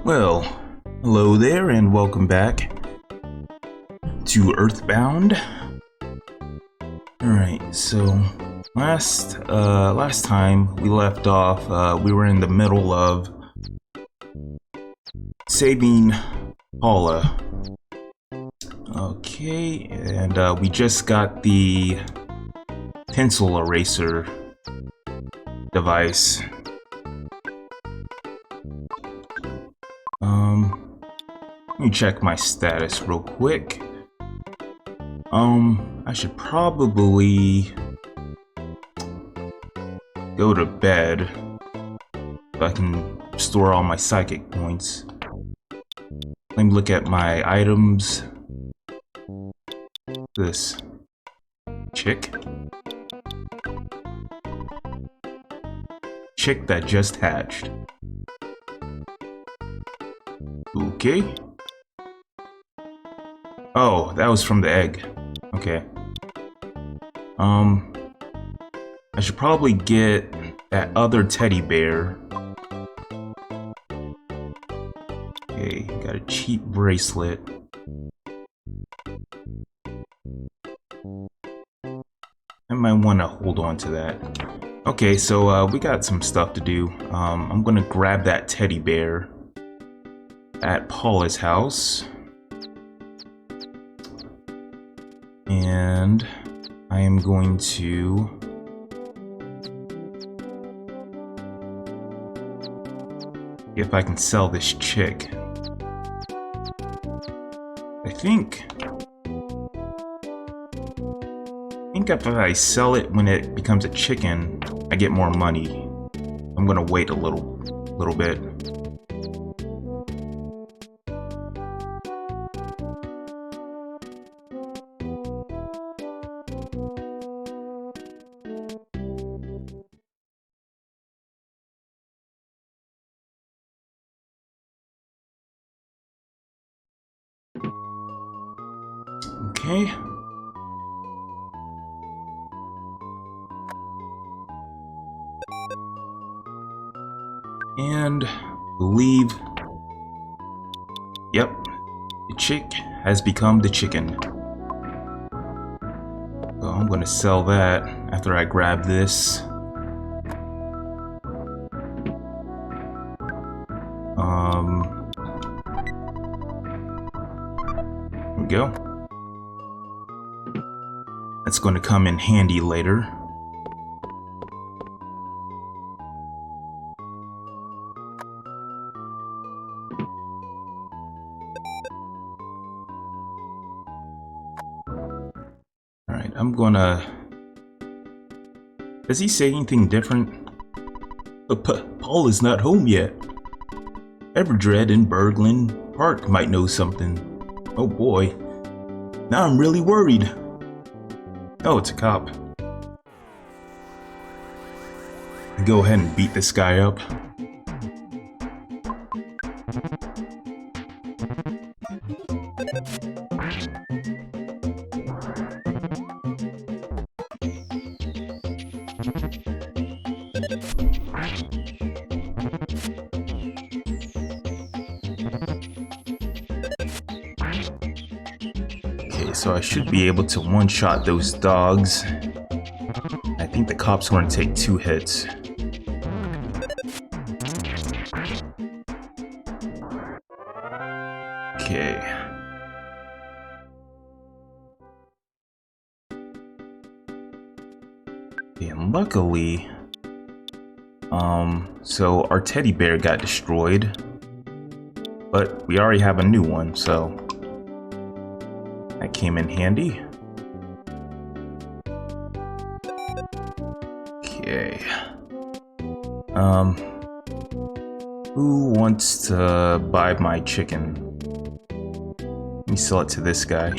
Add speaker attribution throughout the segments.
Speaker 1: Well, hello there and welcome back to EarthBound. Alright, so last time we left off, we were in the middle of saving Paula. Okay, and we just got the pencil eraser device. Let me check my status real quick. I should probably go to bed so I can store all my psychic points. Let me look at my items. This chick that just hatched. Okay. Oh, that was from the egg. Okay. I should probably get that other teddy bear. Okay, got a cheap bracelet. I might want to hold on to that. Okay, so we got some stuff to do. I'm gonna grab that teddy bear at Paula's house. And I am going to see if I can sell this chick. I think if I sell it when it becomes a chicken, I get more money. I'm gonna wait a little bit. Okay. And believe, yep, the chick has become the chicken. So I'm gonna sell that after I grab this. There we go. That's going to come in handy later. Alright, I'm gonna... Does he say anything different? Paul is not home yet. Everdread in Berglund Park might know something. Oh boy. Now I'm really worried. Oh, it's a cop. Go ahead and beat this guy up. Okay, so I should be able to one-shot those dogs. I think the cops are going to take 2 hits. Okay. And luckily, so our teddy bear got destroyed, but we already have a new one, so that came in handy. Okay. Who wants to buy my chicken? Let me sell it to this guy.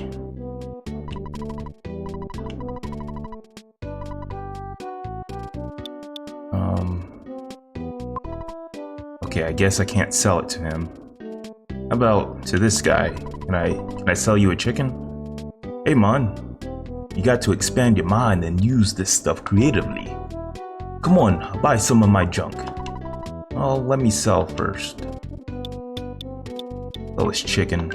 Speaker 1: Okay, I guess I can't sell it to him. How about to this guy? Can I sell you a chicken? Hey man, you got to expand your mind and use this stuff creatively. Come on, buy some of my junk. Oh, let me sell first. Oh, it's chicken.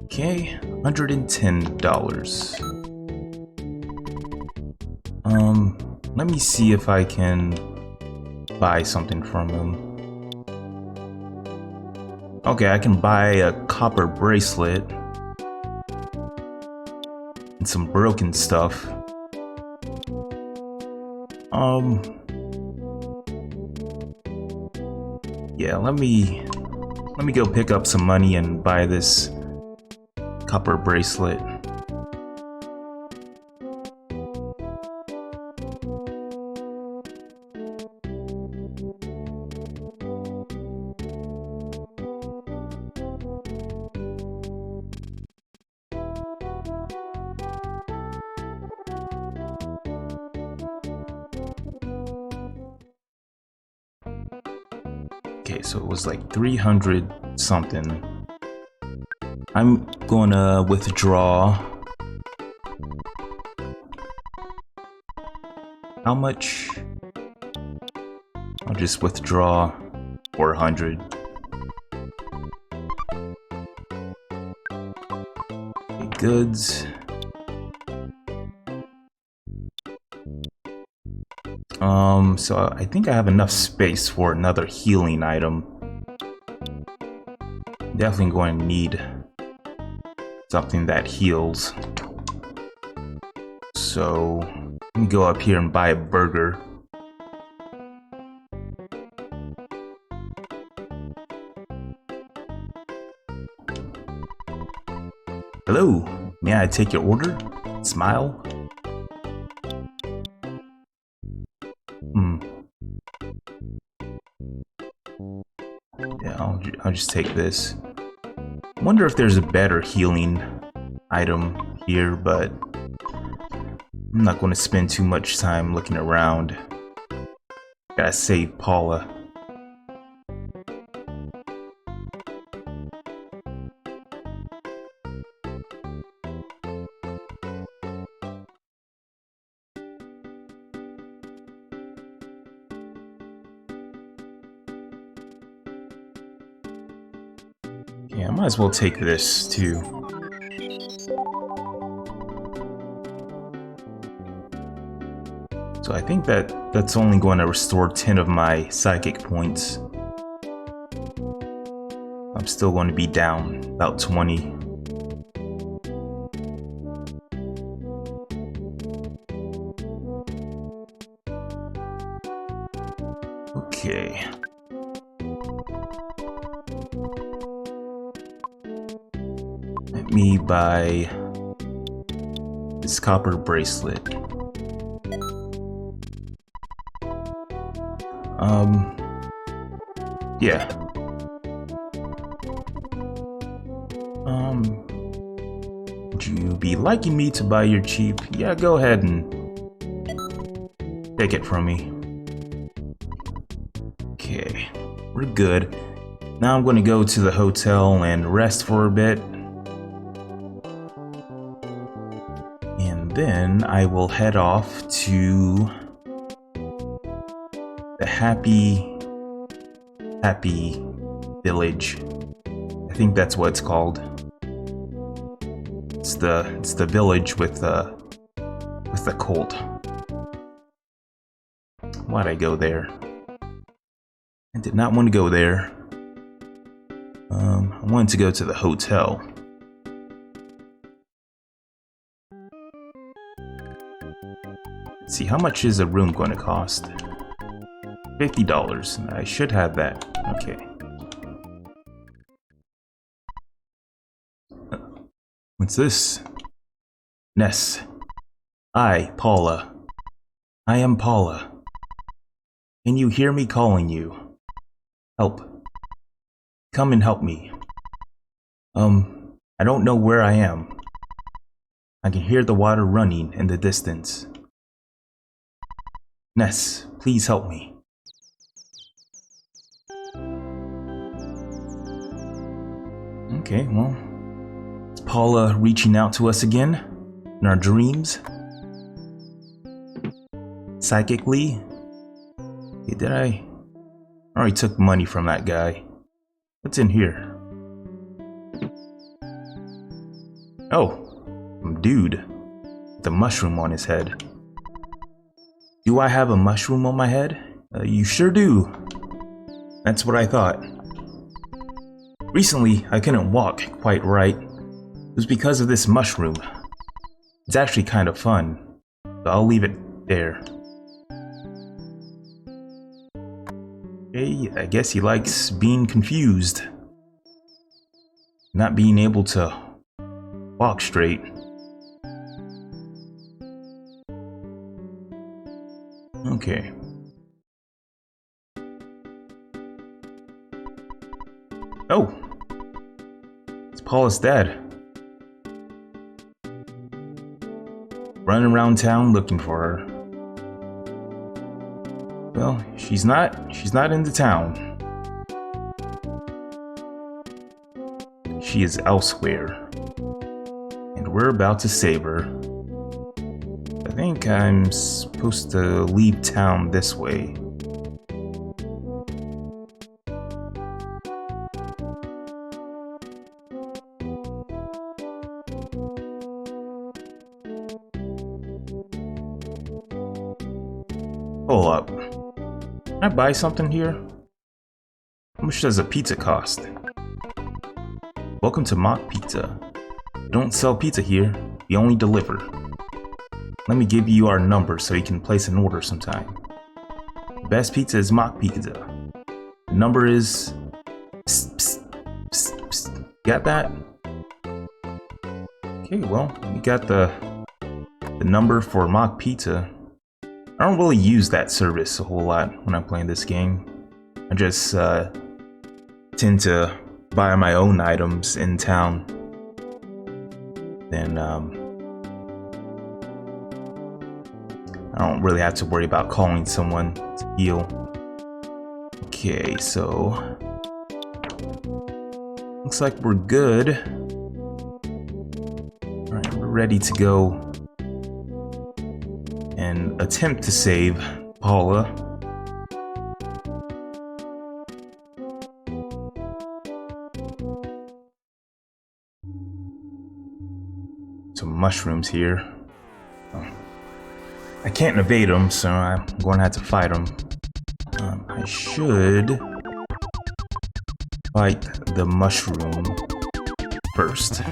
Speaker 1: Okay, $110. Let me see if I can buy something from him. Okay, I can buy a copper bracelet and some broken stuff. Yeah, let me go pick up some money and buy this copper bracelet. Okay, so it was like 300 something. I'm gonna withdraw. How much? I'll just withdraw 400. Okay, goods. So I think I have enough space for another healing item. Definitely going to need something that heals. So let me go up here and buy a burger. Hello, may I take your order? Smile. Yeah, I'll just take this. Wonder if there's a better healing item here, but I'm not going to spend too much time looking around. Gotta save Paula. Yeah, I might as well take this too. So I think that's only going to restore 10 of my psychic points. I'm still going to be down about 20. Okay. Let me buy this copper bracelet. Yeah. Would you be liking me to buy your cheap? Yeah, go ahead and take it from me. Okay, we're good. Now I'm gonna go to the hotel and rest for a bit. And then I will head off to the Happy Village. I think that's what it's called. It's the village with the cult. Why'd I go there? I did not want to go there. I wanted to go to the hotel. Let's see, how much is a room going to cost? $50. I should have that. Okay. What's this? Ness. Paula. I am Paula. Can you hear me calling you? Help. Come and help me. I don't know where I am. I can hear the water running in the distance. Ness, please help me. Okay, well, it's Paula reaching out to us again in our dreams. Psychically. Okay, did I already took money from that guy? What's in here? Oh, some dude with a mushroom on his head. Do I have a mushroom on my head? You sure do. That's what I thought. Recently, I couldn't walk quite right. It was because of this mushroom. It's actually kind of fun, so I'll leave it there. Okay, I guess he likes being confused. Not being able to walk straight. Okay. Oh! It's Paula's dad. Running around town looking for her. Well, she's not in the town. She is elsewhere. And we're about to save her. I think I'm supposed to leave town this way. Hold up. Can I buy something here? How much does a pizza cost? Welcome to Mock Pizza. We don't sell pizza here, we only deliver. Let me give you our number so you can place an order sometime. The best pizza is Mock Pizza. The number is... Psst, psst, psst, psst. Got that? Okay, well, we got the number for Mock Pizza. I don't really use that service a whole lot when I'm playing this game. I just tend to buy my own items in town. Then I don't really have to worry about calling someone to heal. Okay, so looks like we're good. Alright, we're ready to go and attempt to save Paula. Some mushrooms here. I can't evade them, so I'm going to have to fight them. I should fight the mushroom first.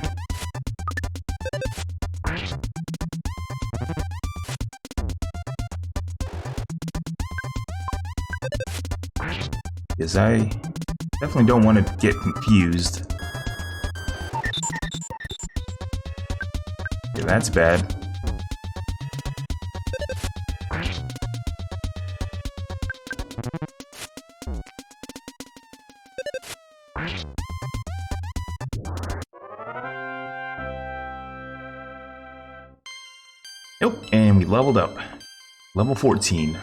Speaker 1: Because I definitely don't want to get confused. Yeah, that's bad. Nope, and we leveled up. Level 14.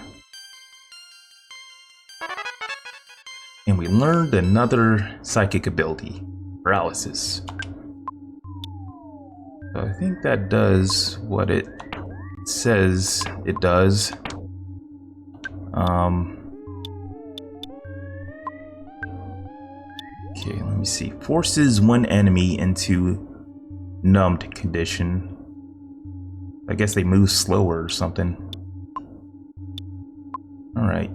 Speaker 1: And we learned another psychic ability, paralysis. So I think that does what it says it does. Okay, let me see. Forces one enemy into numbed condition. I guess they move slower or something. Alright,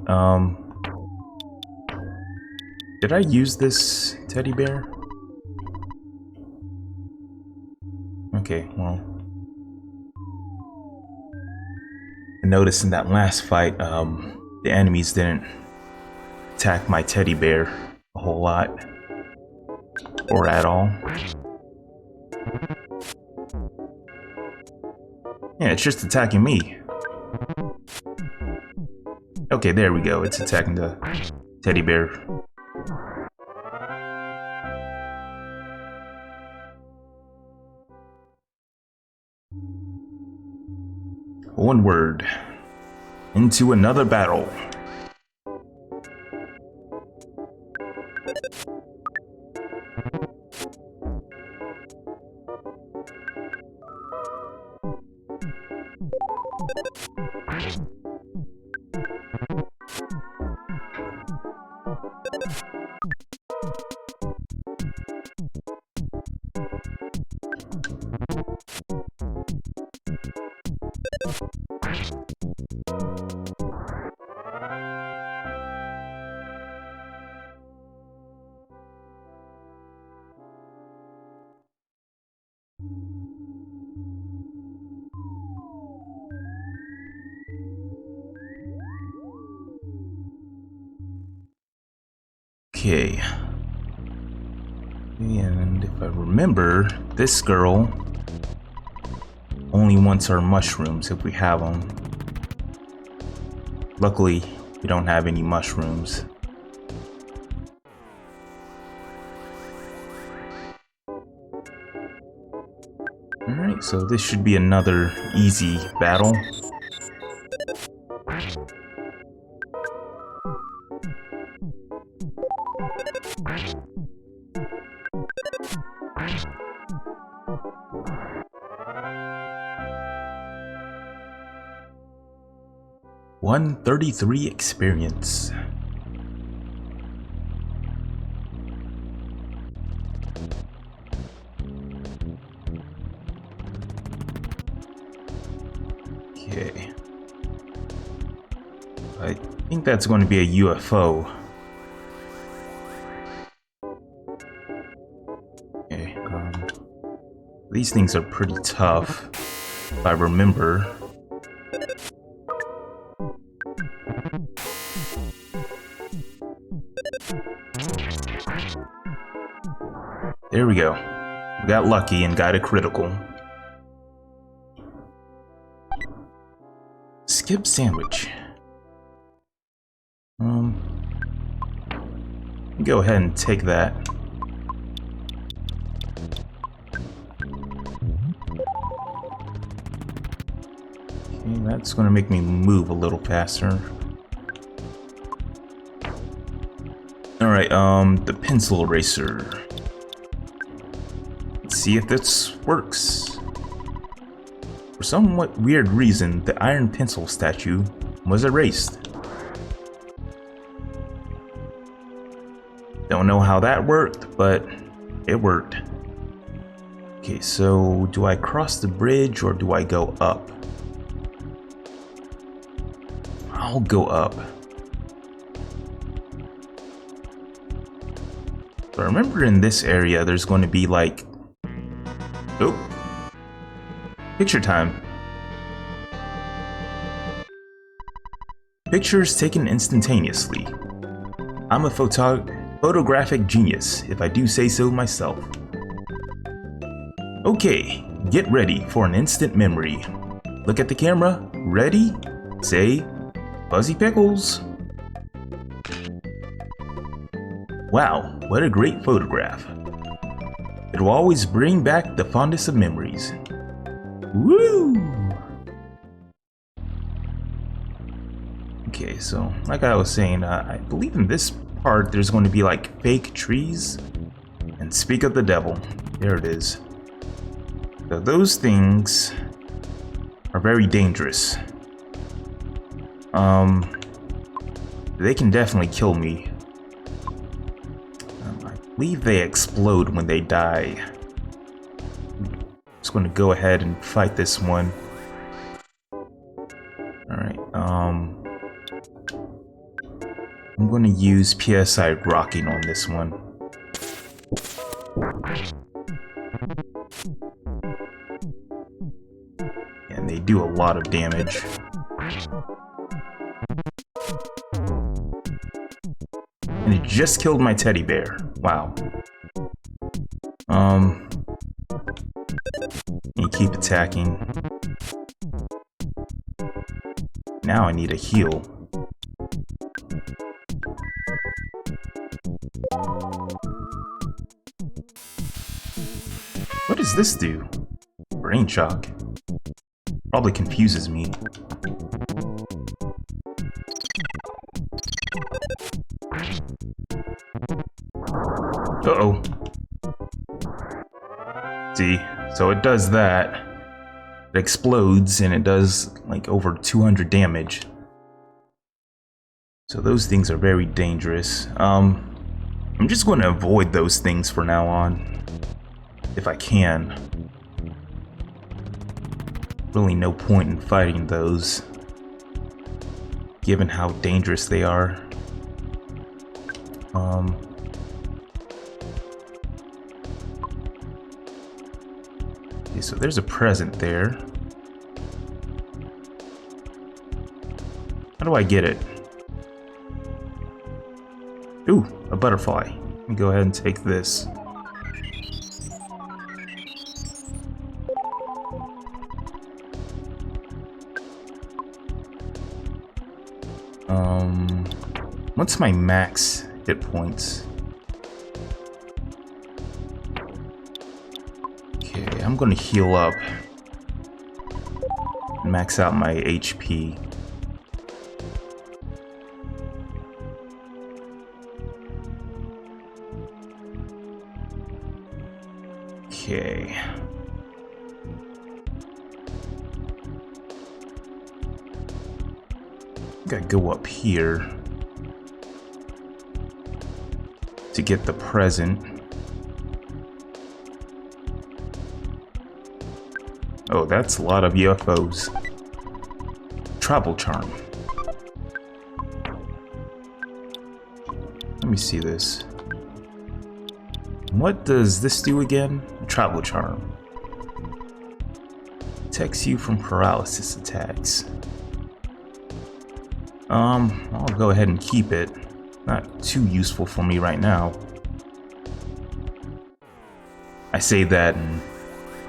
Speaker 1: did I use this teddy bear? Okay, well, I noticed in that last fight, the enemies didn't attack my teddy bear a whole lot, or at all. Yeah, it's just attacking me. Okay, there we go, it's attacking the teddy bear. Onward into another battle. Okay. And if I remember, this girl only wants our mushrooms if we have them. Luckily, we don't have any mushrooms. Alright, so this should be another easy battle. $133 experience. Okay. I think that's going to be a UFO. Okay, these things are pretty tough, if I remember. There we go. We got lucky and got a critical. Skip sandwich. Go ahead and take that. Okay, that's gonna make me move a little faster. Alright, the pencil eraser. Let's see if this works. For somewhat weird reason, the iron pencil statue was erased. Don't know how that worked, but it worked. Okay, so do I cross the bridge or do I go up? I'll go up. So I remember in this area there's going to be like... Oh! Picture time. Pictures taken instantaneously. I'm a photographic genius, if I do say so myself. Okay, get ready for an instant memory. Look at the camera. Ready? Say, Fuzzy Pickles. Wow, what a great photograph. It will always bring back the fondest of memories. Woo! Okay, so like I was saying, I believe in this part there's going to be like fake trees. And speak of the devil, there it is. So those things are very dangerous. They can definitely kill me. I believe they explode when they die. Just going to go ahead and fight this one. Alright, I'm going to use PSI rocking on this one. And they do a lot of damage. And it just killed my teddy bear. Wow. You keep attacking. Now I need a heal. What does this do? Brain shock. Probably confuses me. Uh-oh. See, so it does that. It explodes and it does like over 200 damage. So those things are very dangerous. I'm just going to avoid those things for now on, if I can. Really no point in fighting those, given how dangerous they are. Okay, so there's a present there. How do I get it? Ooh, a butterfly. Let me go ahead and take this. What's my max hit points? Okay, I'm gonna heal up. Max out my HP. Okay. Gotta go up here to get the present. Oh, that's a lot of UFOs. Travel charm. Let me see this. What does this do again? Travel charm. Protects you from paralysis attacks. I'll go ahead and keep it. Not too useful for me right now. I say that and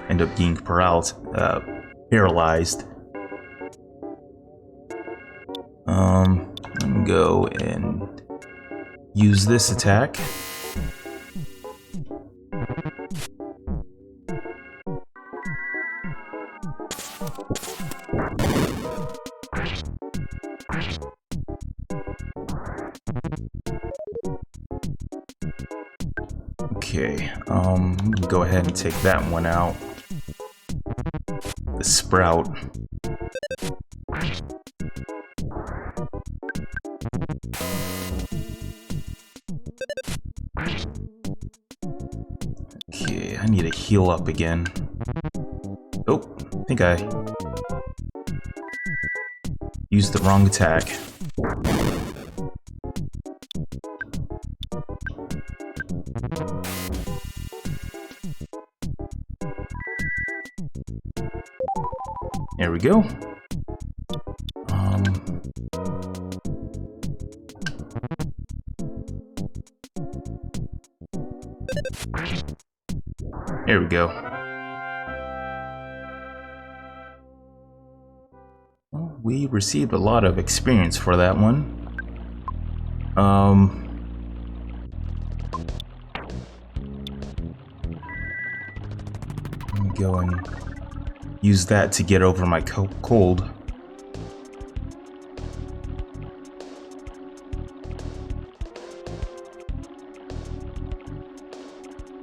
Speaker 1: end up being paralyzed. Let me go and use this attack. Okay, I'm gonna go ahead and take that one out. The sprout. Okay, I need to heal up again. Oh, I think I used the wrong attack. There we go. There we go. Well, we received a lot of experience for that one. Let me go and use that to get over my cold.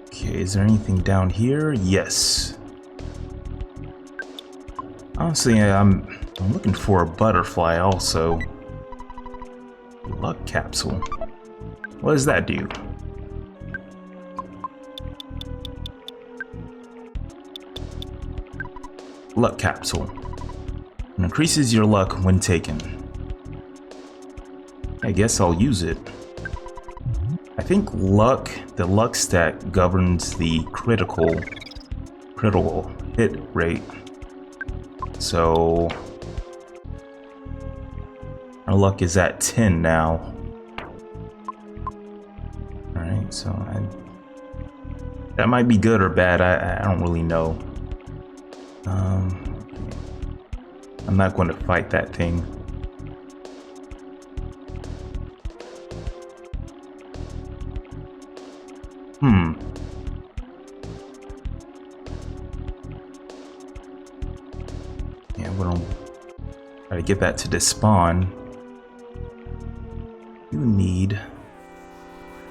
Speaker 1: Okay, is there anything down here? Yes. Honestly, I'm looking for a butterfly also. Luck capsule. What does that do? Luck capsule. It increases your luck when taken. I guess I'll use it. I think luck, the luck stat governs the critical hit rate. So our luck is at 10 now. Alright, so that might be good or bad, I don't really know. I'm not going to fight that thing. Yeah, we're gonna try to get that to despawn. You need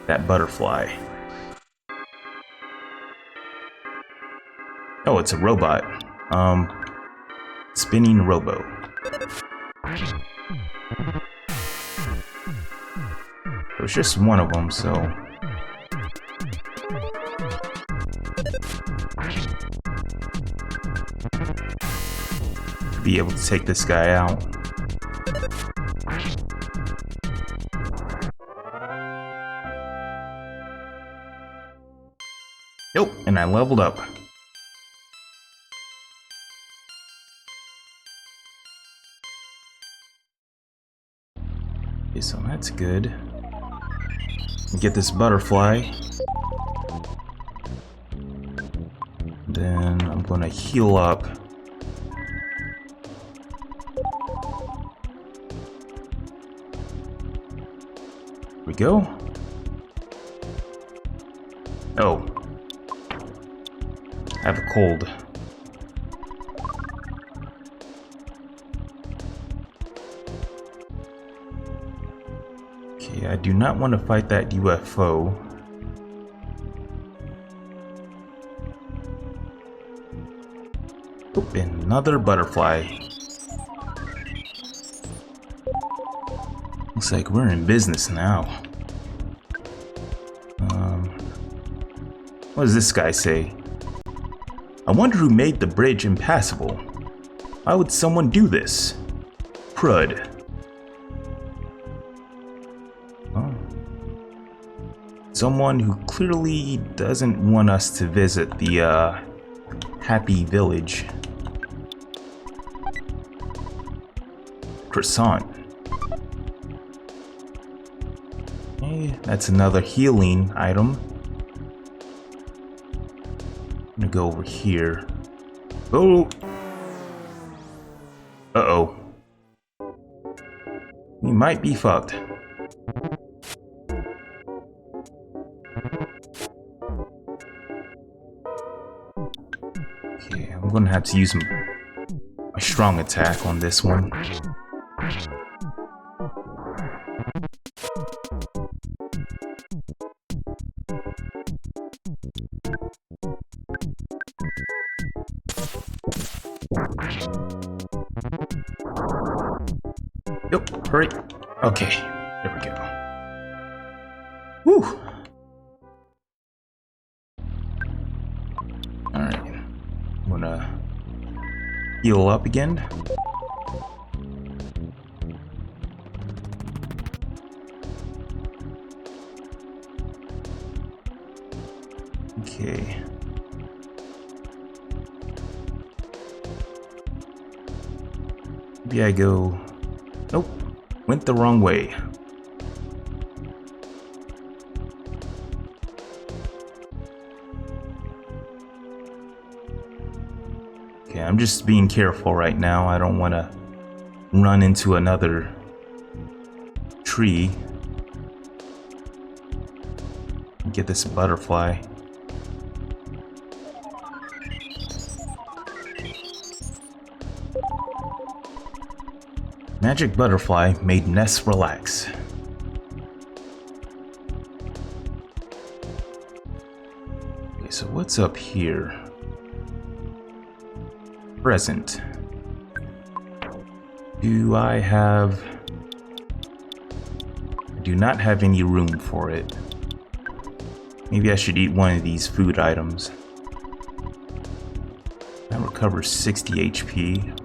Speaker 1: that butterfly. Oh, it's a robot. Spinning robo. There's just one of them, so be able to take this guy out. Nope, and I leveled up. Okay, so that's good. Get this butterfly. Then I'm gonna heal up. Here we go. Oh. I have a cold. Okay, I do not want to fight that UFO. Oop, another butterfly. Looks like we're in business now. What does this guy say? I wonder who made the bridge impassable. Why would someone do this? Crud. Oh. Someone who clearly doesn't want us to visit the happy village. Croissant. Hey, that's another healing item. I'm gonna go over here. Oh! Uh-oh. We might be fucked. Okay, I'm gonna have to use my strong attack on this one. Yep, hurry. Okay, there we go. Whew. Alright. I'm gonna heal up again. Okay. Maybe I go... Nope. Went the wrong way. Okay, I'm just being careful right now. I don't want to run into another tree. Get this butterfly. Magic butterfly made Ness relax. Okay, so what's up here? Present. Do I have... I do not have any room for it. Maybe I should eat one of these food items. That recovers 60 HP.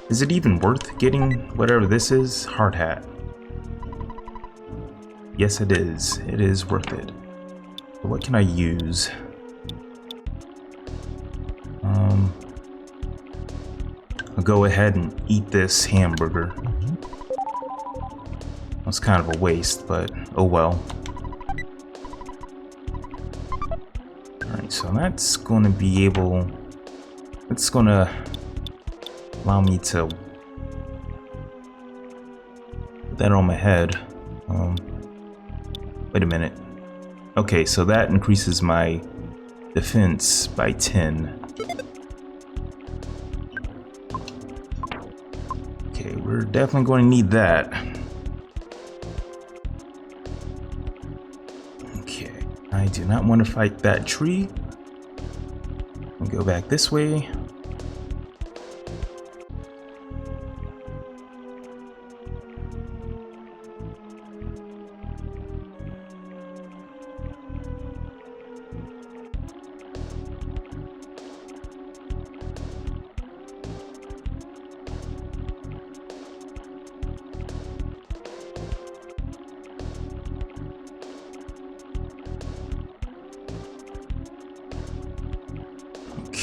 Speaker 1: Is it even worth getting whatever this is? Hard hat. Yes, it is. It is worth it. But what can I use? I'll go ahead and eat this hamburger. That's kind of a waste, but oh well. Alright, so that's going to be able... It's going to allow me to put that on my head. Wait a minute. Okay, so that increases my defense by 10. Okay, we're definitely going to need that. Okay, I do not want to fight that tree. I'll go back this way.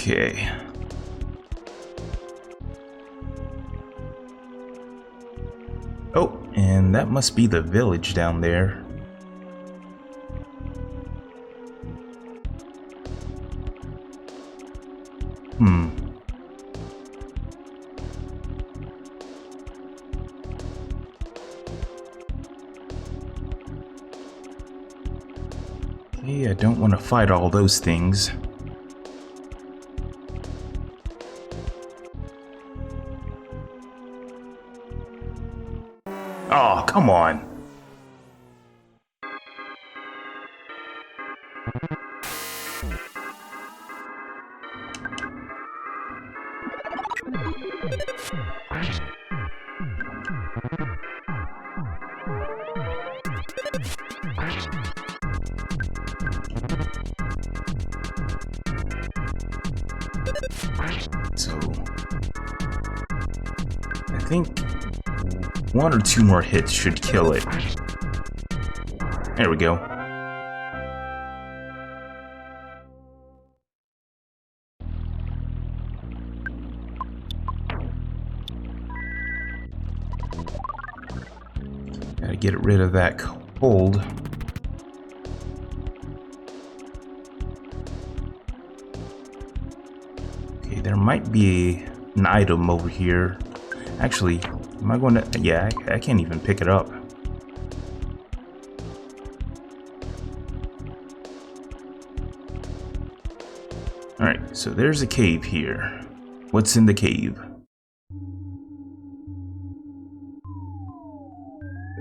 Speaker 1: Okay. Oh, and that must be the village down there. Okay, I don't want to fight all those things. Oh, come on. So, I think one or two more hits should kill it. There we go. Gotta get rid of that cold. Okay, there might be an item over here. Actually, am I going to... Yeah, I can't even pick it up. Alright, so there's a cave here. What's in the cave?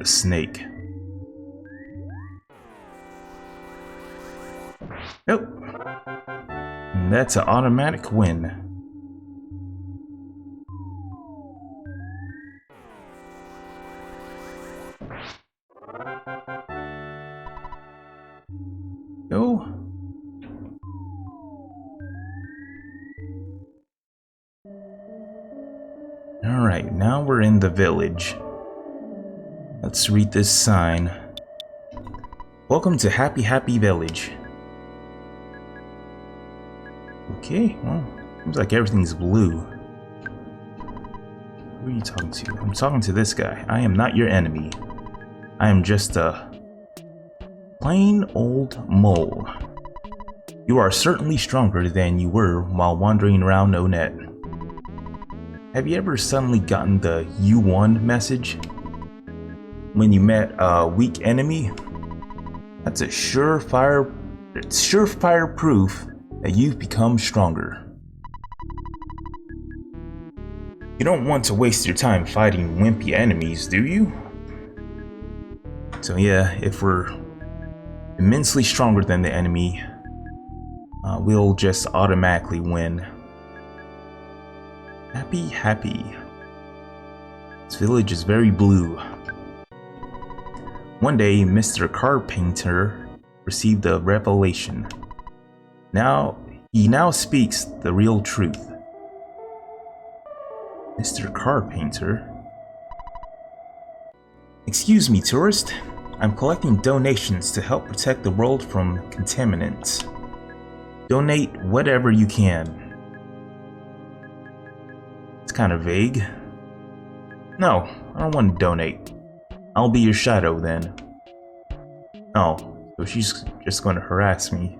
Speaker 1: A snake. Nope. And that's an automatic win. Go. Alright, now we're in the village. Let's read this sign. Welcome to Happy Happy Village. Okay, well, seems like everything's blue. Who are you talking to? I'm talking to this guy. I am not your enemy. I am just a plain old mole. You are certainly stronger than you were while wandering around No Net. Have you ever suddenly gotten the "you won" message? When you met a weak enemy? That's a surefire proof that you've become stronger. You don't want to waste your time fighting wimpy enemies, do you? So yeah, if we're immensely stronger than the enemy, we'll just automatically win. Happy, happy. This village is very blue. One day, Mr. Carpenter received a revelation. He now speaks the real truth. Mr. Carpenter? Excuse me, tourist. I'm collecting donations to help protect the world from contaminants. Donate whatever you can. It's kind of vague. No, I don't want to donate. I'll be your shadow then. Oh, so she's just going to harass me.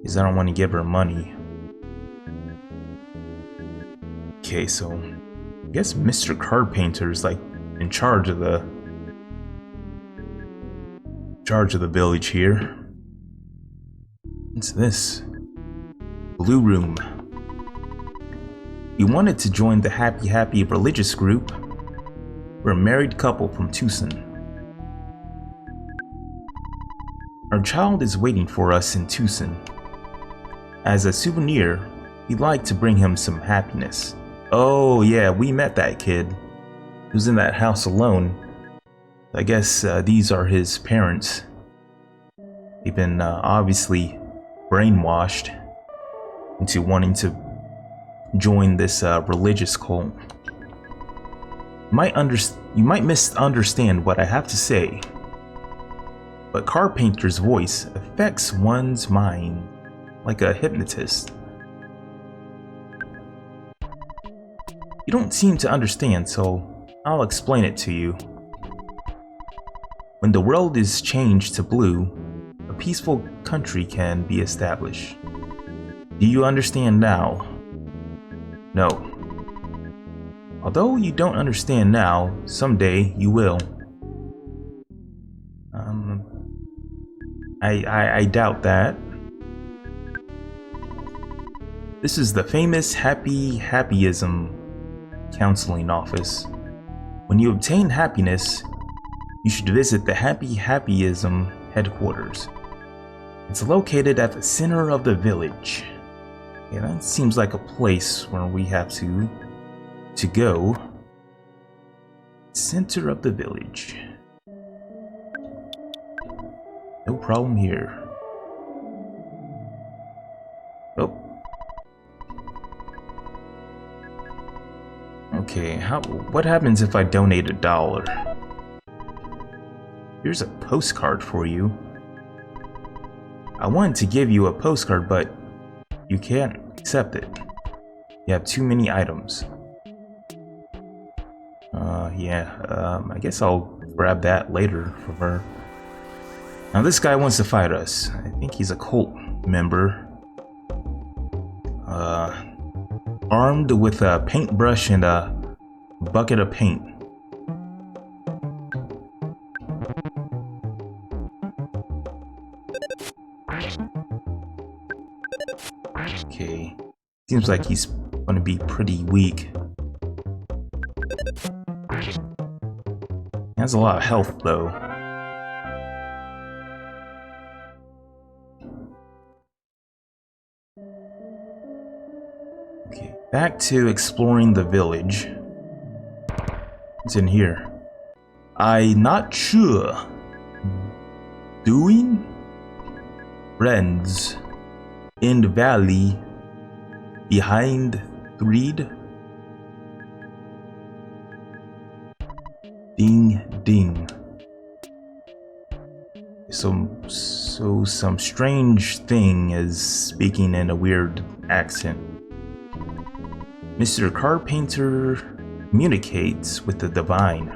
Speaker 1: Because I don't want to give her money. Okay, so I guess Mr. Carpenter is like in charge of the village here. What's this? Blue room. We wanted to join the Happy Happy religious group. We're a married couple from Tucson. Our child is waiting for us in Tucson. As a souvenir, we'd like to bring him some happiness. Oh yeah, we met that kid. He was in that house alone. I guess these are his parents. They've been obviously brainwashed into wanting to join this religious cult. You might misunderstand what I have to say, but Carpenter's voice affects one's mind like a hypnotist. You don't seem to understand, so I'll explain it to you. When the world is changed to blue, a peaceful country can be established. Do you understand now? No. Although you don't understand now, someday you will. I doubt that. This is the famous happyism counseling office. When you obtain happiness, you should visit the happyism headquarters. It's located at the center of the village. Yeah, that seems like a place where we have to go. Center of the village. No problem here. Oh. Okay, what happens if I donate $1? Here's a postcard for you. I wanted to give you a postcard, but you can't accept it. You have too many items. I guess I'll grab that later from her. Now this guy wants to fight us. I think he's a cult member. Armed with a paintbrush and a bucket of paint. Okay, seems like he's gonna be pretty weak. He has a lot of health though. Okay, back to exploring the village. What's in here? I not sure. Doing? Friends. In the valley. Behind read. Ding ding. So some strange thing is speaking in a weird accent. Mr. Carpenter communicates with the divine,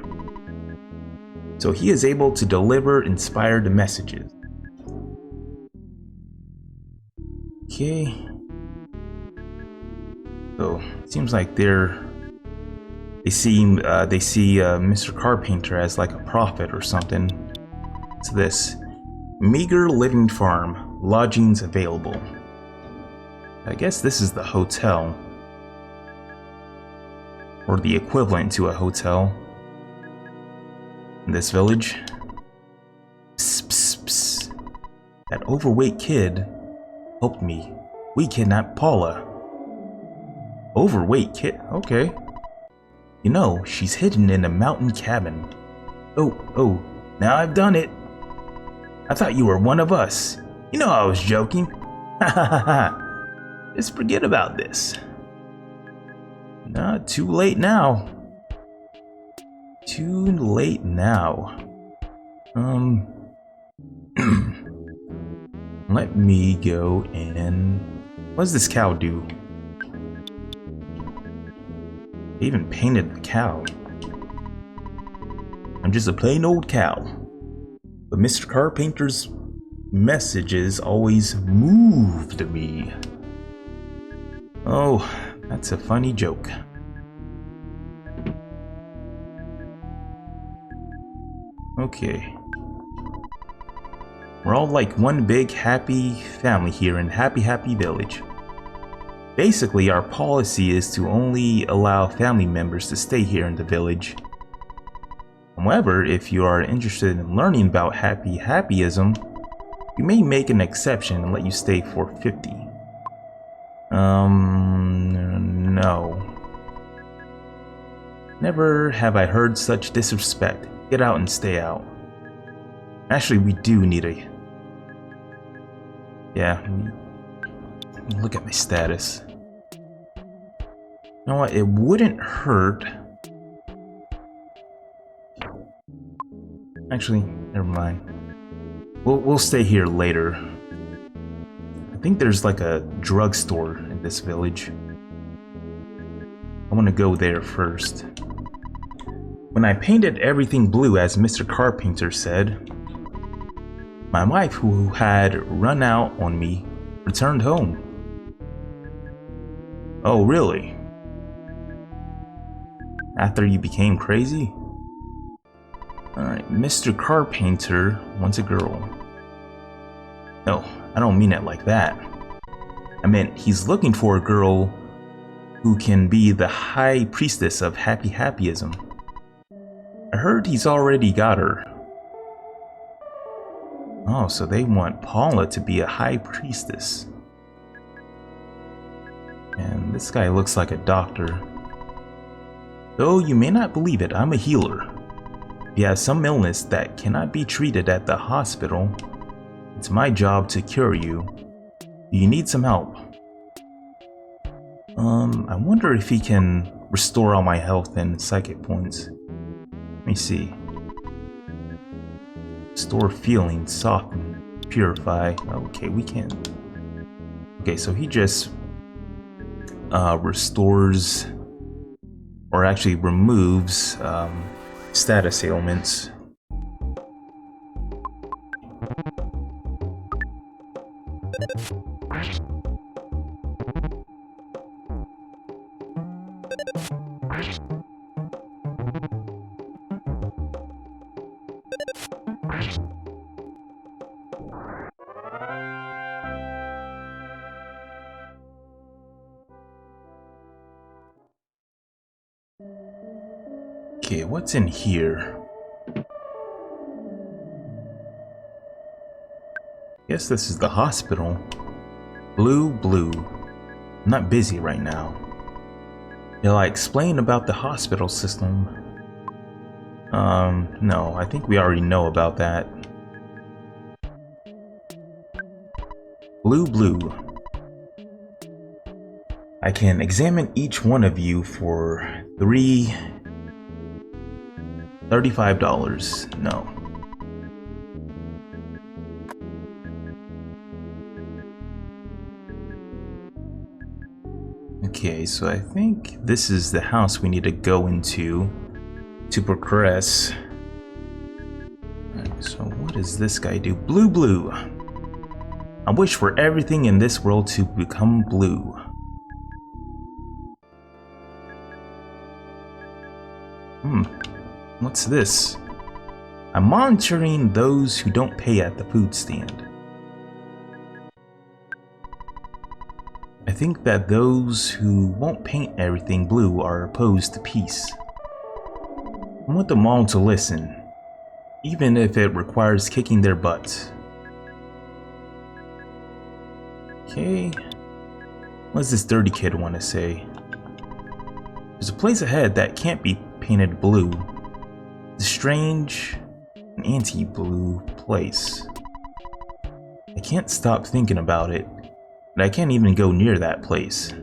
Speaker 1: so he is able to deliver inspired messages. Okay. So it seems like they see Mr. Carpenter as like a prophet or something. So this meager living farm, lodgings available. I guess this is the hotel, or the equivalent to a hotel in this village. Psst, psst, psst. That overweight kid helped me. We kidnapped Paula. Overweight kid? Okay. You know, she's hidden in a mountain cabin. Oh, now I've done it. I thought you were one of us. You know I was joking. Ha ha ha ha. Just forget about this. Not too late now. Too late now. Let me go and... What does this cow do? They even painted the cow. I'm just a plain old cow. But Mr. Carpenter's messages always moved me. Oh, that's a funny joke. Okay. We're all like one big happy family here in Happy Village. Basically, our policy is to only allow family members to stay here in the village. However, if you are interested in learning about happyism, we may make an exception and let you stay for 50. No. Never have I heard such disrespect. Get out and stay out. Actually, we do need a... Yeah. Look at my status. You know what? It wouldn't hurt. Actually, never mind. We'll stay here later. I think there's like a drugstore in this village. I want to go there first. When I painted everything blue, as Mr. Carpenter said, my wife, who had run out on me, returned home. Oh, really? After you became crazy? Alright, Mr. Carpenter wants a girl. No, I don't mean it like that. I meant he's looking for a girl who can be the high priestess of happyism. I heard he's already got her. Oh, so they want Paula to be a high priestess. And this guy looks like a doctor. Though you may not believe it, I'm a healer. If you have some illness that cannot be treated at the hospital, it's my job to cure you. Do you need some help? I wonder if he can restore all my health and psychic points. Let me see. Restore feeling, soften, purify. Okay, we can. Okay, so he just restores, or actually removes, status ailments. Okay, what's in here? Guess this is the hospital. Blue. I'm not busy right now. Will I explain about the hospital system? No, I think we already know about that. Blue. I can examine each one of you for $35. No. Okay, so I think this is the house we need to go into to progress. Alright, so what does this guy do? Blue. I wish for everything in this world to become blue. What's this? I'm monitoring those who don't pay at the food stand. I think that those who won't paint everything blue are opposed to peace. I want them all to listen, even if it requires kicking their butts. Okay, what does this dirty kid want to say? There's a place ahead that can't be painted blue. It's a strange, anti-blue place. I can't stop thinking about it, but I can't even go near that place.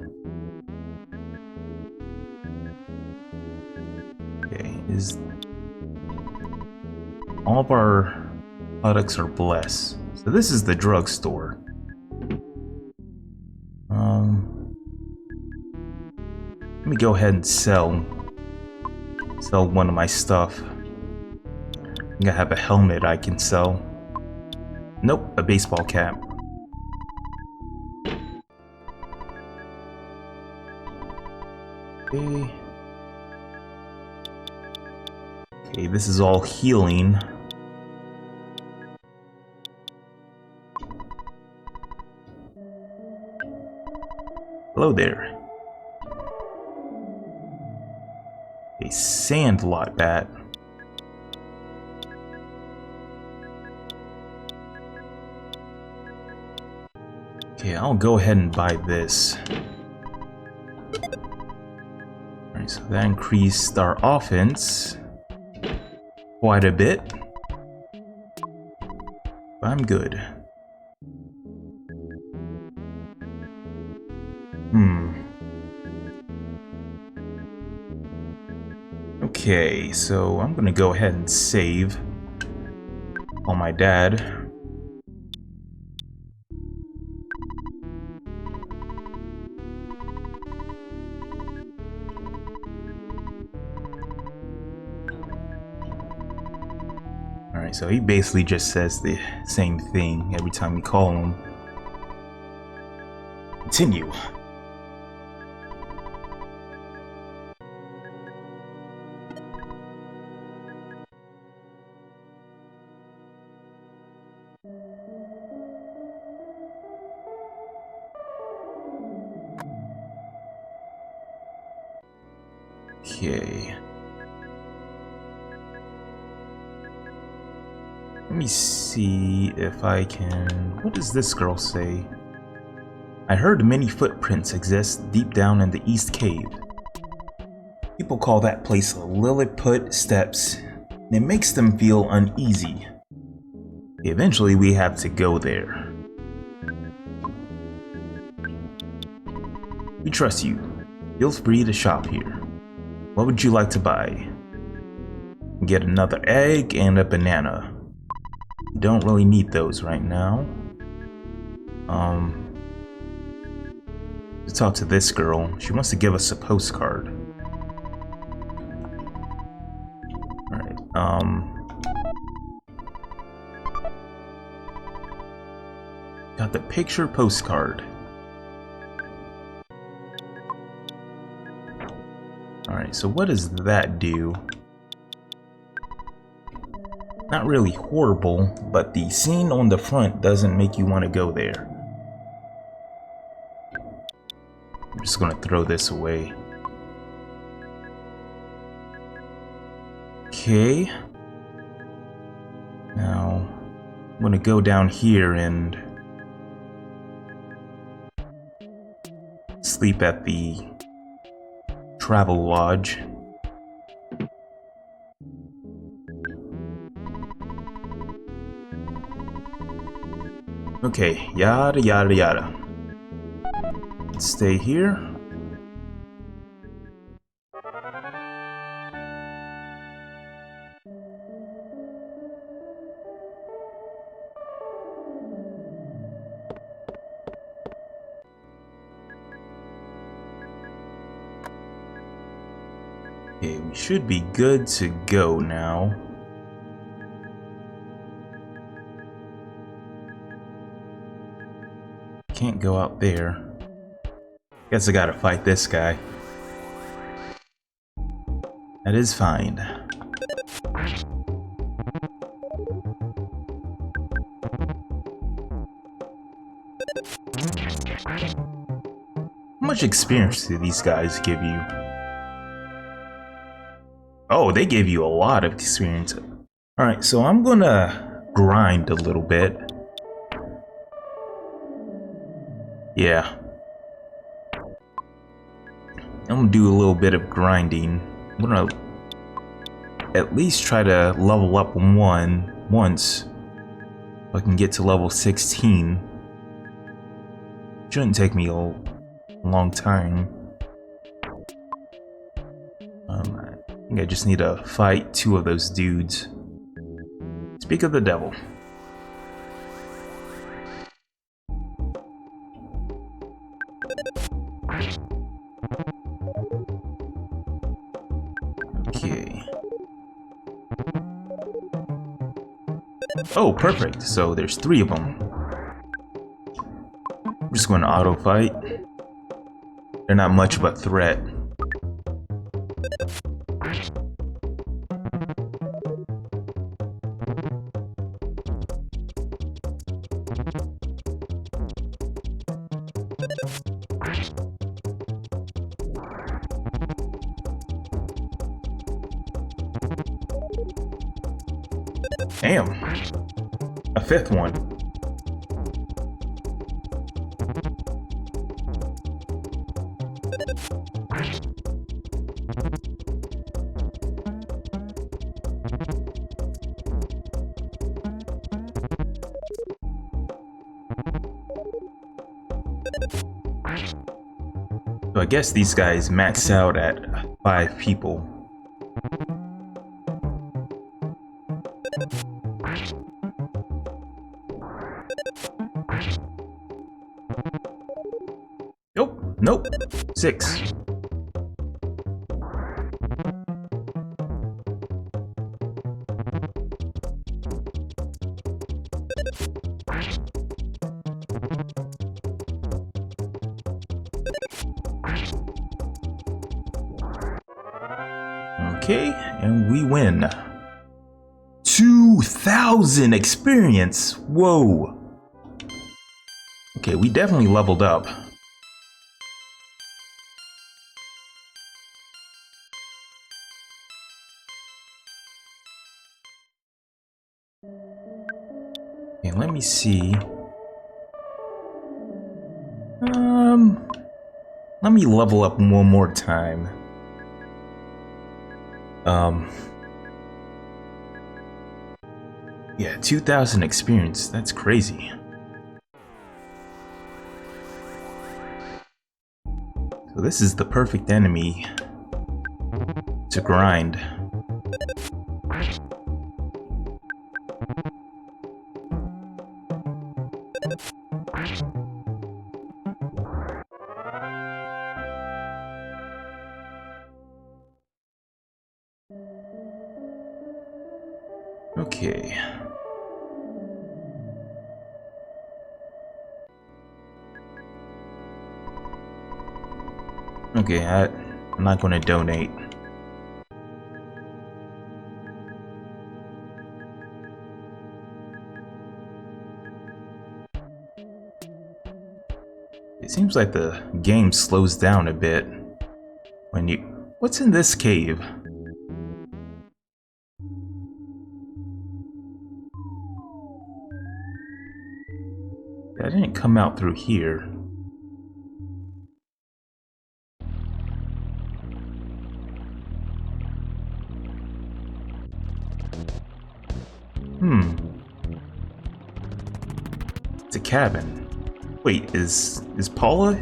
Speaker 1: Okay, all of our products are blessed. So this is the drugstore. Let me go ahead and sell one of my stuff. I think I have a helmet I can sell. Nope, a baseball cap. Okay. Okay, this is all healing. Hello there. A sandlot bat. Okay, I'll go ahead and buy this. Alright, so that increased our offense quite a bit. But I'm good. Okay, so I'm gonna go ahead and save on my dad. Alright, so he basically just says the same thing every time we call him. Continue. Okay. Let me see if I can... What does this girl say? I heard many footprints exist deep down in the East Cave. People call that place Lilliput Steps, and it makes them feel uneasy. Eventually we have to go there. We trust you. Feel free to shop here. What would you like to buy? Get another egg and a banana. Don't really need those right now. To talk to this girl. She wants to give us a postcard. Alright, got the picture postcard. Alright, so what does that do? Not really horrible, but the scene on the front doesn't make you want to go there. I'm just gonna throw this away. Okay. Now, I'm gonna go down here and sleep at the travel lodge. Okay, yada yada yada. Let's stay here. Okay, we should be good to go now. Can't go out there. Guess I gotta fight this guy. That is fine. How much experience do these guys give you? Oh, they give you a lot of experience. Alright, so I'm gonna grind a little bit. Yeah. I'm gonna do a little bit of grinding. I'm gonna at least try to level up once. If I can get to level 16. Shouldn't take me a long time. I think I just need to fight 2 of those dudes. Speak of the devil. Okay. Oh, perfect. So there's 3 of them. I'm just going to auto fight. They're not much of a threat. Damn. A 5th one. So I guess these guys max out at 5 people. Nope. 6. Okay, and we win. 2,000 experience! Whoa! Okay, we definitely leveled up. Okay, let me see. Let me level up one more time. Yeah, 2,000 experience. That's crazy. So this is the perfect enemy to grind. Okay. Okay, I'm not going to donate. It seems like the game slows down a bit when you... What's in this cave? I didn't come out through here. It's a cabin. Wait, is Paula?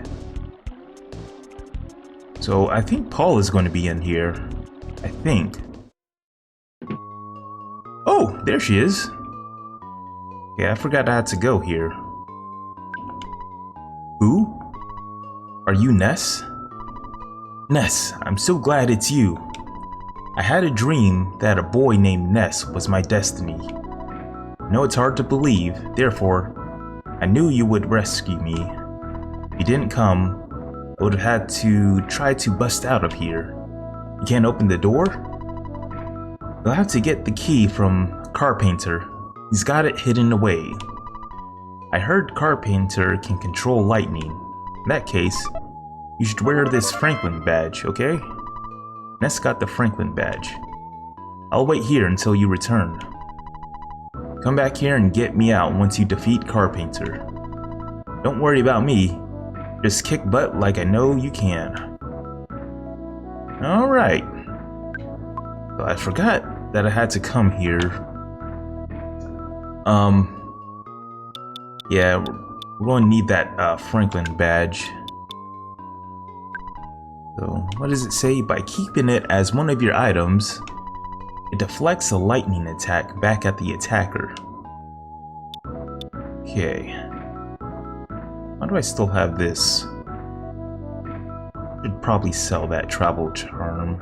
Speaker 1: So I think Paula's going to be in here. I think. Oh, there she is. Yeah, I forgot I had to go here. Who? Are you Ness? Ness, I'm so glad it's you. I had a dream that a boy named Ness was my destiny. I know it's hard to believe, therefore, I knew you would rescue me. If you didn't come, I would have had to try to bust out of here. You can't open the door? You'll have to get the key from Carpenter. He's got it hidden away. I heard Carpenter can control lightning. In that case, you should wear this Franklin badge, okay? Ness got the Franklin badge. I'll wait here until you return. Come back here and get me out once you defeat Carpenter. Don't worry about me. Just kick butt like I know you can. Alright. Well, I forgot that I had to come here. Yeah, we're going to need that Franklin badge. So, what does it say? By keeping it as one of your items, it deflects a lightning attack back at the attacker. Okay. Why do I still have this? Should probably sell that travel charm.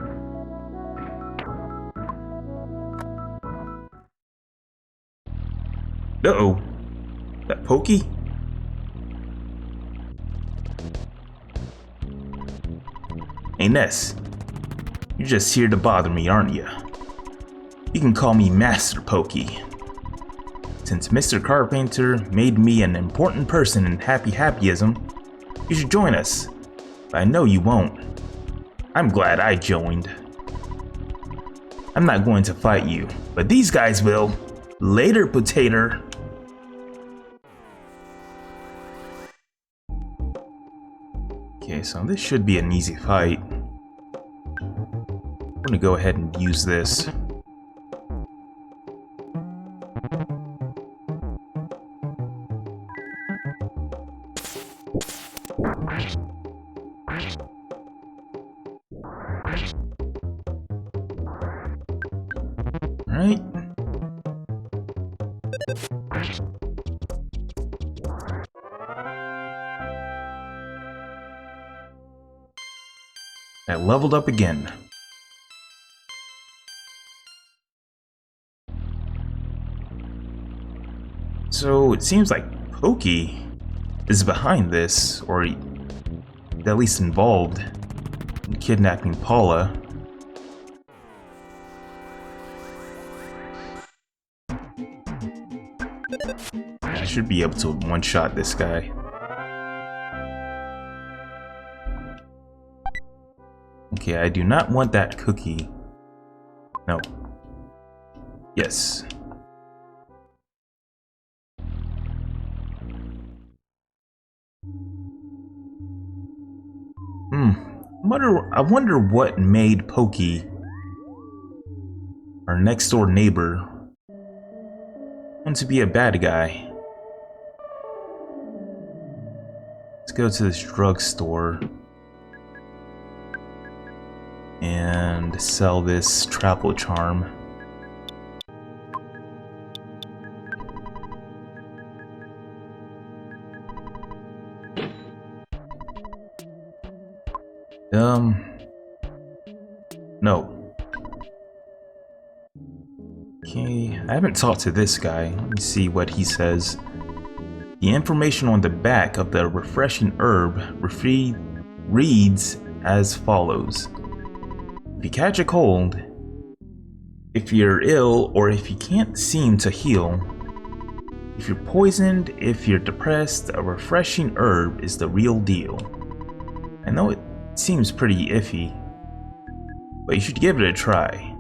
Speaker 1: Uh-oh. That Pokey? Hey Ness, you're just here to bother me, aren't you? You can call me Master Pokey. Since Mr. Carpenter made me an important person in Happyism, you should join us. But I know you won't. I'm glad I joined. I'm not going to fight you, but these guys will. Later, potato. Okay, so this should be an easy fight. I'm gonna go ahead and use this. Right. I leveled up again. So it seems like Pokey is behind this, or at least involved in kidnapping Paula. should be able to one-shot this guy. Okay, I do not want that cookie. No. Yes. I wonder what made Pokey, our next door neighbor, want to be a bad guy. Let's go to this drugstore and sell this travel charm. No. Okay, I haven't talked to this guy. Let me see what he says. The information on the back of the refreshing herb reads as follows. If you catch a cold, if you're ill, or if you can't seem to heal, if you're poisoned, if you're depressed, a refreshing herb is the real deal. I know it seems pretty iffy, but you should give it a try.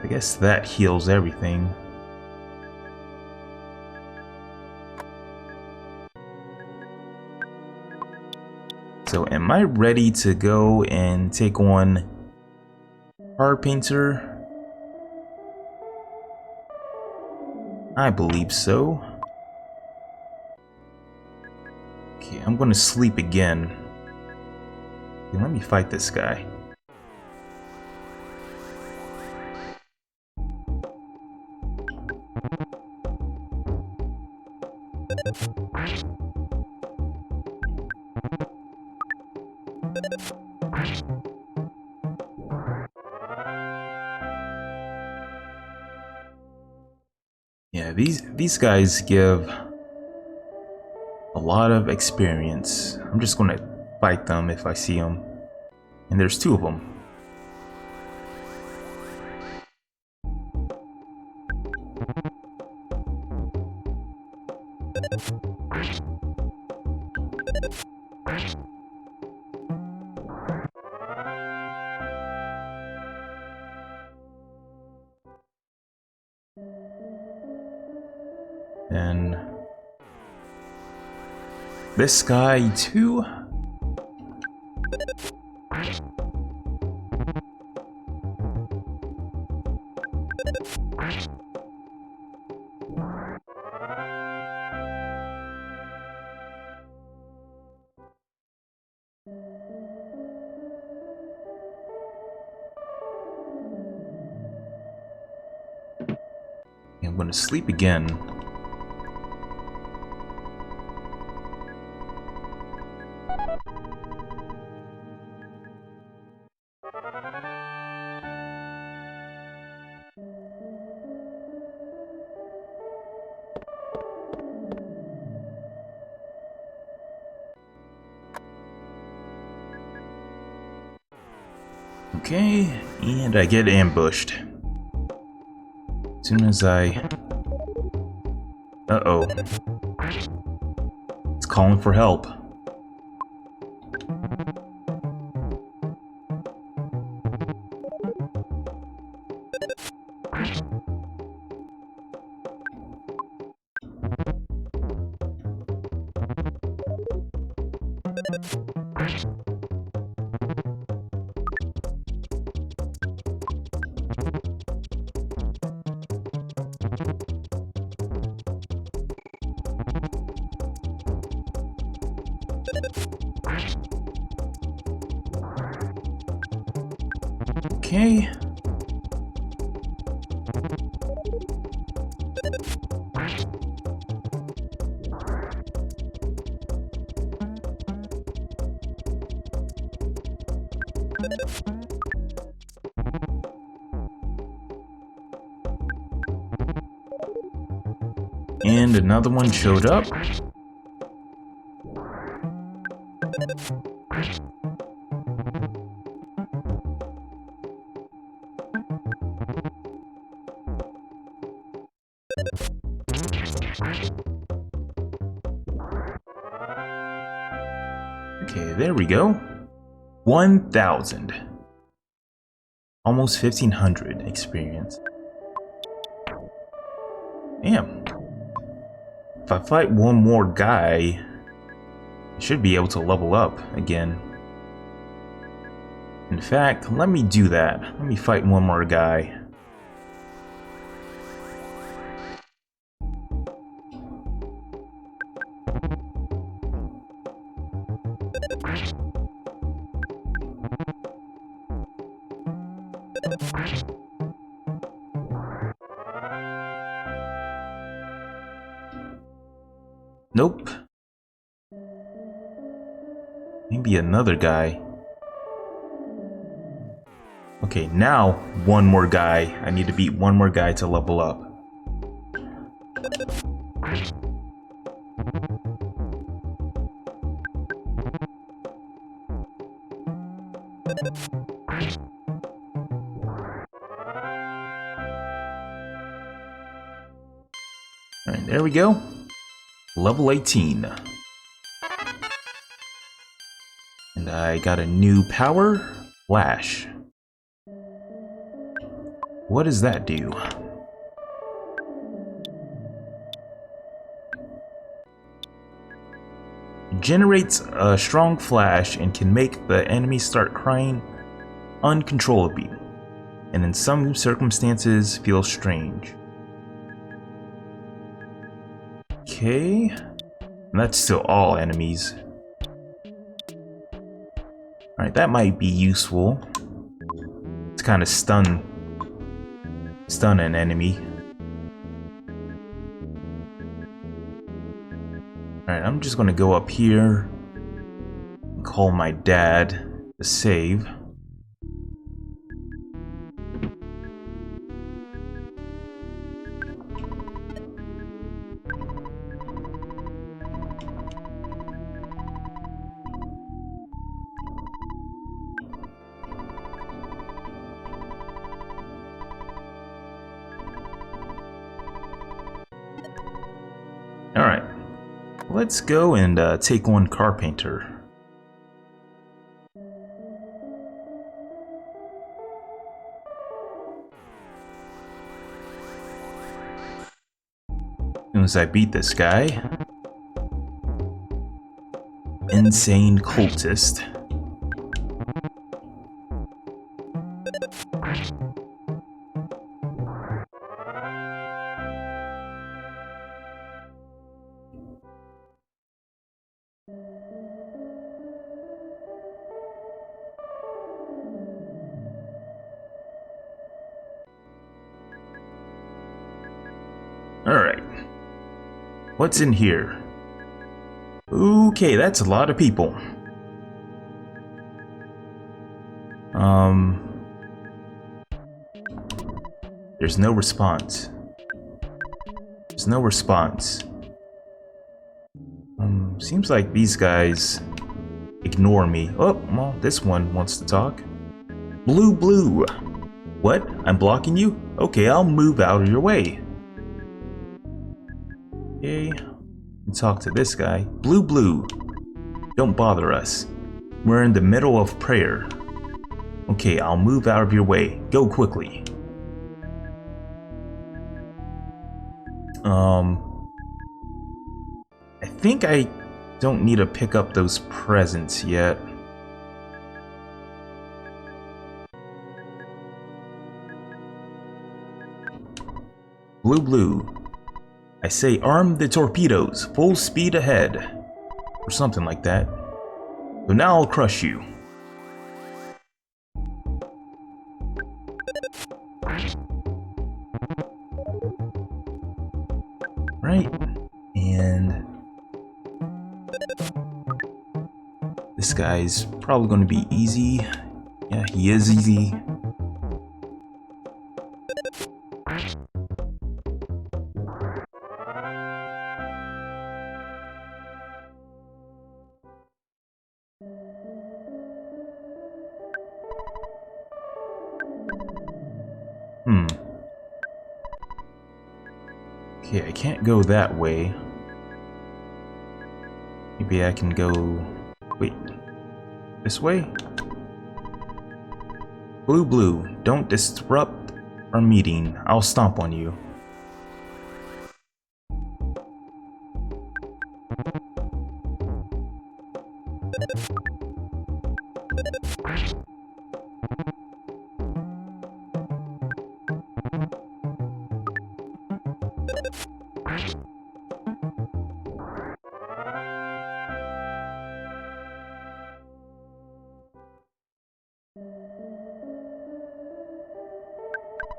Speaker 1: I guess that heals everything. So am I ready to go and take on Card Painter? I believe so. Okay, I'm gonna sleep again. Okay, let me fight this guy. Yeah, these guys give a lot of experience. I'm just gonna fight them if I see them. And there's two of them. And this guy too. I'm gonna sleep again. Okay, and I get ambushed. As soon as I... Uh-oh. It's calling for help. Okay. And another one showed up. Okay, there we go. 1,000. Almost 1,500 experience. Damn. If I fight one more guy, I should be able to level up again. In fact, let me do that. Let me fight one more guy. Nope. Maybe another guy. Okay, now one more guy. I need to beat one more guy to level up. Alright, there we go. Level 18. And I got a new power, Flash. What does that do? It generates a strong flash and can make the enemy start crying uncontrollably, and in some circumstances feel strange. Okay, and that's still all enemies. Alright, that might be useful. It's kind of stun an enemy. Alright, I'm just gonna go up here and call my dad to save. Alright, let's go and take on Carpenter. As soon as I beat this guy, insane cultist. Alright. What's in here? Okay, that's a lot of people. There's no response. There's no response. Seems like these guys ignore me. Oh, well, this one wants to talk. Blue. What? I'm blocking you? Okay, I'll move out of your way. Okay, talk to this guy. Blue. Don't bother us. We're in the middle of prayer. Okay, I'll move out of your way. Go quickly. I think I don't need to pick up those presents yet. Blue. I say arm the torpedoes, full speed ahead. Or something like that. So now I'll crush you. Right, and this guy's probably going to be easy. Yeah, he is easy. Okay, I can't go that way. Maybe I can go Wait. This way? Blue, don't disrupt our meeting. I'll stomp on you.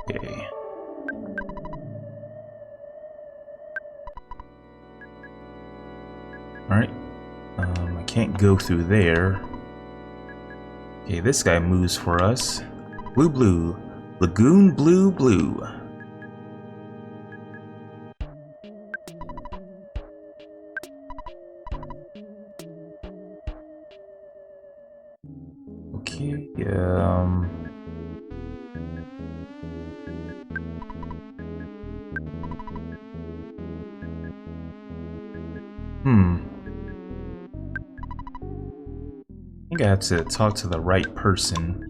Speaker 1: Okay. Alright. I can't go through there. Okay, this guy moves for us. Blue. Lagoon blue. Okay, I think I have to talk to the right person.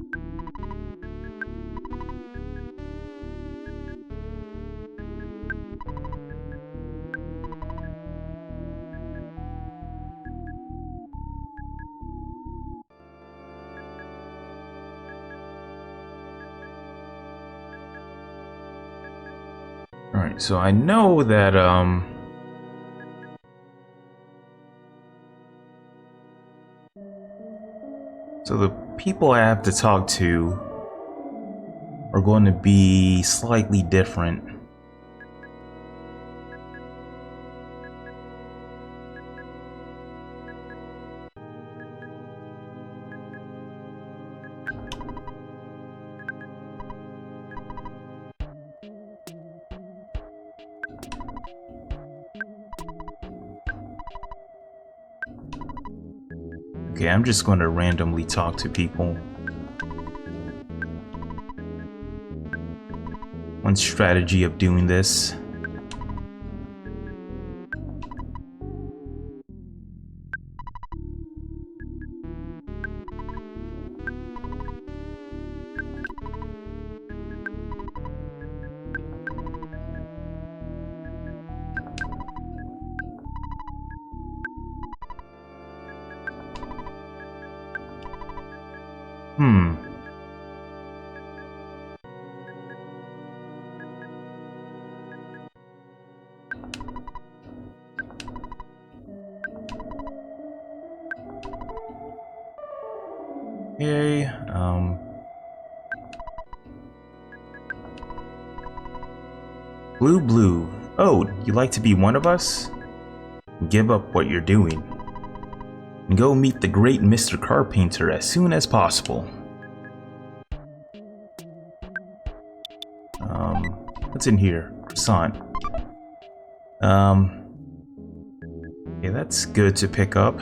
Speaker 1: Alright, so I know that, so the people I have to talk to are going to be slightly different. Okay, I'm just going to randomly talk to people. One strategy of doing this. Okay, Blue. Oh, you like to be one of us? Give up what you're doing. And go meet the great Mr. Carpenter as soon as possible. What's in here? Croissant. Okay, that's good to pick up.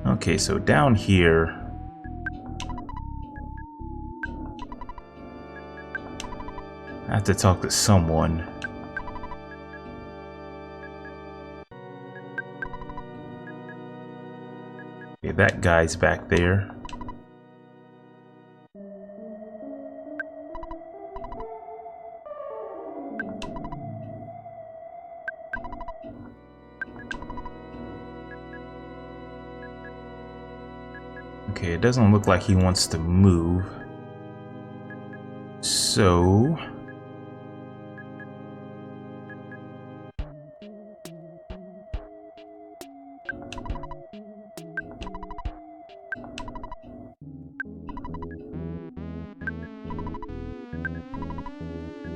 Speaker 1: Okay, so down here, I have to talk to someone. Okay, that guy's back there. Okay, it doesn't look like he wants to move. So...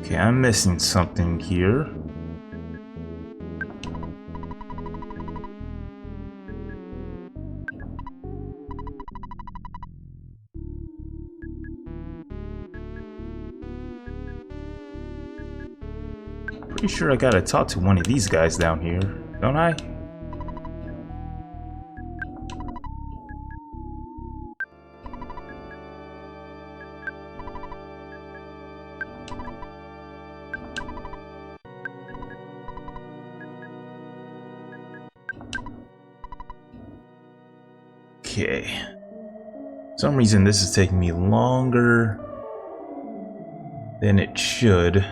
Speaker 1: okay, I'm missing something here. Pretty sure I gotta talk to one of these guys down here, don't I? Okay. For some reason this is taking me longer than it should.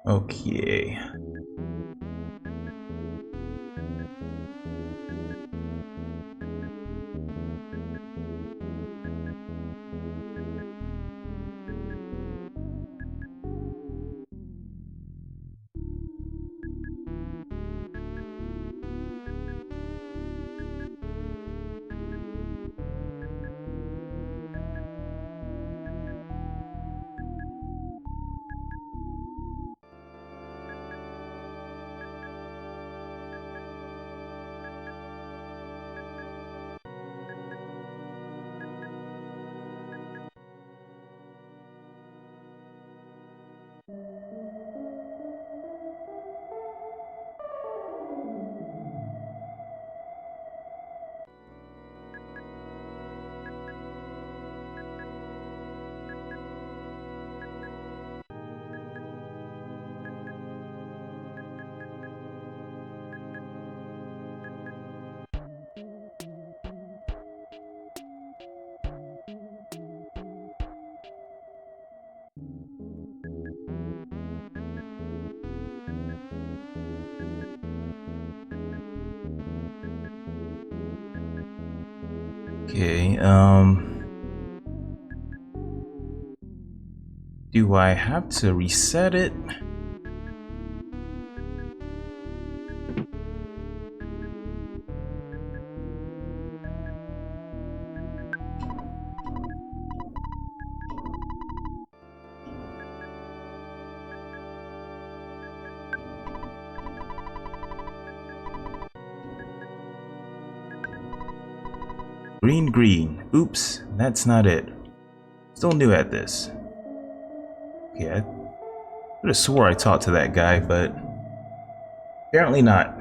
Speaker 1: Okay. Okay, do I have to reset it? Green. Oops, that's not it. Still new at this. Okay, I could have swore I talked to that guy, but apparently not.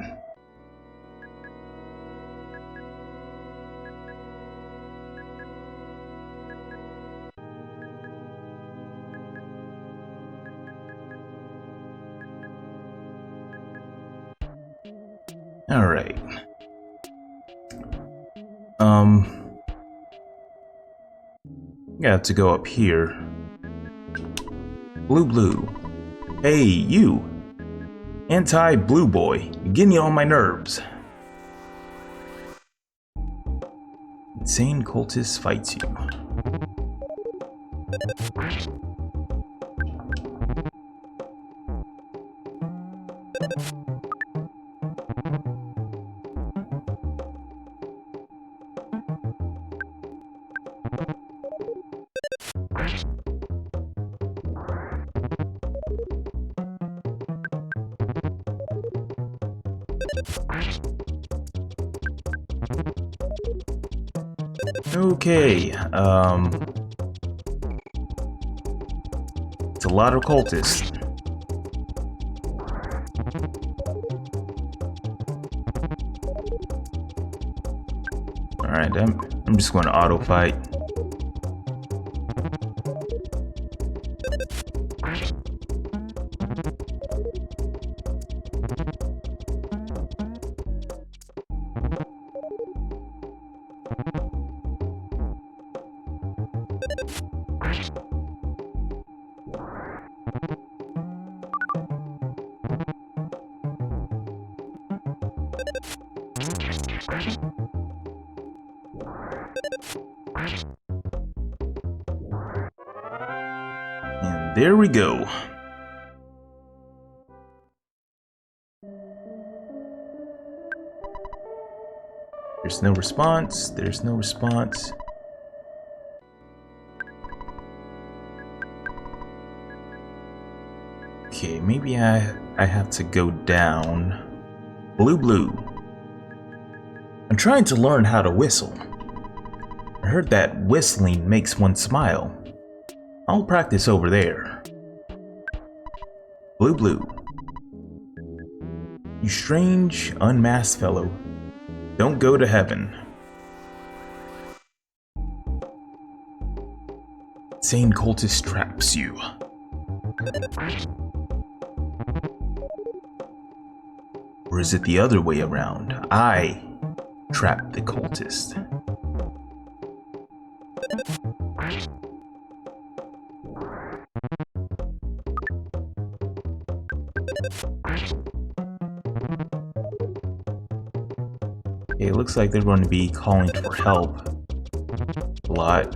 Speaker 1: Alright. Got to go up here. Blue. Hey, you! Anti-blue boy. You're getting on my nerves. Insane cultist fights you. Okay, it's a lot of cultists. Alright, I'm just going to auto fight. And there we go. There's no response. There's no response. Okay, maybe I have to go down. Blue. I'm trying to learn how to whistle. I heard that whistling makes one smile. I'll practice over there. Blue. You strange, unmasked fellow. Don't go to heaven. Insane cultist traps you. Or is it the other way around? I trap the cultist. Okay, it looks like they're going to be calling for help a lot.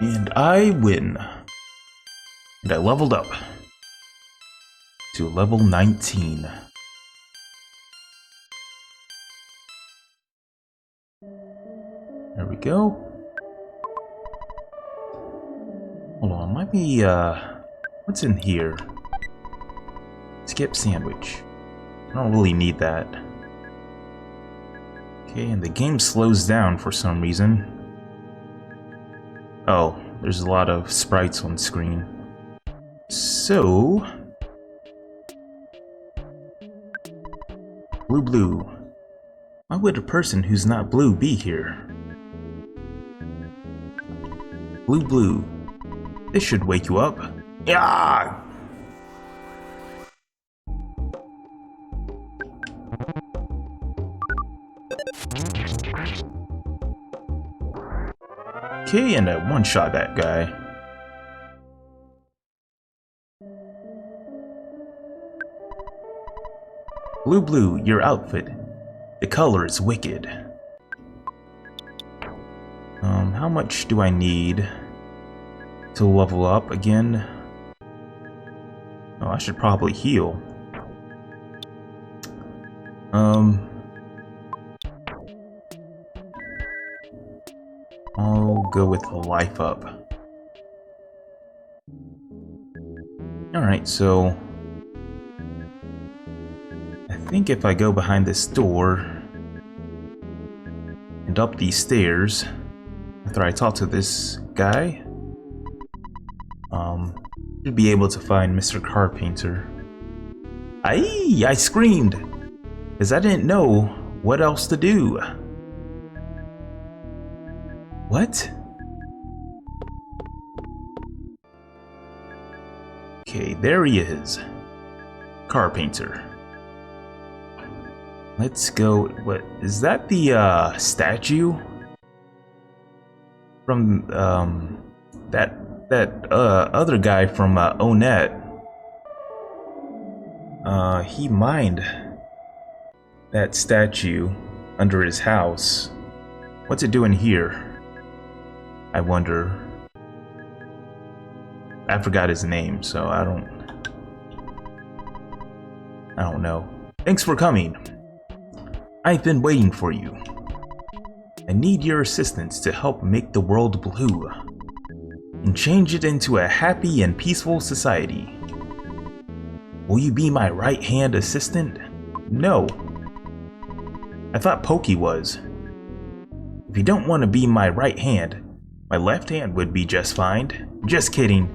Speaker 1: And I win. And I leveled up to level 19. There we go. Hold on, might be, what's in here? Skip sandwich. I don't really need that. Okay, and the game slows down for some reason. Oh, there's a lot of sprites on screen. So... Blue. Why would a person who's not blue be here? Blue. This should wake you up. Yeah! Okay, and I one-shot that guy. Blue, your outfit. The color is wicked. How much do I need to level up again? Oh, I should probably heal. I'll go with the life up. Alright, so... I think if I go behind this door and up these stairs, after I talk to this guy, should be able to find Mr. Carpenter. I screamed! Because I didn't know what else to do. What? Okay, there he is. carpenter. Let's go. What is that? The statue from that other guy from Onet. He mined that statue under his house. What's it doing here? I wonder. I forgot his name, so I don't know. Thanks for coming. I've been waiting for you. I need your assistance to help make the world blue and change it into a happy and peaceful society. Will you be my right-hand assistant? No. I thought Pokey was. If you don't want to be my right hand, my left hand would be just fine. Just kidding.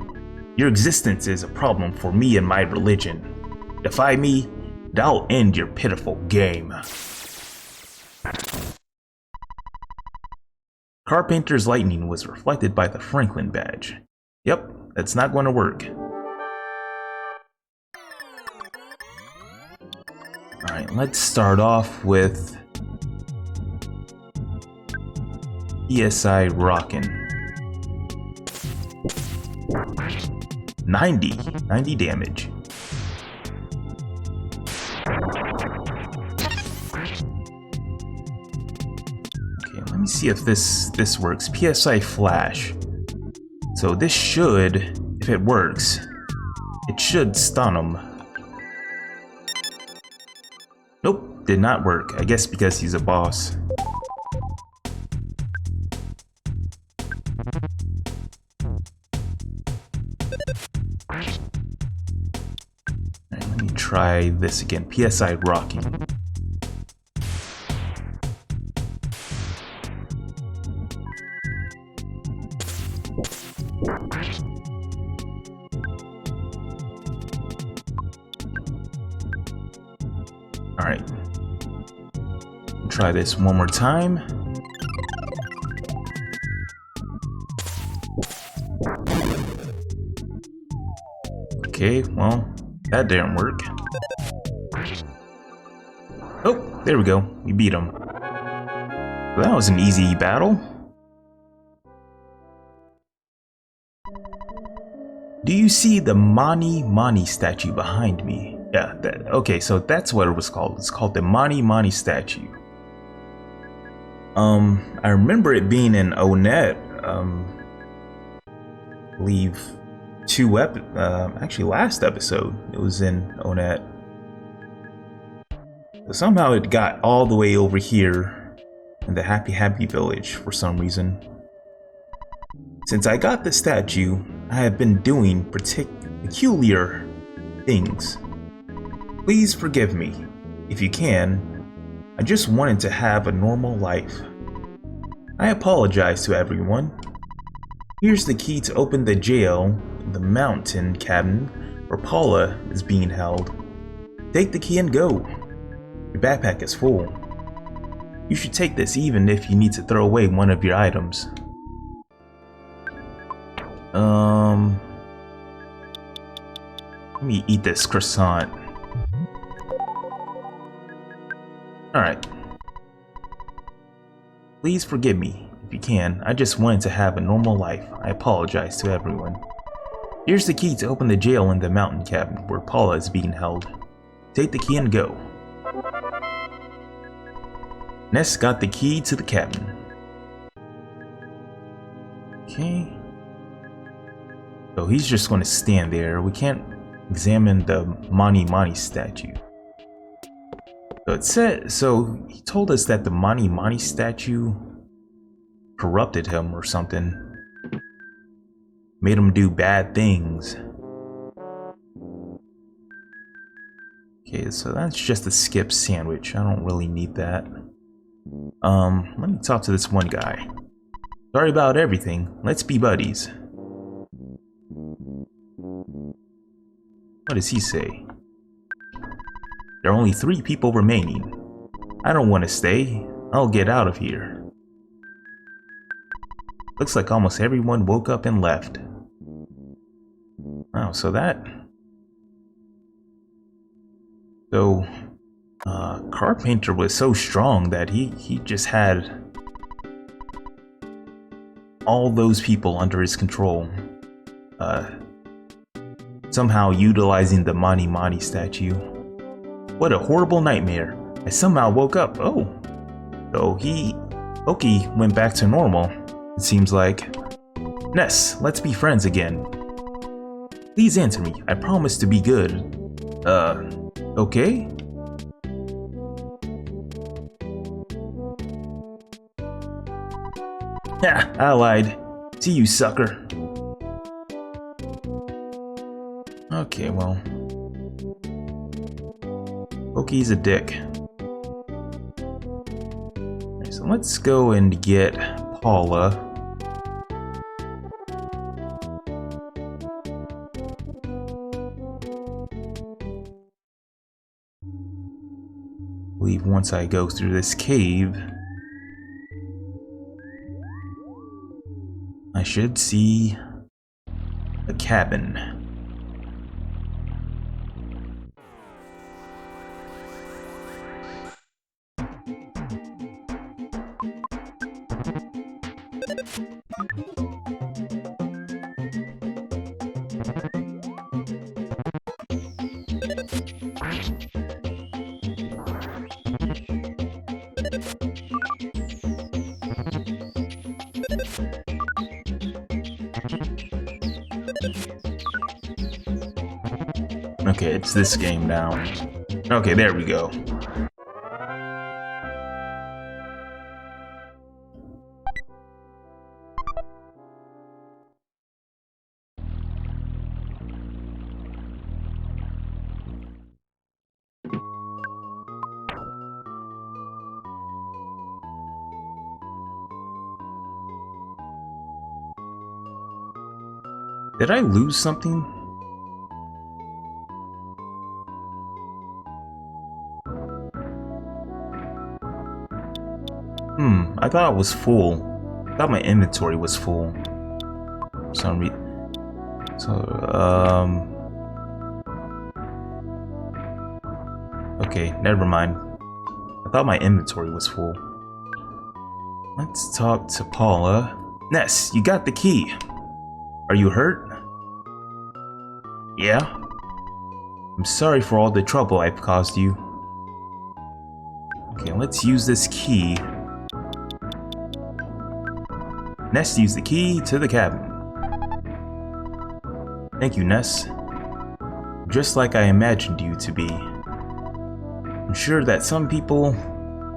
Speaker 1: Your existence is a problem for me and my religion. Defy me, and I'll end your pitiful game. Carpenter's lightning was reflected by the Franklin badge. Yep, that's not going to work. Alright, let's start off with PSI Rockin'. 90 damage. Okay, let me see if this works. PSI Flash. So this should, if it works, it should stun him. Nope, did not work. I guess because he's a boss. Alright, let me try this again. PSI Rocking. Alright. Try this one more time. Okay, well, that didn't work. Oh, there we go. We beat him. Well, that was an easy battle. Do you see the Mani Mani statue behind me? Yeah, okay, so that's what it was called. It's called the Mani Mani statue. I remember it being in Onet, I believe actually last episode, it was in Onet. But somehow it got all the way over here in the Happy Village for some reason. Since I got the statue, I have been doing peculiar things. Please forgive me. If you can, I just wanted to have a normal life. I apologize to everyone. Here's the key to open the jail, the mountain cabin, where Paula is being held. Take the key and go. Your backpack is full. You should take this even if you need to throw away one of your items. Let me eat this croissant. Alright. Please forgive me, if you can. I just wanted to have a normal life. I apologize to everyone. Here's the key to open the jail in the mountain cabin where Paula is being held. Take the key and go. Ness got the key to the cabin. Okay. So he's just going to stand there. We can't examine the Mani Mani statue. So it said, so he told us that the Mani Mani statue corrupted him or something. Made him do bad things. Okay, so that's just a skip sandwich. I don't really need that. Let me talk to this one guy. Sorry about everything. Let's be buddies. What does he say? There are only 3 people remaining. I don't want to stay. I'll get out of here. Looks like almost everyone woke up and left. Oh, so that... So, Carpenter was so strong that he just had all those people under his control. Somehow utilizing the Mani Mani statue. What a horrible nightmare. I somehow woke up. Oh. So Oki went back to normal, it seems like. Ness, let's be friends again. Please answer me. I promise to be good. Okay? Ha! I lied. See you, sucker. Okay, well. Oki's a dick. Right, so let's go and get Paula. I believe once I go through this cave, I should see a cabin. Okay, it's this game now. Okay, there we go. Did I lose something? I thought it was full. I thought my inventory was full. For some reason. So, okay, never mind. I thought my inventory was full. Let's talk to Paula. Ness, you got the key. Are you hurt? Yeah? I'm sorry for all the trouble I've caused you. Okay, let's use this key. Ness used the key to the cabin. Thank you, Ness. Just like I imagined you to be. I'm sure that some people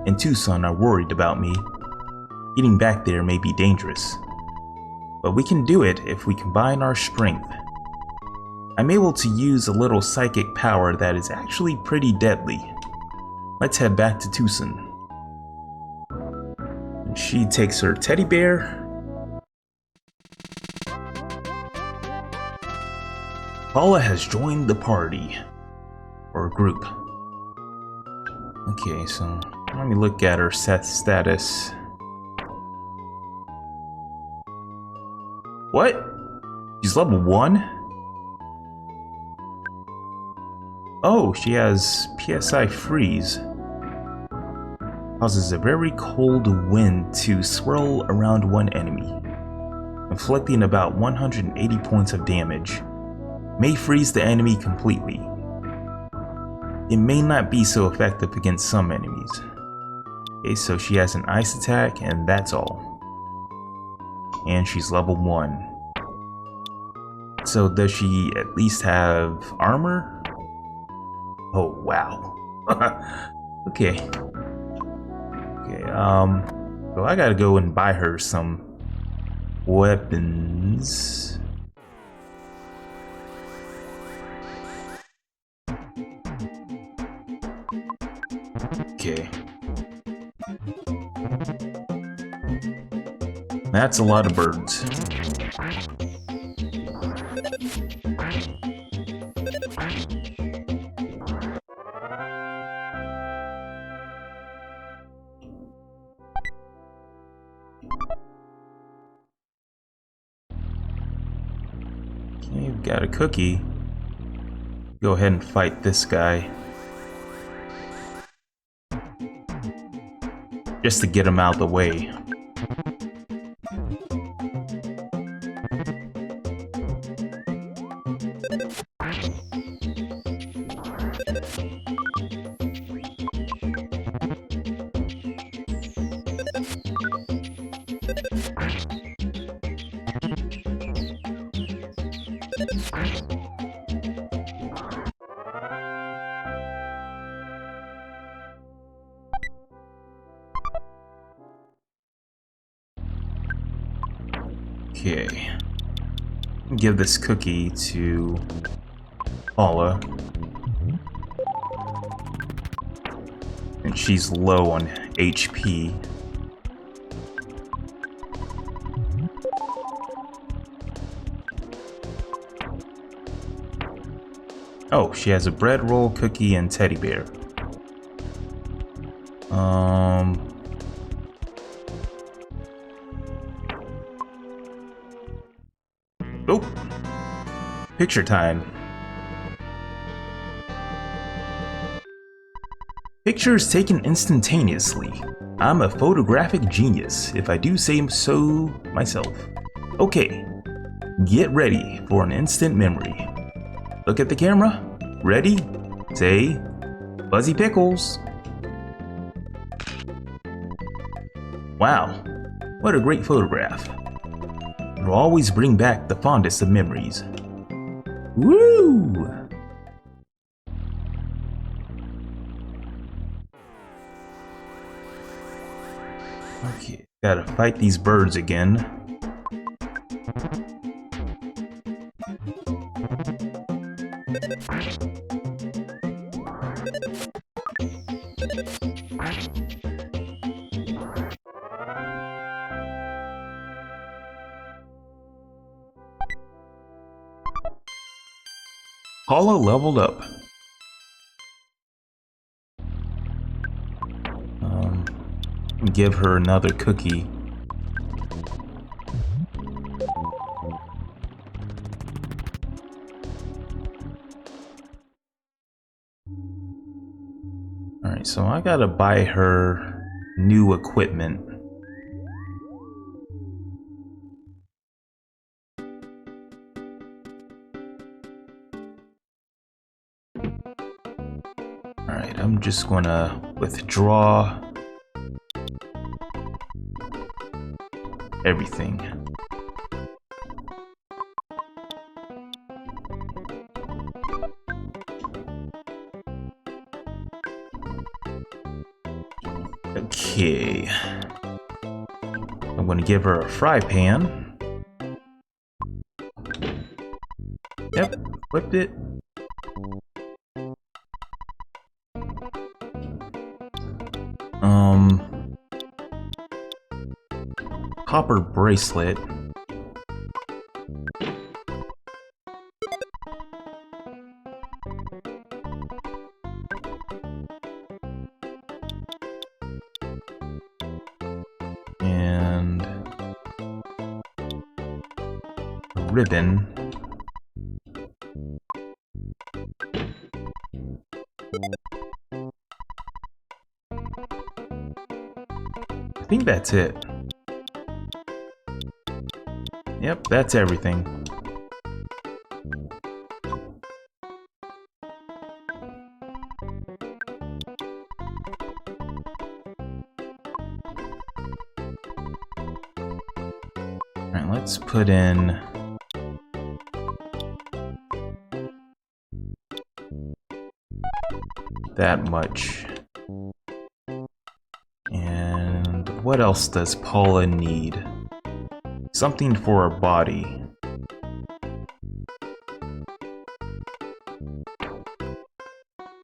Speaker 1: in Tucson are worried about me. Getting back there may be dangerous. But we can do it if we combine our strength. I'm able to use a little psychic power that is actually pretty deadly. Let's head back to Tucson. And she takes her teddy bear. Paula has joined the party. Or group. Okay, so let me look at her status. What? She's level 1? Oh, she has PSI freeze. Causes a very cold wind to swirl around one enemy, inflicting about 180 points of damage. May freeze the enemy completely. It may not be so effective against some enemies. Okay, so she has an ice attack and that's all. And she's level 1. So does she at least have armor? Oh wow. Okay. Okay, so I gotta go and buy her some weapons. Okay. That's a lot of birds. Okay, we've got a cookie. Go ahead and fight this guy. just to get him out of the way. Okay. Give this cookie to Paula. And she's low on HP. Oh, she has a bread roll, cookie, and teddy bear. Oh! Picture time. Pictures taken instantaneously. I'm a photographic genius, if I do say so myself. Okay, get ready for an instant memory. Look at the camera. Ready? Say, Fuzzy Pickles. Wow, what a great photograph. It'll always bring back the fondest of memories. Woo! Okay, gotta fight these birds again. Paula leveled up. Give her another cookie. Alright, so I gotta buy her new equipment. Alright, I'm just gonna withdraw everything. Okay. I'm gonna give her a fry pan. Yep, equipped it. Copper bracelet. And a ribbon. I think that's it. Yep, that's everything. Alright, let's put in that much. And what else does Paula need? Something for her body.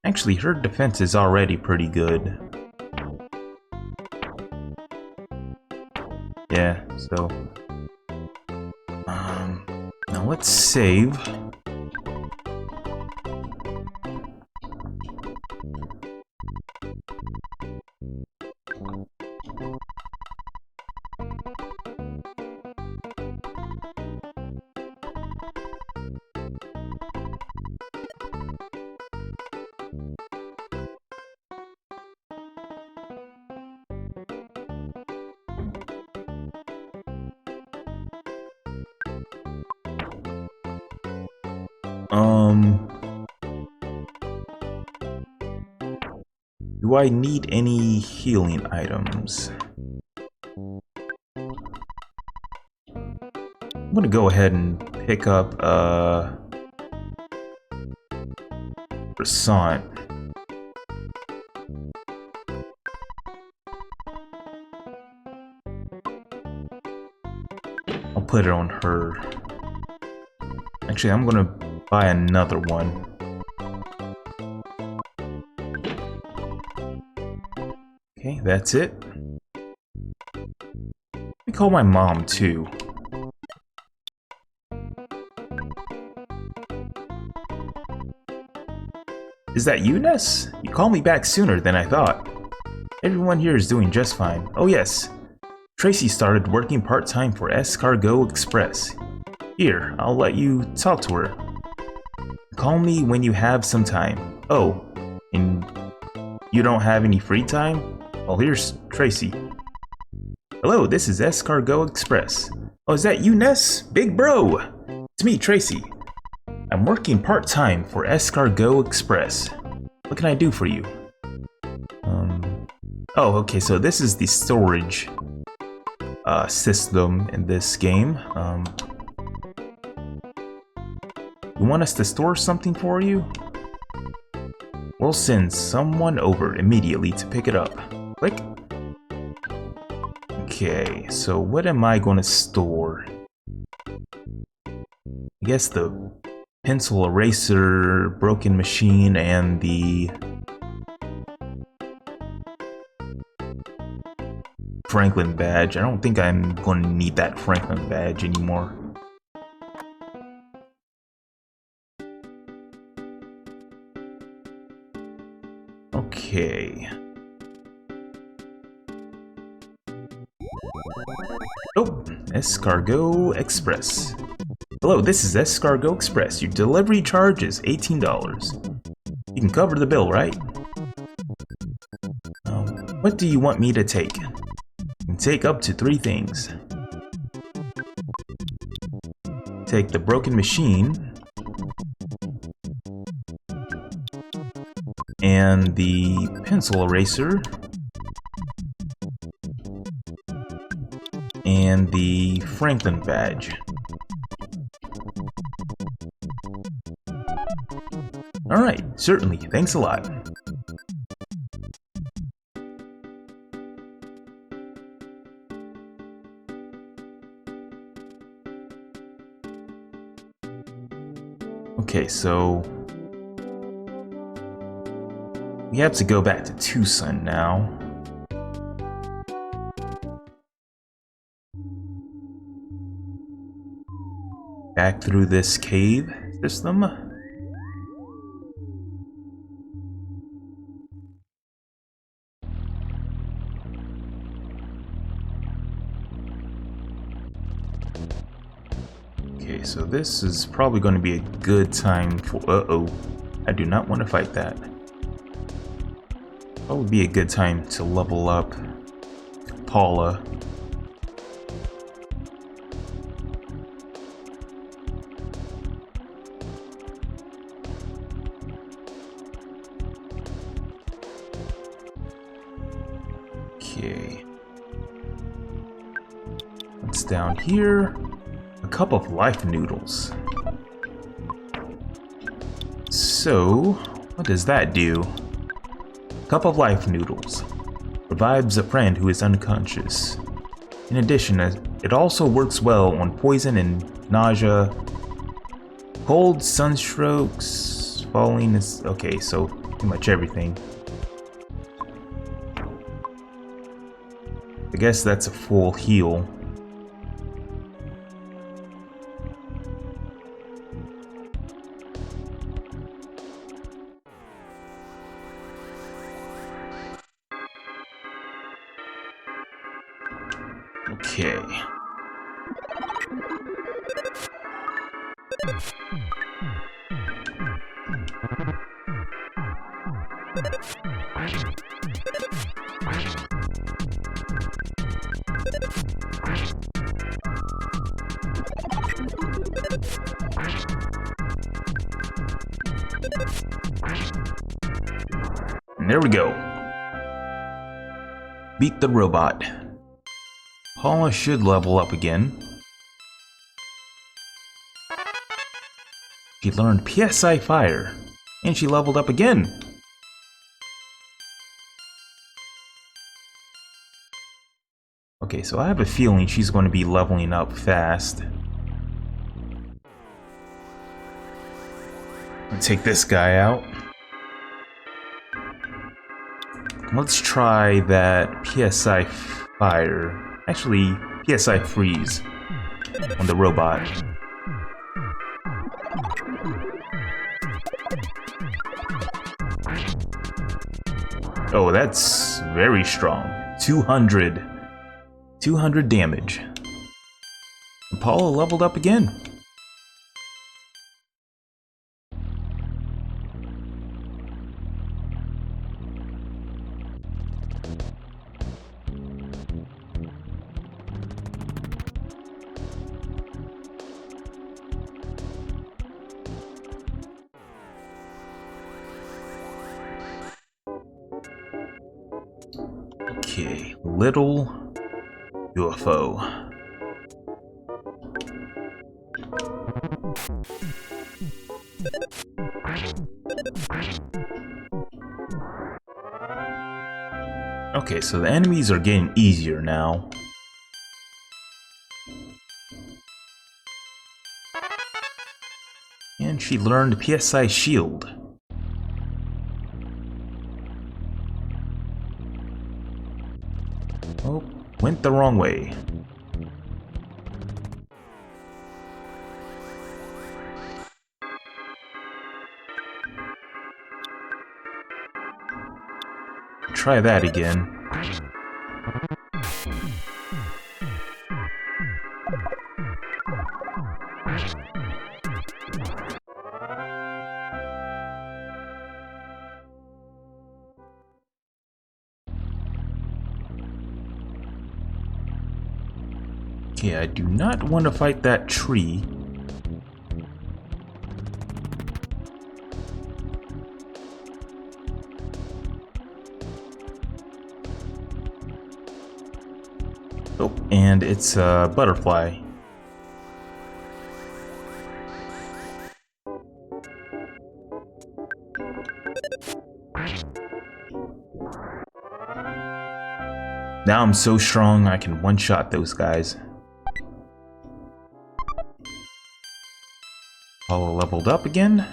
Speaker 1: Actually, her defense is already pretty good. Yeah, so... now let's save. Do I need any healing items? I'm gonna go ahead and pick up, croissant. I'll put it on her. Actually, I'm gonna buy another one. Okay, that's it. Let me call my mom, too. Is that you, Ness? You called me back sooner than I thought. Everyone here is doing just fine. Oh yes, Tracy started working part-time for Escargot Express. Here, I'll let you talk to her. Call me when you have some time. Oh, and you don't have any free time? Well, here's Tracy. Hello, this is Escargot Express. Oh, is that you, Ness? Big bro! It's me, Tracy. I'm working part-time for Escargot Express. What can I do for you? Oh, okay, so this is the storage system in this game. You want us to store something for you? We'll send someone over immediately to pick it up. Click. Okay, so what am I going to store? I guess the pencil eraser, broken machine, and the Franklin badge. I don't think I'm going to need that Franklin badge anymore. Okay. Oh, Escargot Express. Hello, this is Escargot Express. Your delivery charge is $18. You can cover the bill, right? What do you want me to take? You can take up to 3 things. Take the broken machine and the pencil eraser and the Franklin badge. Alright, certainly. Thanks a lot. Okay, so we have to go back to Tucson now. Back through this cave system. Okay, so this is probably going to be a good time for... Uh-oh. I do not want to fight that. Probably be a good time to level up Paula. Okay. What's down here? A cup of life noodles. So, what does that do? Cup of life noodles. Revives a friend who is unconscious. In addition, it also works well on poison and nausea. Cold, sunstrokes, falling is... Okay, so pretty much everything. I guess that's a full heal. Okay. There we go. Beat the robot. Paula should level up again. She learned PSI Fire, and she leveled up again. Okay, so I have a feeling she's going to be leveling up fast. Let's take this guy out. Let's try that PSI Fire. Actually, PSI Freeze on the robot. Oh, that's very strong. 200 damage. And Paula leveled up again. Okay, little UFO. Okay, so the enemies are getting easier now. And she learned PSI Shield. Oh, went the wrong way. Try that again. Okay, I do not want to fight that tree. Oh, and it's a butterfly. Now I'm so strong I can one-shot those guys. Paula leveled up again.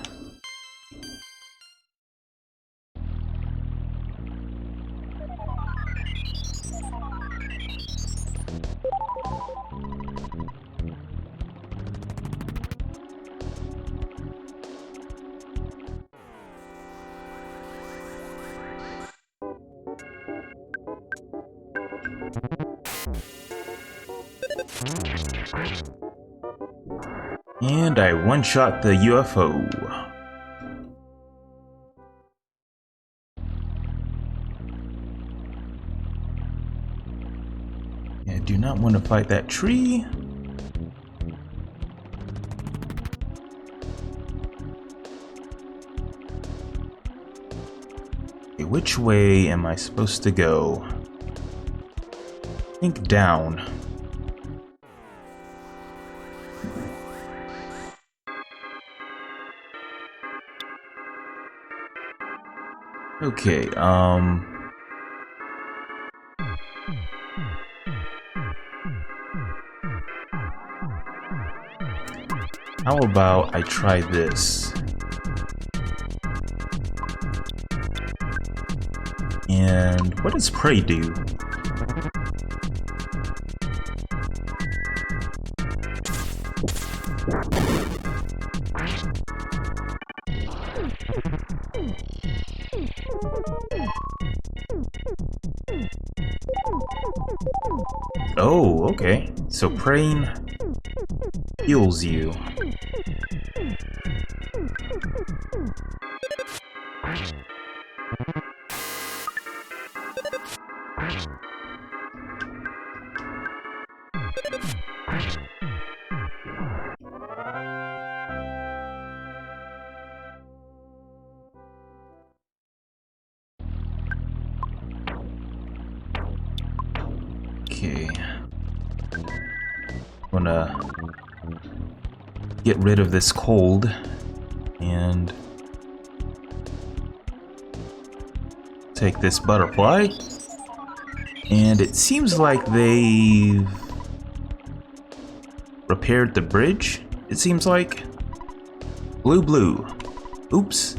Speaker 1: And I one-shot the UFO. I do not want to fight that tree. Okay, which way am I supposed to go? I think down. Okay, how about I try this? And what does Prey do? Oh, okay. So praying heals you. Okay. Gonna get rid of this cold and take this butterfly. And it seems like they've repaired the bridge, it seems like. Blue. Oops.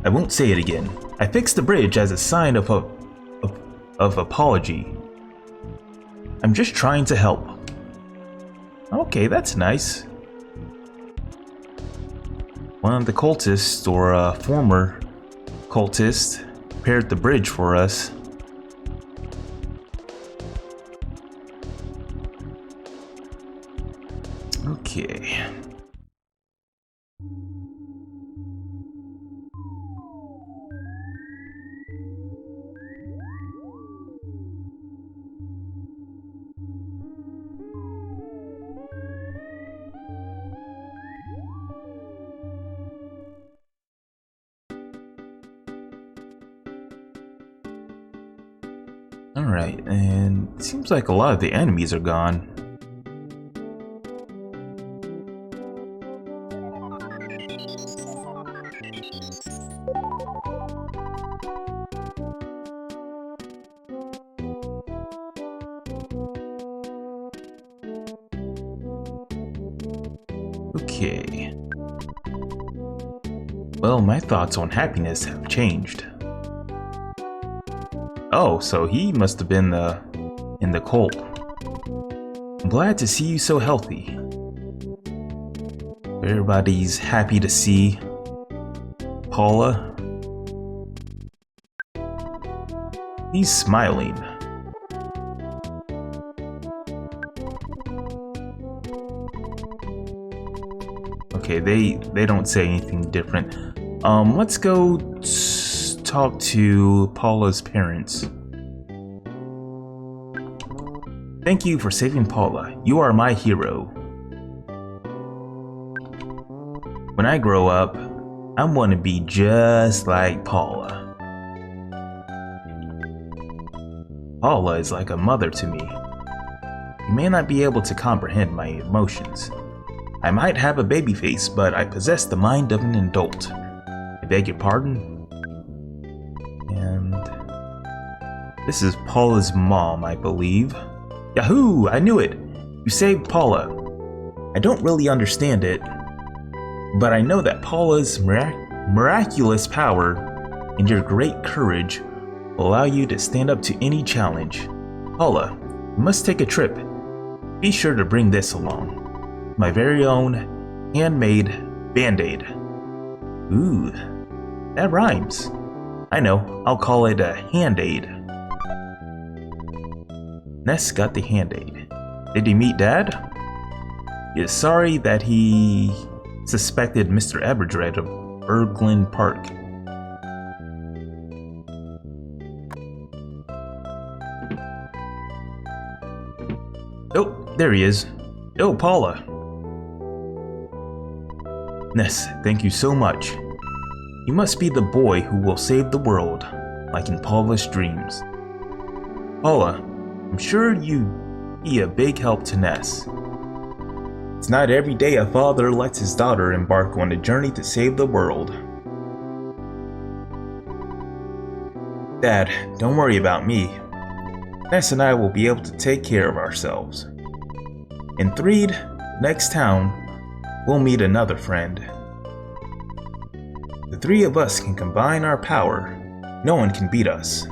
Speaker 1: I won't say it again. I fixed the bridge as a sign of apology. I'm just trying to help. Okay, that's nice. One of the cultists, or a former cultist, repaired the bridge for us. Okay. Alright, and it seems like a lot of the enemies are gone. Okay. Well, my thoughts on happiness have changed. Oh, so he must have been in the cult. I'm glad to see you so healthy. Everybody's happy to see Paula. He's smiling. Okay, they don't say anything different. Let's go talk to Paula's parents. Thank you for saving Paula. You are my hero. When I grow up, I want to be just like Paula. Paula is like a mother to me. You may not be able to comprehend my emotions. I might have a baby face, but I possess the mind of an adult. I beg your pardon? And this is Paula's mom, I believe. Yahoo! I knew it! You saved Paula. I don't really understand it, but I know that Paula's miraculous power and your great courage will allow you to stand up to any challenge. Paula, you must take a trip. Be sure to bring this along. My very own handmade Band-Aid. Ooh, that rhymes. I know, I'll call it a Hand-Aid. Ness got the Hand-Aid. Did he meet Dad? He is sorry that he suspected Mr. Everdred of Berglund Park. Oh, there he is. Oh, Paula. Ness, thank you so much. You must be the boy who will save the world, like in Paula's dreams. Paula, I'm sure you'd be a big help to Ness. It's not every day a father lets his daughter embark on a journey to save the world. Dad, don't worry about me. Ness and I will be able to take care of ourselves. In Threed, next town, we'll meet another friend. The three of us can combine our power. No one can beat us.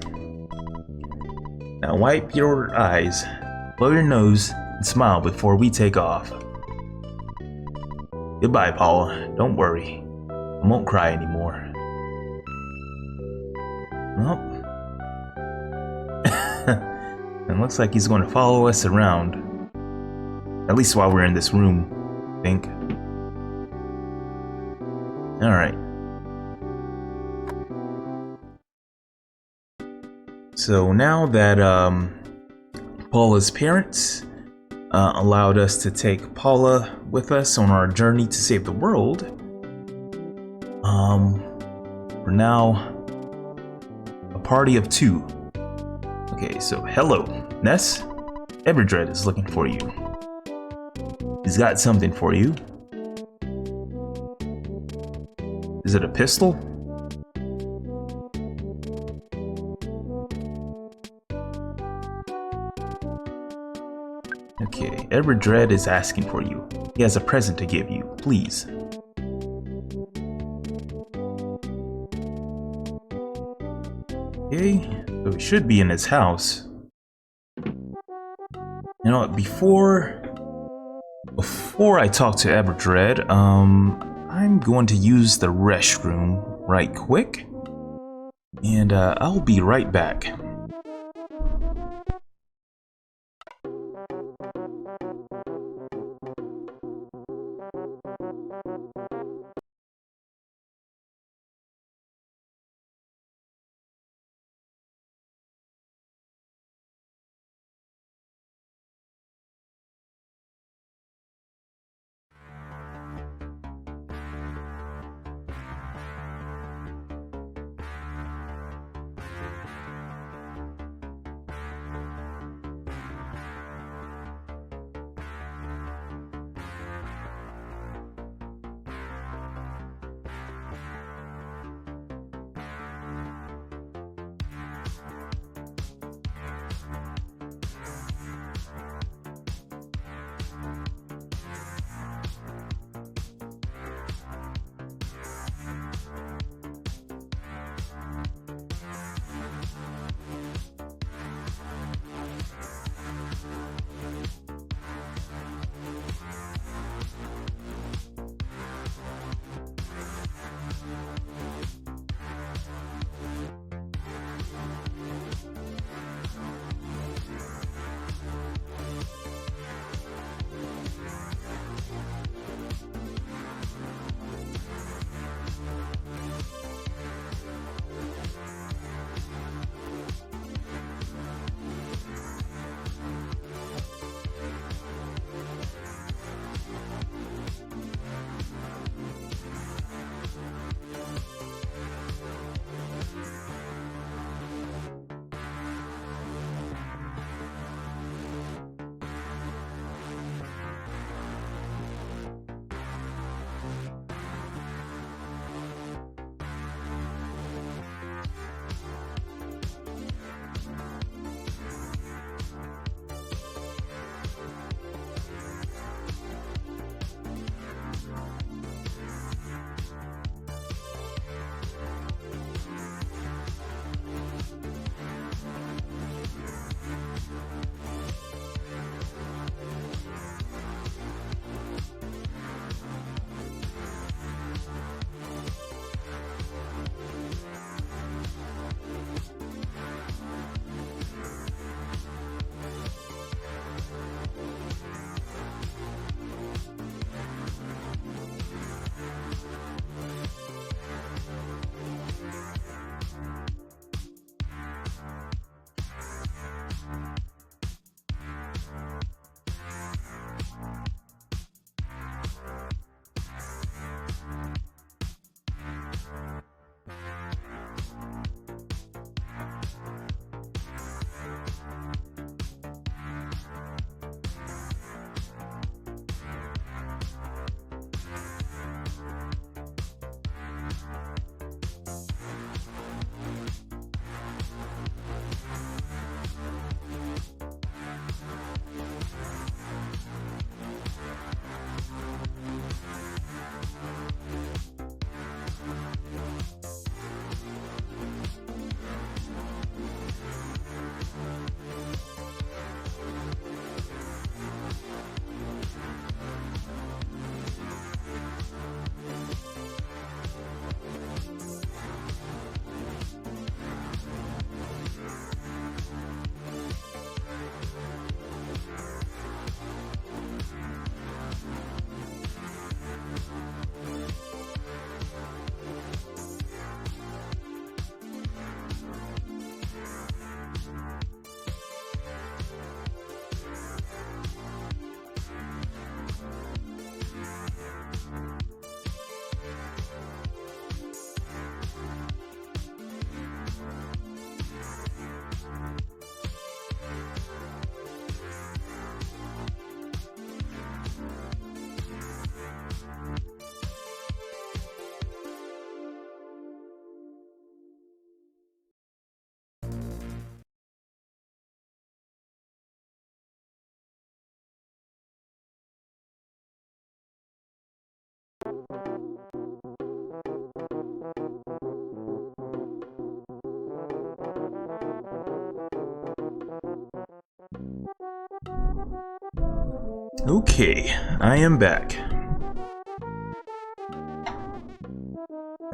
Speaker 1: Now wipe your eyes, blow your nose, and smile before we take off. Goodbye, Paula. Don't worry. I won't cry anymore. Well, it looks like he's going to follow us around. At least while we're in this room, I think. Alright. So now that Paula's parents allowed us to take Paula with us on our journey to save the world, we're now a party of two. Okay, so hello, Ness. Everdred is looking for you. He's got something for you. Is it a pistol? Okay, Everdred is asking for you. He has a present to give you. Please. Okay, so it should be in his house. You know what, before I talk to Everdred, I'm going to use the restroom right quick. And I'll be right back. Okay, I am back.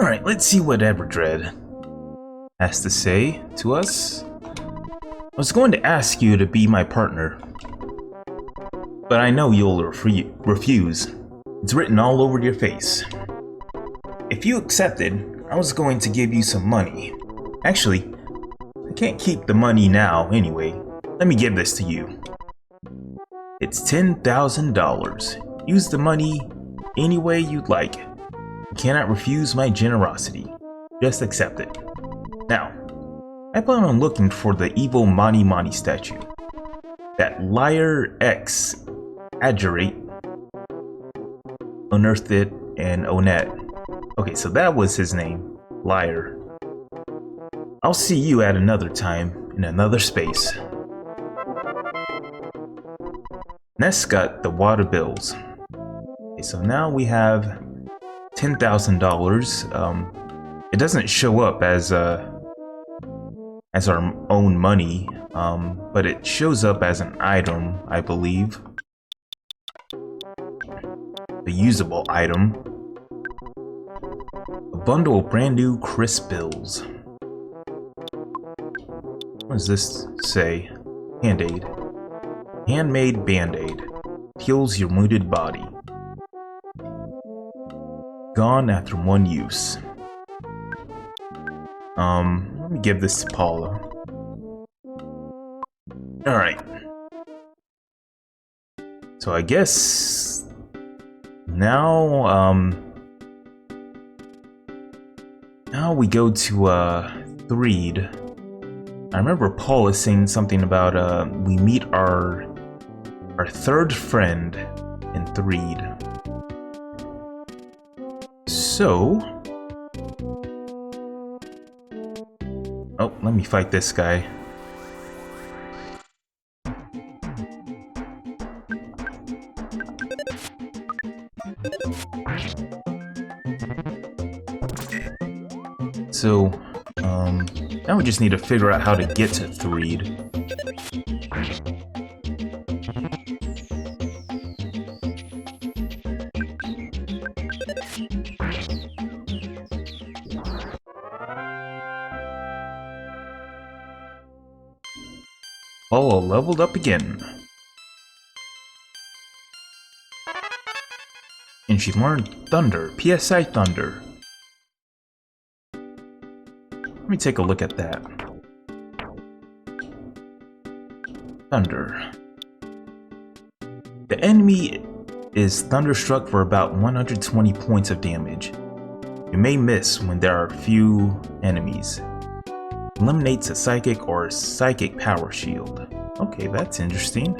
Speaker 1: Alright, let's see what Everdread has to say to us. I was going to ask you to be my partner, but I know you'll refuse. It's written all over your face. If you accepted, I was going to give you some money. Actually, I can't keep the money now anyway. Let me give this to you. It's $10,000. Use the money any way you'd like. You cannot refuse my generosity. Just accept it. Now, I plan on looking for the evil Mani Mani statue. That liar X Adjurate unearthed it and Onet. Okay, so that was his name. Liar. I'll see you at another time, in another space. Ness got the water bills. Okay, so now we have $10,000. It doesn't show up as our own money, but it shows up as an item, I believe. A usable item. A bundle of brand new crisp bills. What does this say? Hand-aid. Handmade band-aid. Heals your wounded body. Gone after one use. Let me give this to Paula. Alright. So I guess now we go to Threed. I remember Paula saying something about we meet our third friend in Threed. So, oh, let me fight this guy. So, now we just need to figure out how to get to Threed. Paula leveled up again. And she learned Thunder, PSI Thunder. Let me take a look at that. Thunder. The enemy is thunderstruck for about 120 points of damage. You may miss when there are few enemies. Eliminates a psychic or psychic power shield. Okay, that's interesting.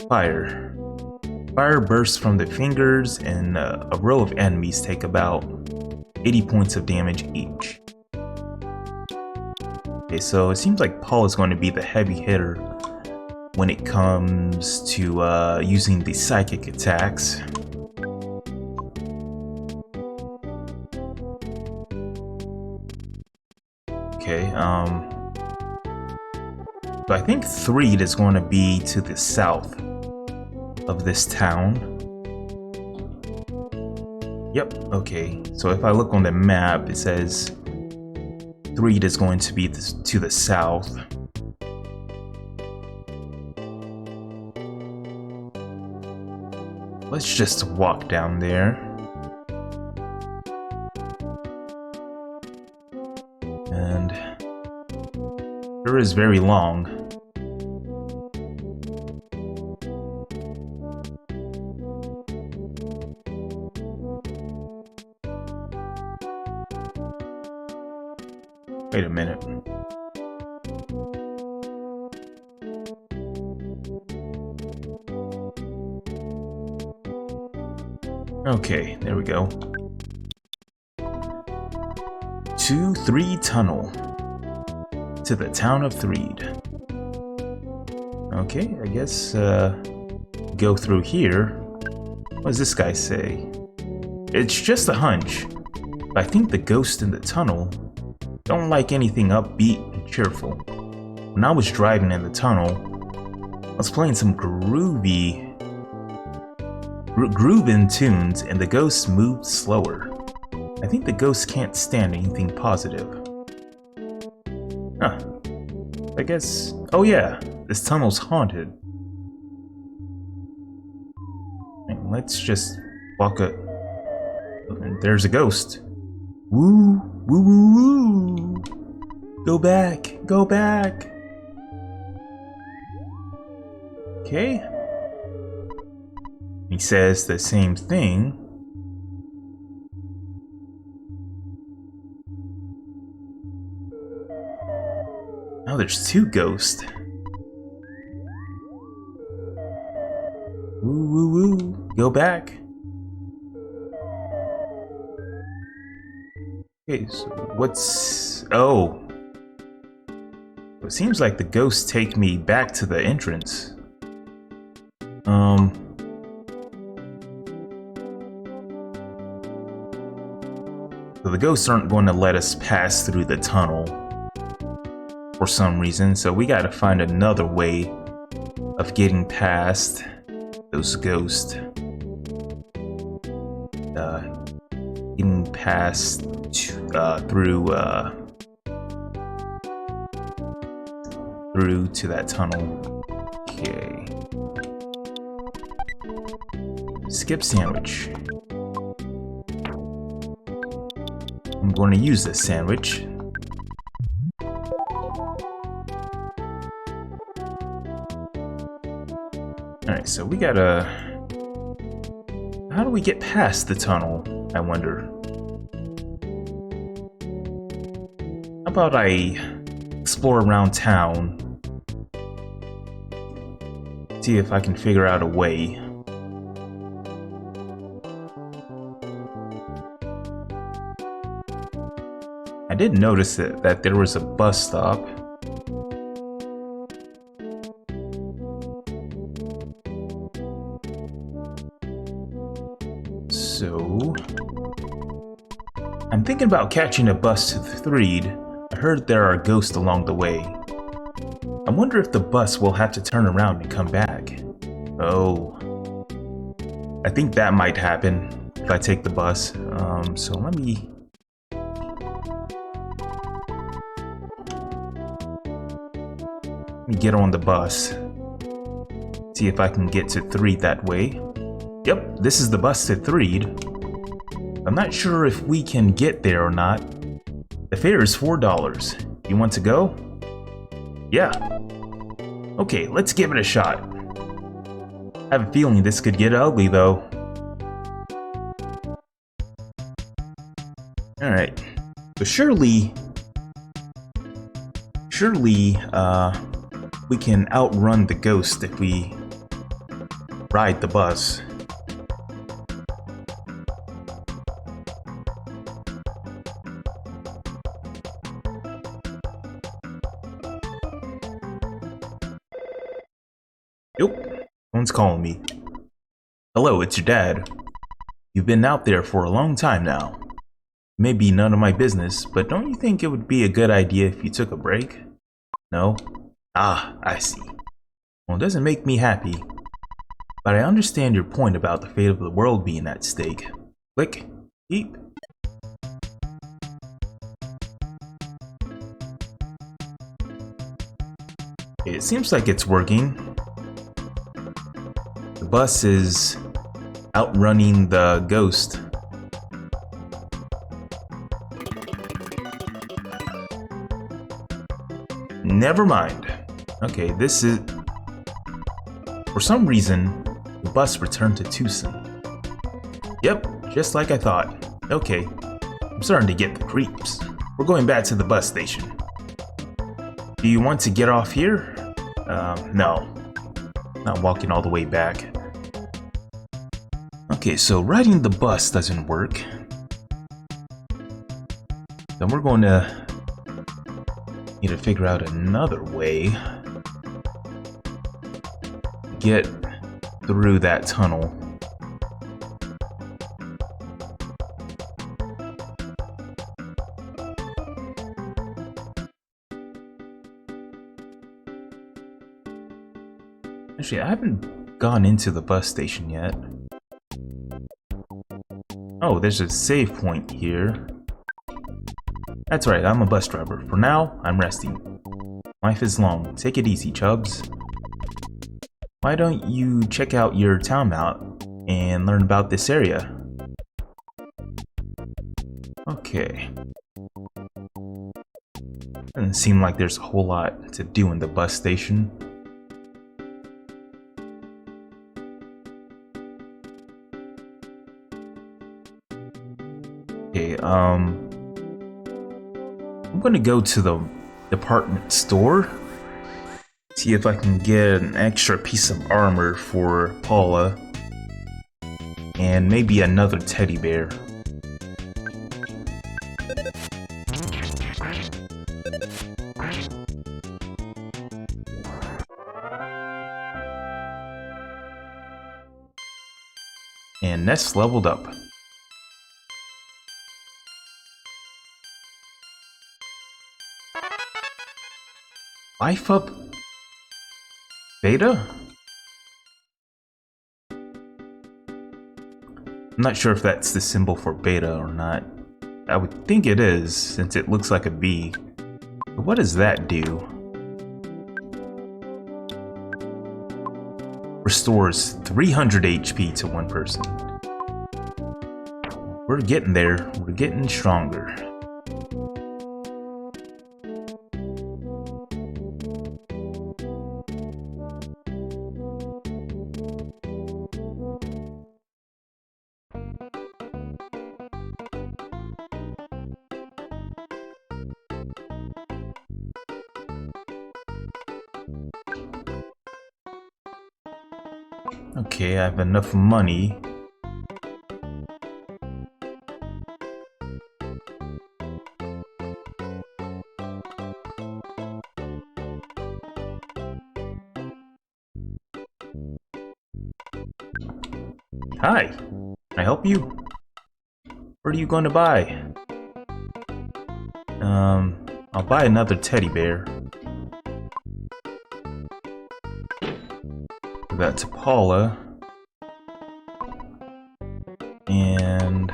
Speaker 1: Fire. Fire bursts from the fingers and a row of enemies take about 80 points of damage each. Okay, so it seems like Paul is going to be the heavy hitter when it comes to using the psychic attacks. Okay, so I think Threed is going to be to the south of this town. Yep, okay, so if I look on the map, it says Threed is going to be to the south. Let's just walk down there. And sure is very long. Wait a minute. Okay, there we go. 2-3 tunnel to the town of Threed. Okay, I guess go through here. What does this guy say? It's just a hunch, but I think the ghosts in the tunnel don't like anything upbeat and cheerful. When I was driving in the tunnel, I was playing some grooving tunes and the ghosts moved slower. I think the ghosts can't stand anything positive. Huh. I guess... Oh yeah, this tunnel's haunted. Let's just walk up. And there's a ghost. Woo, woo, woo, woo. Go back, go back. Okay. He says the same thing. Now there's two ghosts. Woo, woo, woo. Go back. Okay, so what's... Oh. It seems like the ghosts take me back to the entrance. So the ghosts aren't going to let us pass through the tunnel for some reason, so we gotta find another way of getting past those ghosts. Getting past through to that tunnel. Okay. Skip sandwich. I'm going to use this sandwich. Alright, so we gotta... How do we get past the tunnel, I wonder? How about I explore around town? See if I can figure out a way. I did notice that there was a bus stop. So... I'm thinking about catching a bus to Threed. I heard there are ghosts along the way. I wonder if the bus will have to turn around and come back. Oh. I think that might happen if I take the bus. So let me get on the bus. See if I can get to Threed that way. Yep, this is the bus to Threed. I'm not sure if we can get there or not. The fare is $4. You want to go? Yeah. Okay, let's give it a shot. I have a feeling this could get ugly though. Alright. So surely we can outrun the ghost if we ride the bus. Nope, someone's calling me. Hello, it's your dad. You've been out there for a long time now. Maybe none of my business, but don't you think it would be a good idea if you took a break? No? Ah, I see. Well, it doesn't make me happy. But I understand your point about the fate of the world being at stake. Click. Beep. It seems like it's working. The bus is outrunning the ghost. Never mind. Okay, this is... For some reason, the bus returned to Tucson. Yep, just like I thought. Okay, I'm starting to get the creeps. We're going back to the bus station. Do you want to get off here? No. Not walking all the way back. Okay, so riding the bus doesn't work. Then we're going to need to figure out another way to get through that tunnel. Actually, I haven't gone into the bus station yet. Oh, there's a save point here. That's right, I'm a bus driver. For now, I'm resting. Life is long. Take it easy, Chubbs. Why don't you check out your town map and learn about this area? Okay. Doesn't seem like there's a whole lot to do in the bus station. Okay, I'm gonna go to the department store. See if I can get an extra piece of armor for Paula. And maybe another teddy bear. And Ness leveled up. Life up beta? I'm not sure if that's the symbol for beta or not. I would think it is, since it looks like a V. But what does that do? Restores 300 HP to one person. We're getting there. We're getting stronger. Okay, I have enough money. Hi, can I help you? What are you going to buy? I'll buy another teddy bear. Give that to Paula. And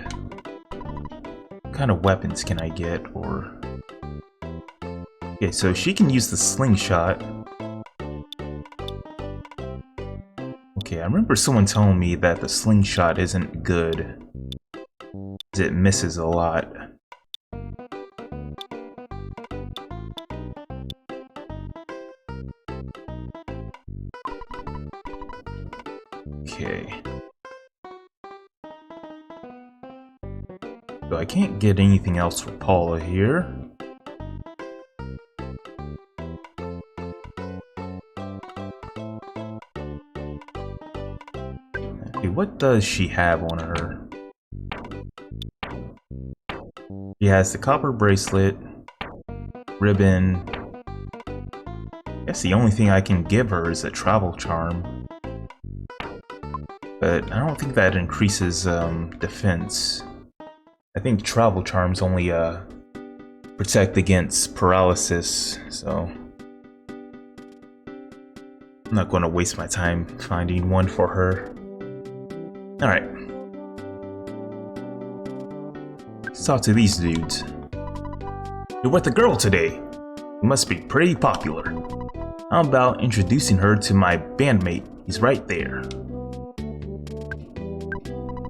Speaker 1: what kind of weapons can I get? Or okay, so she can use the slingshot. Okay, I remember someone telling me that the slingshot isn't good, as it misses a lot. Okay. So I can't get anything else for Paula here. Okay, what does she have on her? She has the copper bracelet, ribbon. I guess the only thing I can give her is a travel charm. But I don't think that increases defense. I think travel charms only protect against paralysis, so I'm not going to waste my time finding one for her. Alright. Let's talk to these dudes. You're with a girl today. You must be pretty popular. How about introducing her to my bandmate? He's right there.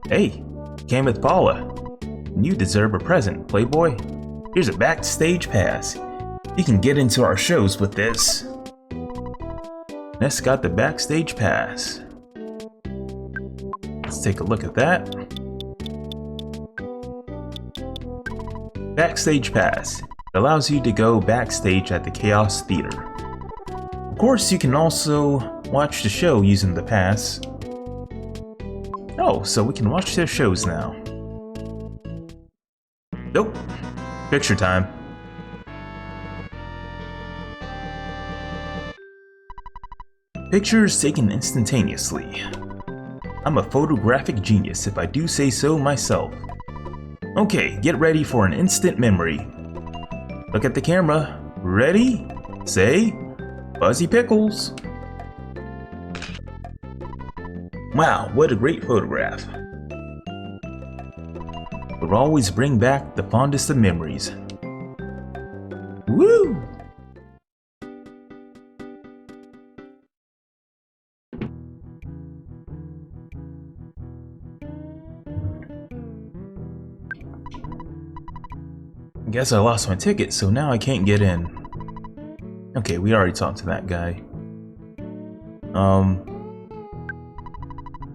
Speaker 1: Hey, came with Paula. You deserve a present, Playboy. Here's a backstage pass. You can get into our shows with this. Ness got the backstage pass. Let's take a look at that. Backstage pass. It allows you to go backstage at the Chaos Theater. Of course, you can also watch the show using the pass. Oh, so we can watch their shows now. Nope. Picture time. Pictures taken instantaneously. I'm a photographic genius if I do say so myself. Okay, get ready for an instant memory. Look at the camera. Ready? Say, Fuzzy Pickles. Wow, what a great photograph. Will always bring back the fondest of memories. Woo! I guess I lost my ticket, so now I can't get in. Okay, we already talked to that guy.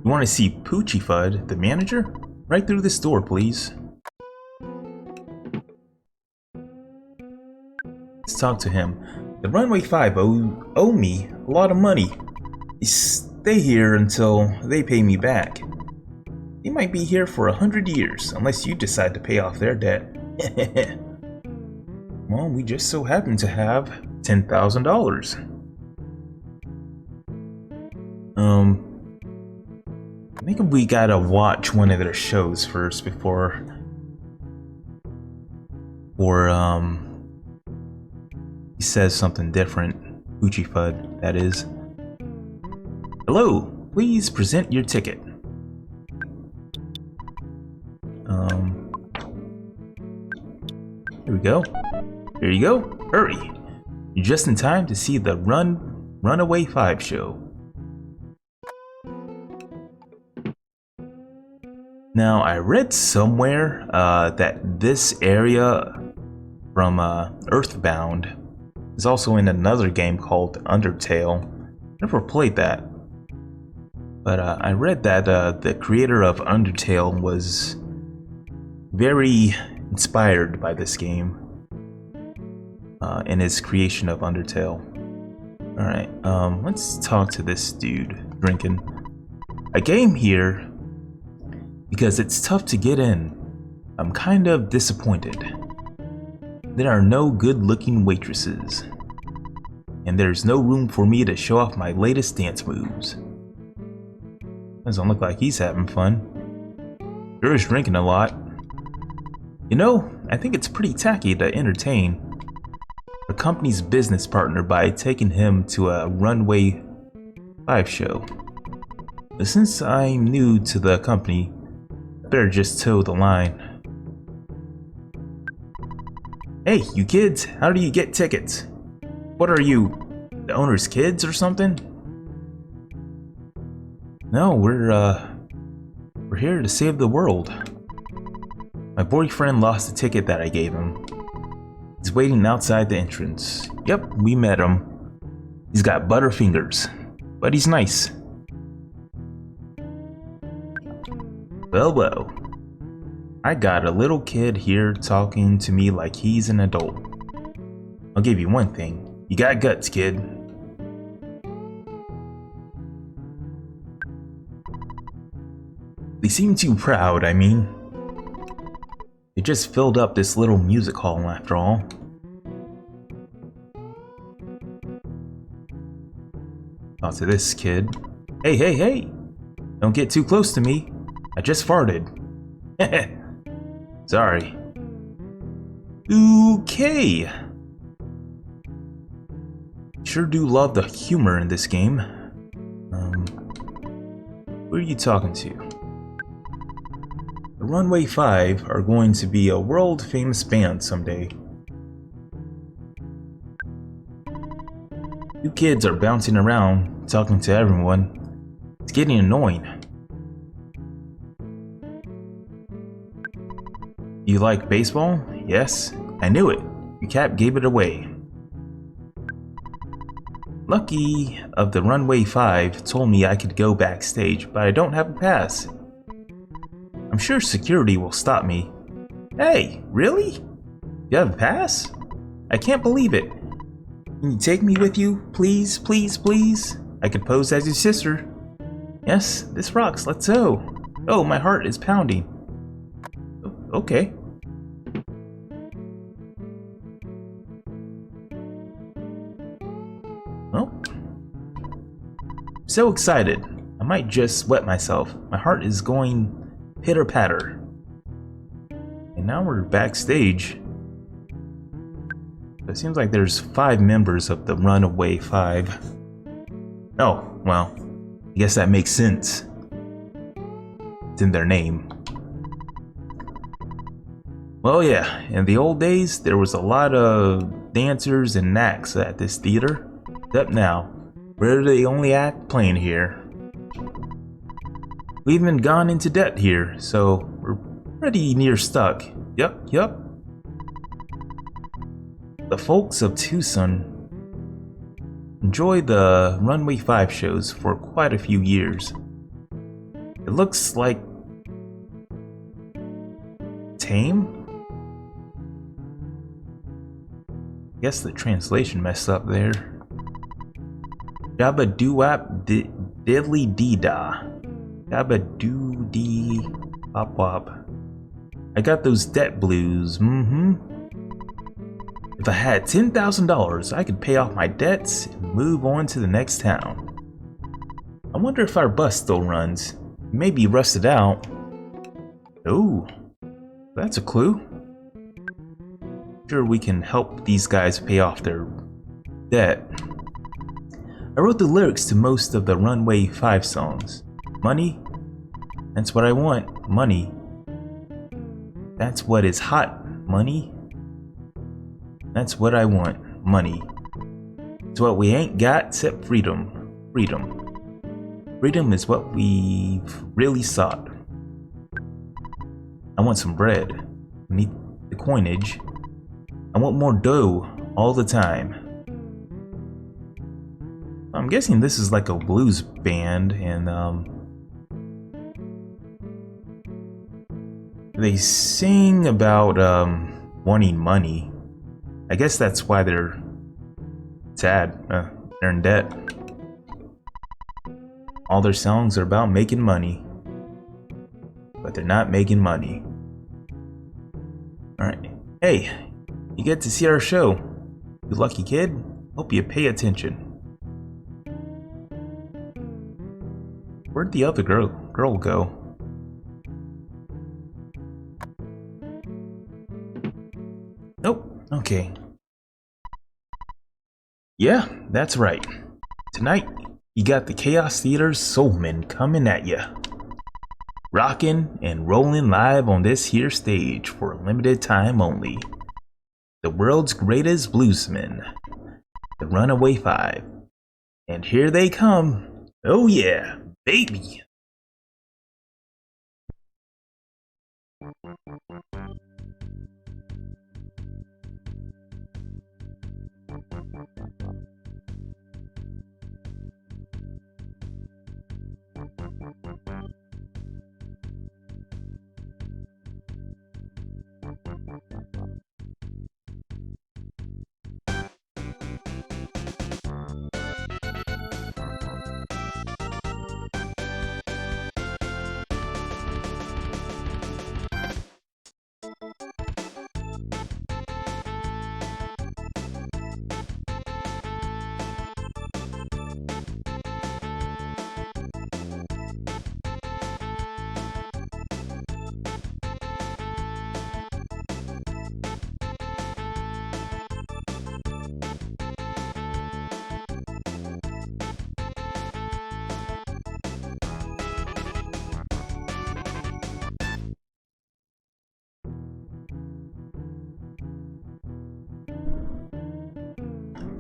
Speaker 1: You want to see Poochie Fudd, the manager? Right through this door, please. Let's talk to him. The Runway 5 owe me a lot of money. They stay here until they pay me back. They might be here for 100 years, unless you decide to pay off their debt. Well, we just so happen to have $10,000. I think we gotta watch one of their shows first before he says something different. Poochie Fudd, that is. Hello, please present your ticket. Here we go. Here you go. Hurry. You're just in time to see the Runaway 5 show. Now, I read somewhere that this area from EarthBound is also in another game called Undertale. Never played that. But I read that the creator of Undertale was very inspired by this game in his creation of Undertale. Alright, let's talk to this dude drinking. I came here because it's tough to get in. I'm kind of disappointed. There are no good-looking waitresses, and there's no room for me to show off my latest dance moves. Doesn't look like he's having fun. Sure is drinking a lot. You know, I think it's pretty tacky to entertain a company's business partner by taking him to a Runway 5 show. But since I'm new to the company, I better just toe the line. Hey, you kids, how do you get tickets? What are you, the owner's kids or something? No, we're here to save the world. My boyfriend lost the ticket that I gave him. He's waiting outside the entrance. Yep, we met him. He's got butterfingers, but he's nice. Well, I got a little kid here talking to me like he's an adult. I'll give you one thing. You got guts, kid. They seem too proud, I mean. They just filled up this little music hall after all. Talk to this kid. Hey! Don't get too close to me. I just farted. Sorry. Okay. Sure do love the humor in this game. Who are you talking to? The Runway 5 are going to be a world famous band someday. You kids are bouncing around, talking to everyone. It's getting annoying. You like baseball? Yes, I knew it. Your cap gave it away. Lucky of the Runway 5 told me I could go backstage, but I don't have a pass. I'm sure security will stop me. Hey, really? You have a pass? I can't believe it. Can you take me with you? Please? I could pose as your sister. Yes, this rocks. Let's go. Oh, my heart is pounding. Okay. Well, I'm so excited. I might just wet myself. My heart is going pitter-patter. And now we're backstage. It seems like there's 5 members of the Runaway 5. Oh, well, I guess that makes sense. It's in their name. Well, yeah, in the old days, there was a lot of dancers and acts at this theater. Except now, we're the only act playing here. We've even gone into debt here, so we're pretty near stuck. Yup. The folks of Tucson enjoyed the Runway 5 shows for quite a few years. It looks like tame? Guess the translation messed up there. Dabba doo wap diddly dee da. Dabba doo dee wop wop. I got those debt blues, If I had $10,000, I could pay off my debts and move on to the next town. I wonder if our bus still runs. It may be rusted out. Oh, that's a clue. Sure, we can help these guys pay off their debt. I wrote the lyrics to most of the Runway 5 songs. Money? That's what I want. Money. That's what is hot. Money? That's what I want. Money. It's what we ain't got except freedom. Freedom is what we've really sought. I want some bread. I need the coinage. I want more dough all the time. I'm guessing this is like a blues band, and they sing about wanting money. I guess that's why they're sad. They're in debt. All their songs are about making money, but they're not making money. Alright. Hey, you get to see our show. You lucky kid. Hope you pay attention. Where'd the other girl go? Nope. Okay. Yeah, that's right. Tonight, you got the Chaos Theater's Soulmen coming at ya. Rockin' and rollin' live on this here stage for a limited time only. The world's greatest bluesmen, the Runaway 5. And here they come. Oh yeah, baby.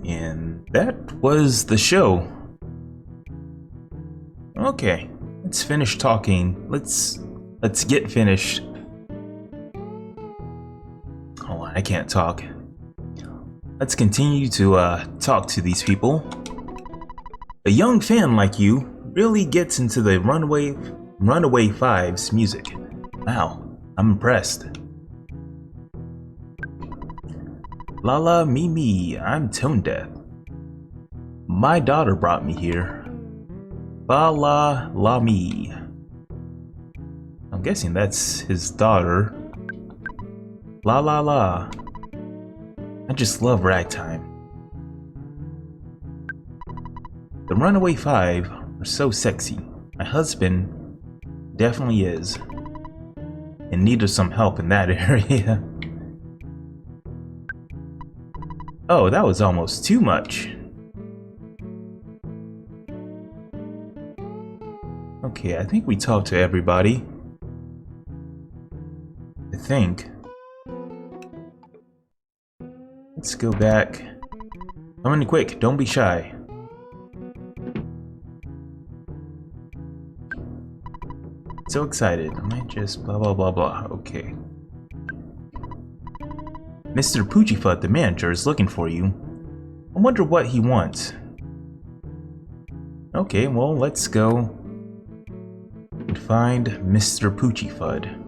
Speaker 1: And that was the show. Okay, let's finish talking. Let's get finished. Hold on, I can't talk. Let's continue to talk to these people. A young fan like you really gets into the Runaway 5's music. Wow, I'm impressed. Lala me, I'm tone deaf. My daughter brought me here. Ba la me. I'm guessing that's his daughter. La la la. I just love ragtime. The Runaway 5 are so sexy. My husband definitely is in need of some help in that area. Oh, that was almost too much. Okay, I think we talked to everybody. think. Let's go back. Come in quick, don't be shy. So excited. I might just blah blah blah blah. Okay. Mr. Poochiefoot, the manager, is looking for you. I wonder what he wants. Okay, well, let's go and find Mr. Poochiefoot.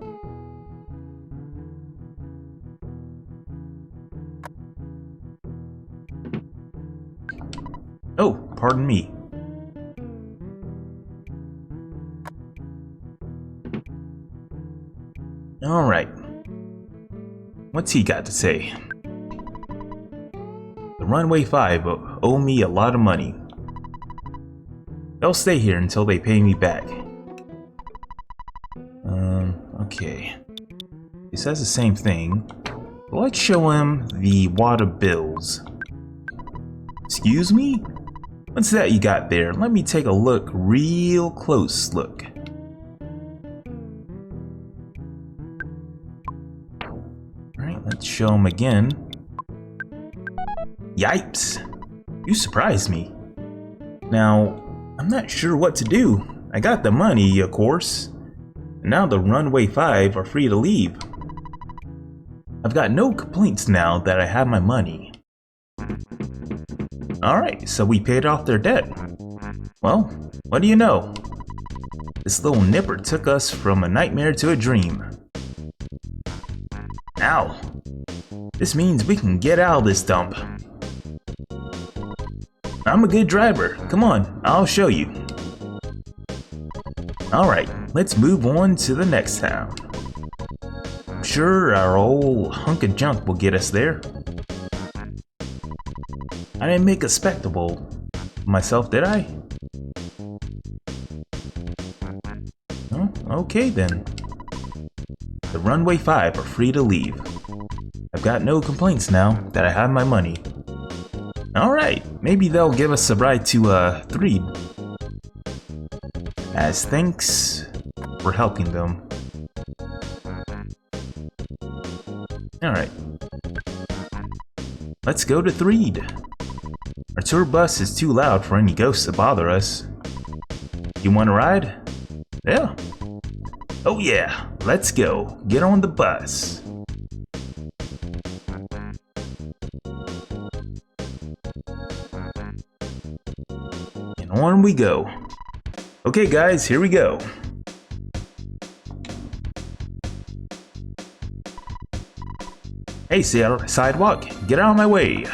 Speaker 1: Oh, pardon me. Alright. What's he got to say? The Runway 5 owe me a lot of money. They'll stay here until they pay me back. Okay. He says the same thing. But let's show him the wad of bills. Excuse me? What's that you got there? Let me take a look, real close look. Alright, let's show him again. Yipes! You surprised me. Now, I'm not sure what to do. I got the money, of course. And now the Runway 5 are free to leave. I've got no complaints now that I have my money. Alright, so we paid off their debt. Well, what do you know? This little nipper took us from a nightmare to a dream. Ow! This means we can get out of this dump. I'm a good driver. Come on, I'll show you. Alright, let's move on to the next town. I'm sure our old hunk of junk will get us there. I didn't make a spectacle of myself, did I? Oh, okay then. The Runway 5 are free to leave. I've got no complaints now that I have my money. Alright, maybe they'll give us a ride to Threed. As thanks for helping them. Alright. Let's go to Threed. Our tour bus is too loud for any ghosts to bother us. You want a ride? Yeah. Oh yeah, let's go. Get on the bus. And on we go. Okay guys, here we go. Hey sidewalk, get out of my way.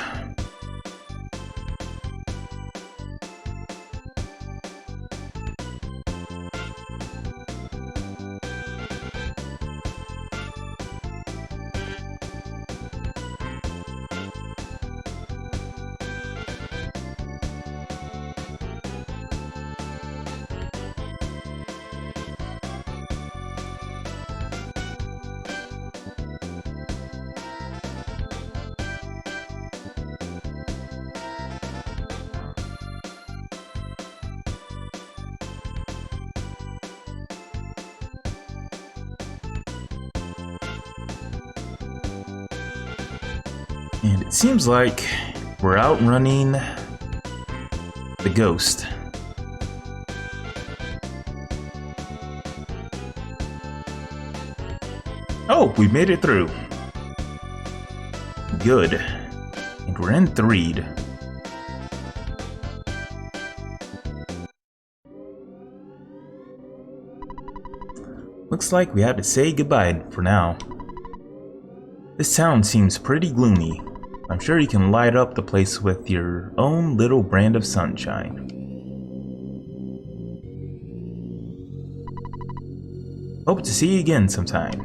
Speaker 1: And it seems like we're outrunning the ghost. Oh, we made it through. Good. And we're in Threed. Looks like we have to say goodbye for now. This town seems pretty gloomy. I'm sure you can light up the place with your own little brand of sunshine. Hope to see you again sometime.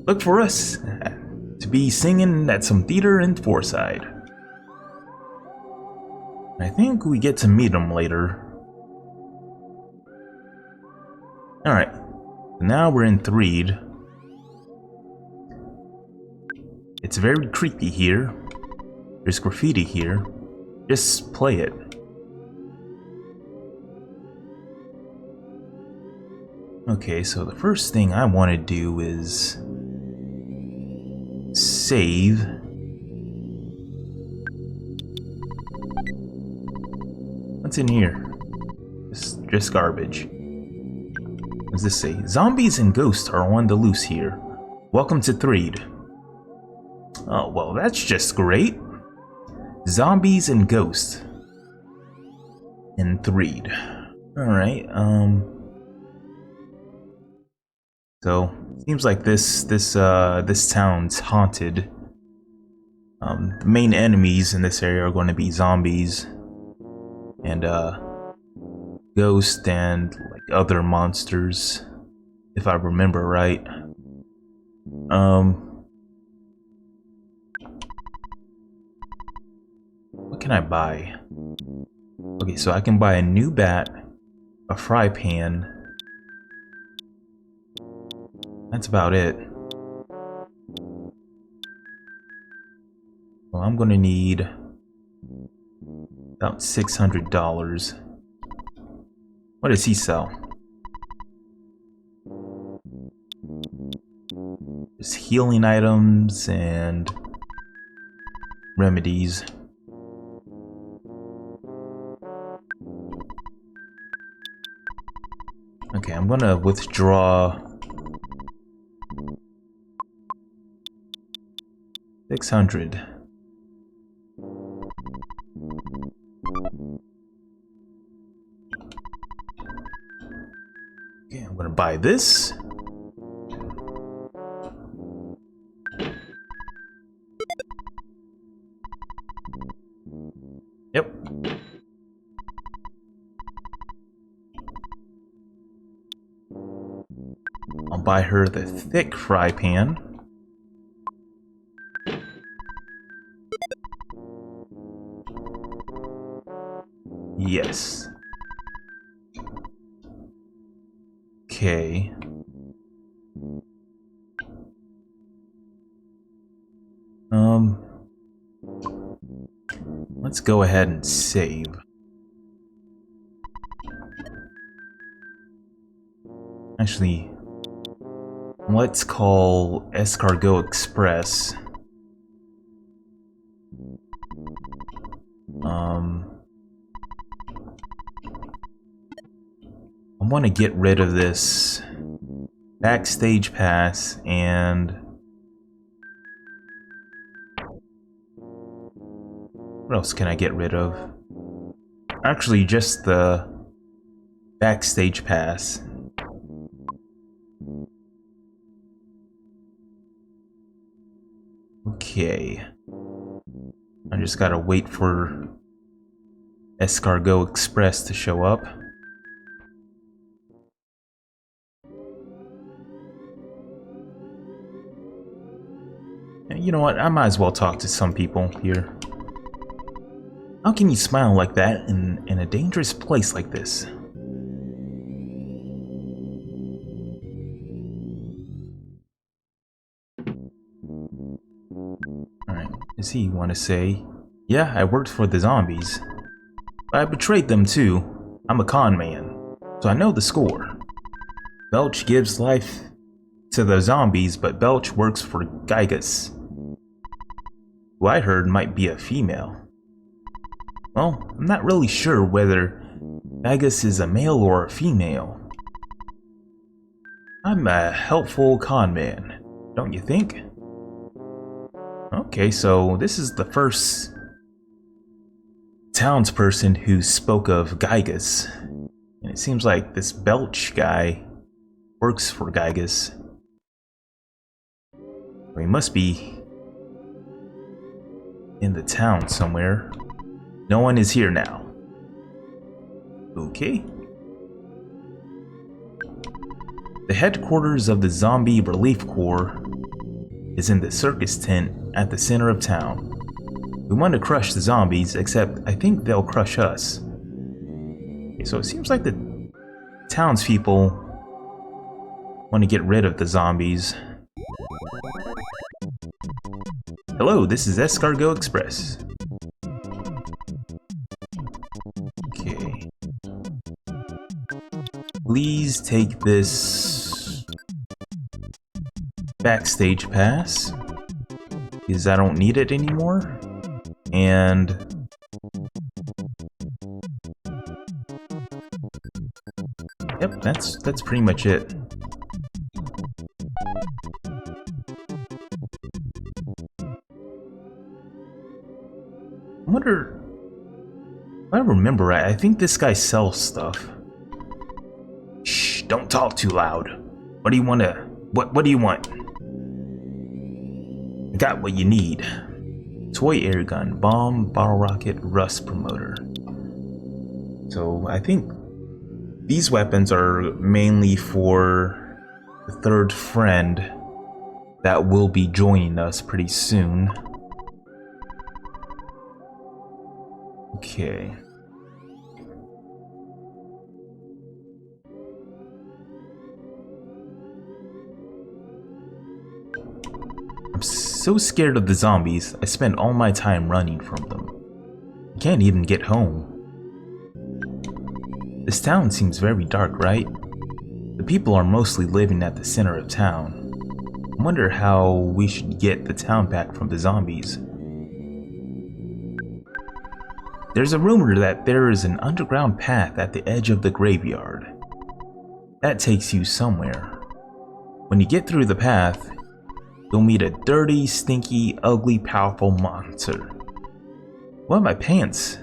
Speaker 1: Look for us to be singing at some theater in Forside. I think we get to meet them later. Alright, now we're in Threed. It's very creepy here. There's graffiti here. Just play it. Okay, so the first thing I want to do is save. What's in here? Just garbage. What does this say? Zombies and ghosts are on the loose here. Welcome to Threed. Oh, well, that's just great. Zombies and ghosts in Threed. Alright, so seems like this town's haunted. The main enemies in this area are going to be zombies and ghosts and like other monsters, if I remember right. What can I buy? Okay, so I can buy a new bat, a fry pan. That's about it. Well, I'm gonna need about $600. What does he sell? Just healing items and remedies. Okay, I'm gonna withdraw 600. Okay, I'm gonna buy this. Yep. I'll buy her the thick fry pan. Yes. Okay. Let's go ahead and save. Actually, let's call Escargot Express. I want to get rid of this backstage pass and what else can I get rid of? Actually, just the backstage pass. Okay. I just gotta wait for Escargot Express to show up. You know what? I might as well talk to some people here. How can you smile like that in a dangerous place like this? Alright, does he want to say, yeah, I worked for the zombies. But I betrayed them too. I'm a con man, so I know the score. Belch gives life to the zombies, but Belch works for Gygus, who I heard might be a female. Well, I'm not really sure whether Gygus is a male or a female. I'm a helpful con man, don't you think? Okay, so this is the first townsperson who spoke of Gygus. And it seems like this Belch guy works for Gygus. He must be in the town somewhere. No one is here now. Okay. The headquarters of the Zombie Relief Corps is in the circus tent at the center of town. We want to crush the zombies, except I think they'll crush us. Okay, so it seems like the townspeople want to get rid of the zombies. Hello, this is Escargot Express. Okay. Please take this backstage pass. because I don't need it anymore. And yep, that's pretty much it. I wonder, if I remember right, I think this guy sells stuff. Shh, don't talk too loud. What do you want to, what do you want? I got what you need. Toy air gun, bomb, bottle rocket, rust promoter. So I think these weapons are mainly for the third friend that will be joining us pretty soon. Okay. I'm so scared of the zombies, I spend all my time running from them. I can't even get home. This town seems very dark, right? The people are mostly living at the center of town. I wonder how we should get the town back from the zombies. There's a rumor that there is an underground path at the edge of the graveyard. That takes you somewhere. When you get through the path, you'll meet a dirty, stinky, ugly, powerful monster. Wet my pants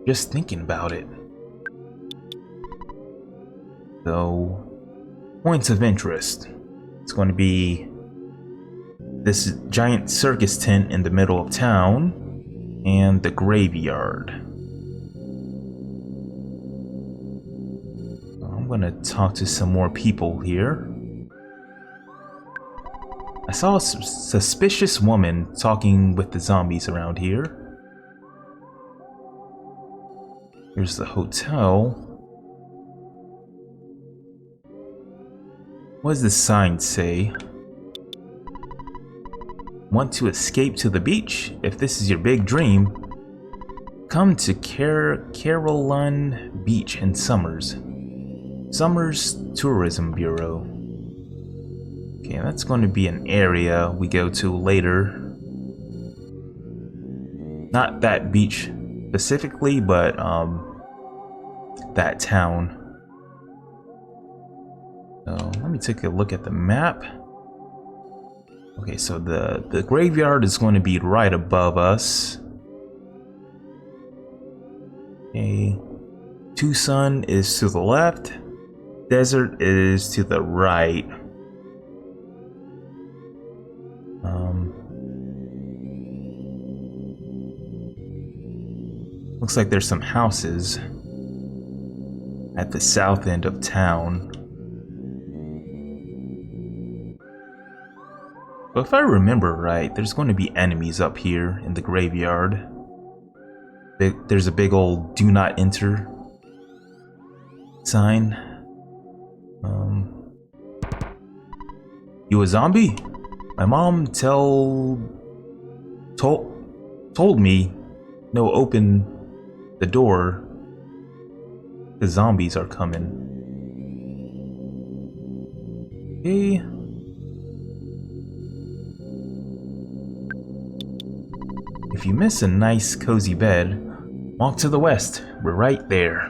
Speaker 1: just thinking about it. So, points of interest. It's going to be this giant circus tent in the middle of town and the graveyard. I'm going to talk to some more people here. I saw a suspicious woman talking with the zombies around here. Here's the hotel. What does the sign say? Want to escape to the beach? If this is your big dream, come to Carolyn Beach in Summers. Summers Tourism Bureau. Okay, that's going to be an area we go to later. Not that beach specifically, but that town. So let me take a look at the map. Okay, so the graveyard is going to be right above us. Okay, Tucson is to the left. Desert is to the right. Looks like there's some houses at the south end of town. But if I remember right, there's going to be enemies up here in the graveyard. There's a big old "Do Not Enter" sign. You a zombie? My mom told me no, open the door. The zombies are coming. Okay. If you miss a nice cozy bed, walk to the west. We're right there.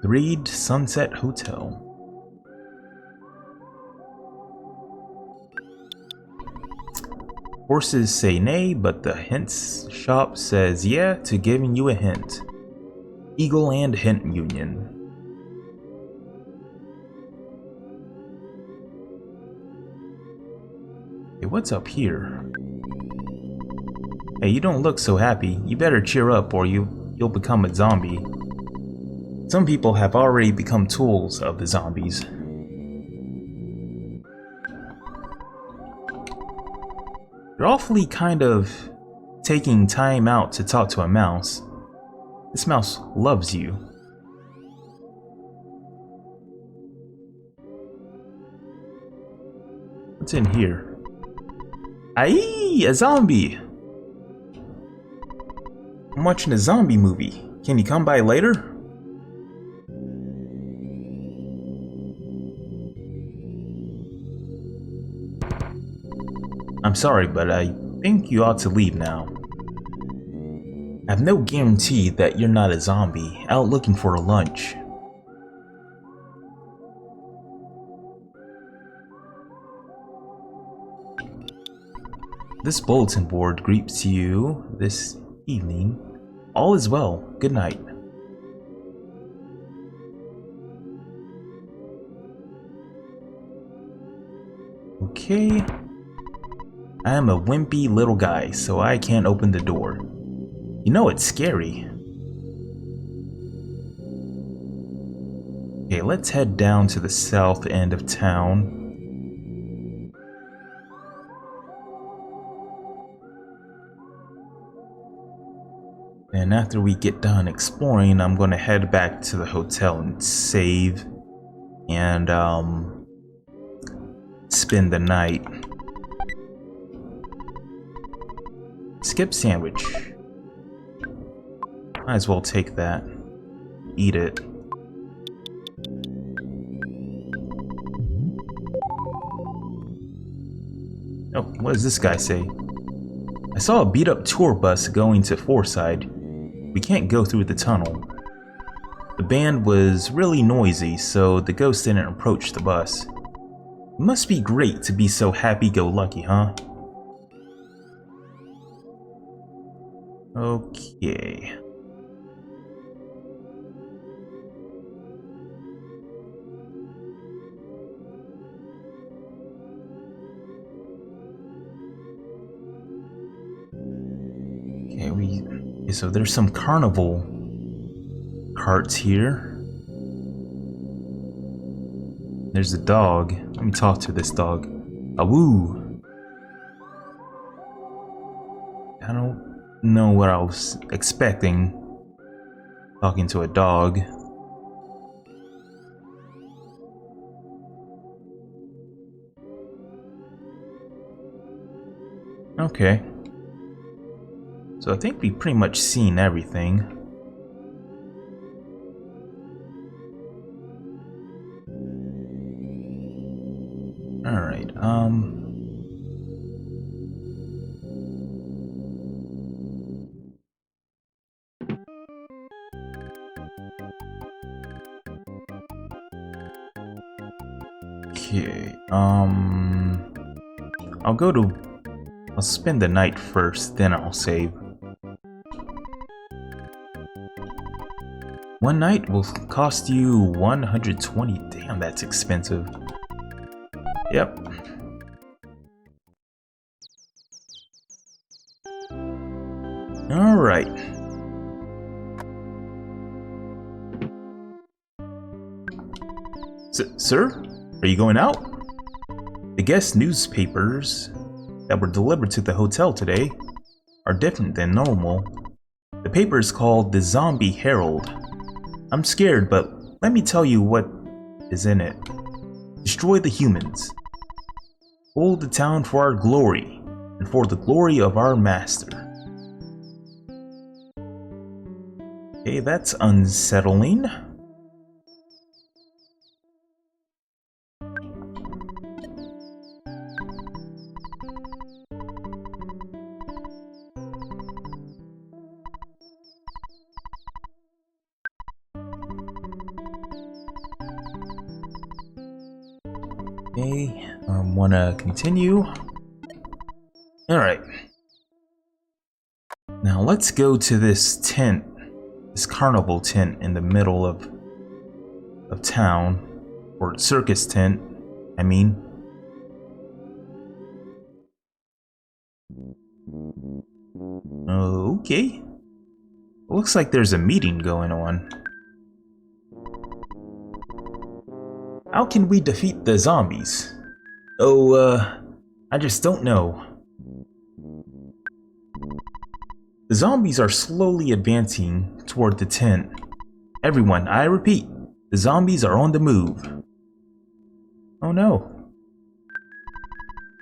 Speaker 1: The Reed Sunset Hotel. Horses say nay, but the hints shop says yeah to giving you a hint. Eagle and Hint Union. Hey, what's up here? Hey, you don't look so happy. You better cheer up or you'll become a zombie. Some people have already become tools of the zombies. You're awfully kind of taking time out to talk to a mouse. This mouse loves you. What's in here? Aye, a zombie! I'm watching a zombie movie. Can you come by later? I'm sorry, but I think you ought to leave now. I have no guarantee that you're not a zombie out looking for a lunch. This bulletin board greets you this evening. All is well. Good night. Okay. I am a wimpy little guy, so I can't open the door. You know it's scary. Okay, let's head down to the south end of town. And after we get done exploring, I'm gonna head back to the hotel and save and spend the night. Skip sandwich. Might as well take that. Eat it. Oh, what does this guy say? I saw a beat up tour bus going to Fourside. We can't go through the tunnel. The band was really noisy, so the ghost didn't approach the bus. It must be great to be so happy-go-lucky, huh? Okay. Okay, so there's some carnival carts here. There's a dog. Let me talk to this dog. Awoo! I don't know what I was expecting talking to a dog. Okay. So I think we've pretty much seen everything. Alright, okay, I'll spend the night first, then I'll save. One night will cost you 120. Damn, that's expensive. Yep. Alright. Sir? Are you going out? The guest newspapers that were delivered to the hotel today are different than normal. The paper is called the Zombie Herald. I'm scared, but let me tell you what is in it. Destroy the humans. Hold the town for our glory, and for the glory of our master. Okay, that's unsettling. Okay, wanna continue? Alright. Now let's go to this tent, this carnival tent in the middle of town, or circus tent, I mean. Okay. Looks like there's a meeting going on. How can we defeat the zombies? Oh, I just don't know. The zombies are slowly advancing toward the tent. Everyone, I repeat, the zombies are on the move. Oh no.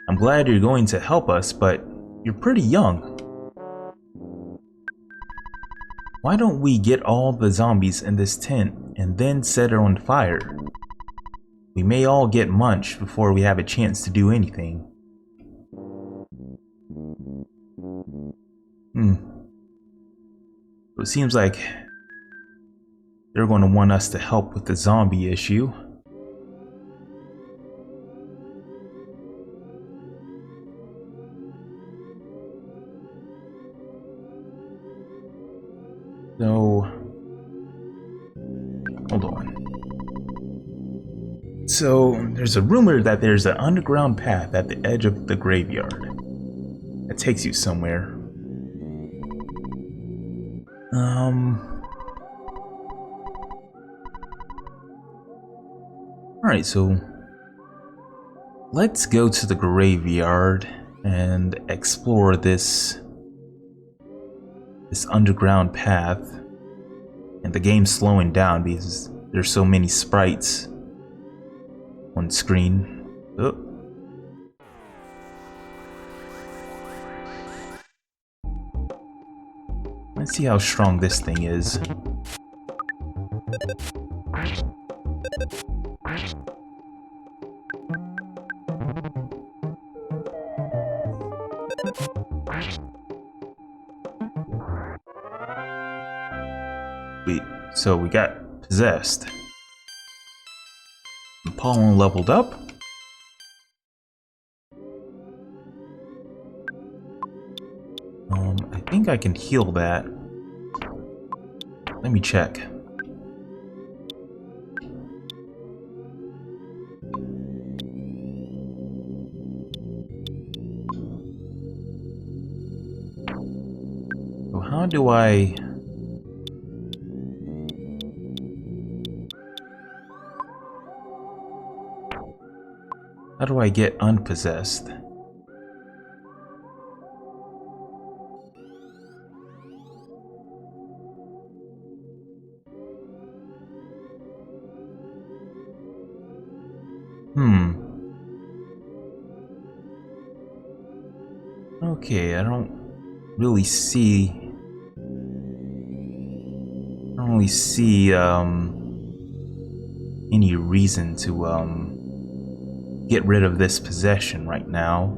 Speaker 1: I'm glad you're going to help us, but you're pretty young. Why don't we get all the zombies in this tent and then set it on fire? We may all get munched before we have a chance to do anything. It seems like they're going to want us to help with the zombie issue. So, hold on. So, there's a rumor that there's an underground path at the edge of the graveyard that takes you somewhere. Alright, so let's go to the graveyard and explore this underground path. And the game's slowing down because there's so many sprites on screen. Oh. Let's see how strong this thing is. Wait, so we got possessed. The pollen leveled up. I think I can heal that. Let me check. So how do I... How do I get unpossessed? Okay, I don't really see any reason to get rid of this possession right now.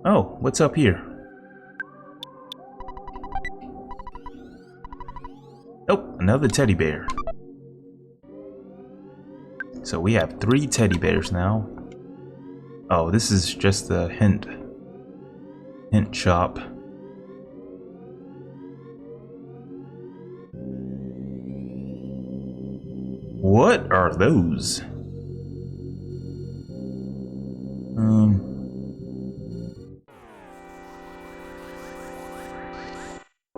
Speaker 1: Oh, what's up here? Oh, another teddy bear. So we have 3 teddy bears now. Oh, this is just the hint shop. What are those?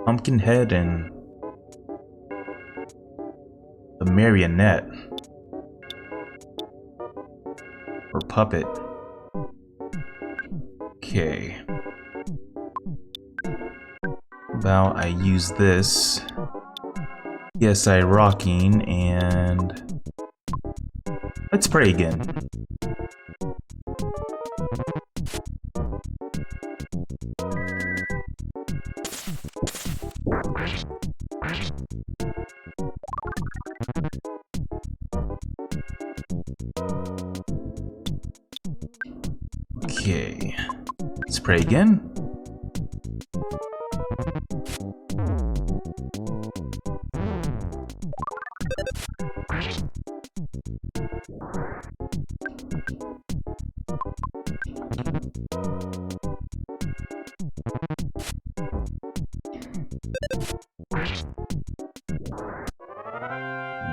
Speaker 1: Pumpkinhead and the marionette. Or puppet. Okay. About I use this. Yes, I rocking and let's pray again. Okay, let's pray again.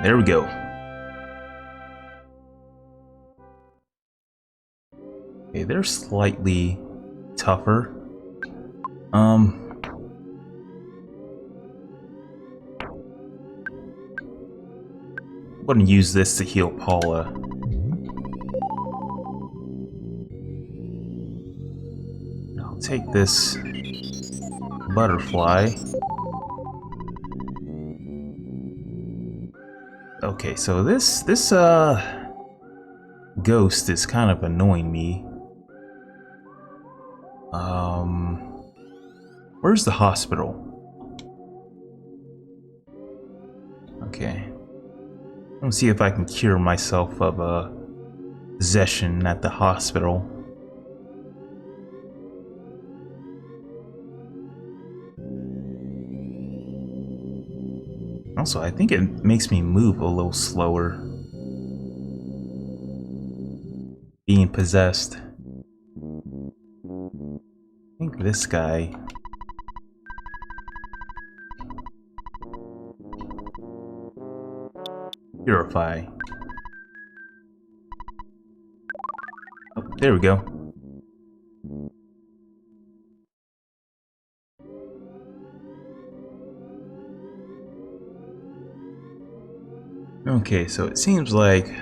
Speaker 1: There we go. Okay, they're slightly tougher. I'm gonna use this to heal Paula. I'll take this butterfly. Okay, so this ghost is kind of annoying me. Where's the hospital? Okay. Let's see if I can cure myself of a possession at the hospital. Also, I think it makes me move a little slower. Being possessed. I think this guy. Purify. Oh, there we go. Okay, so it seems like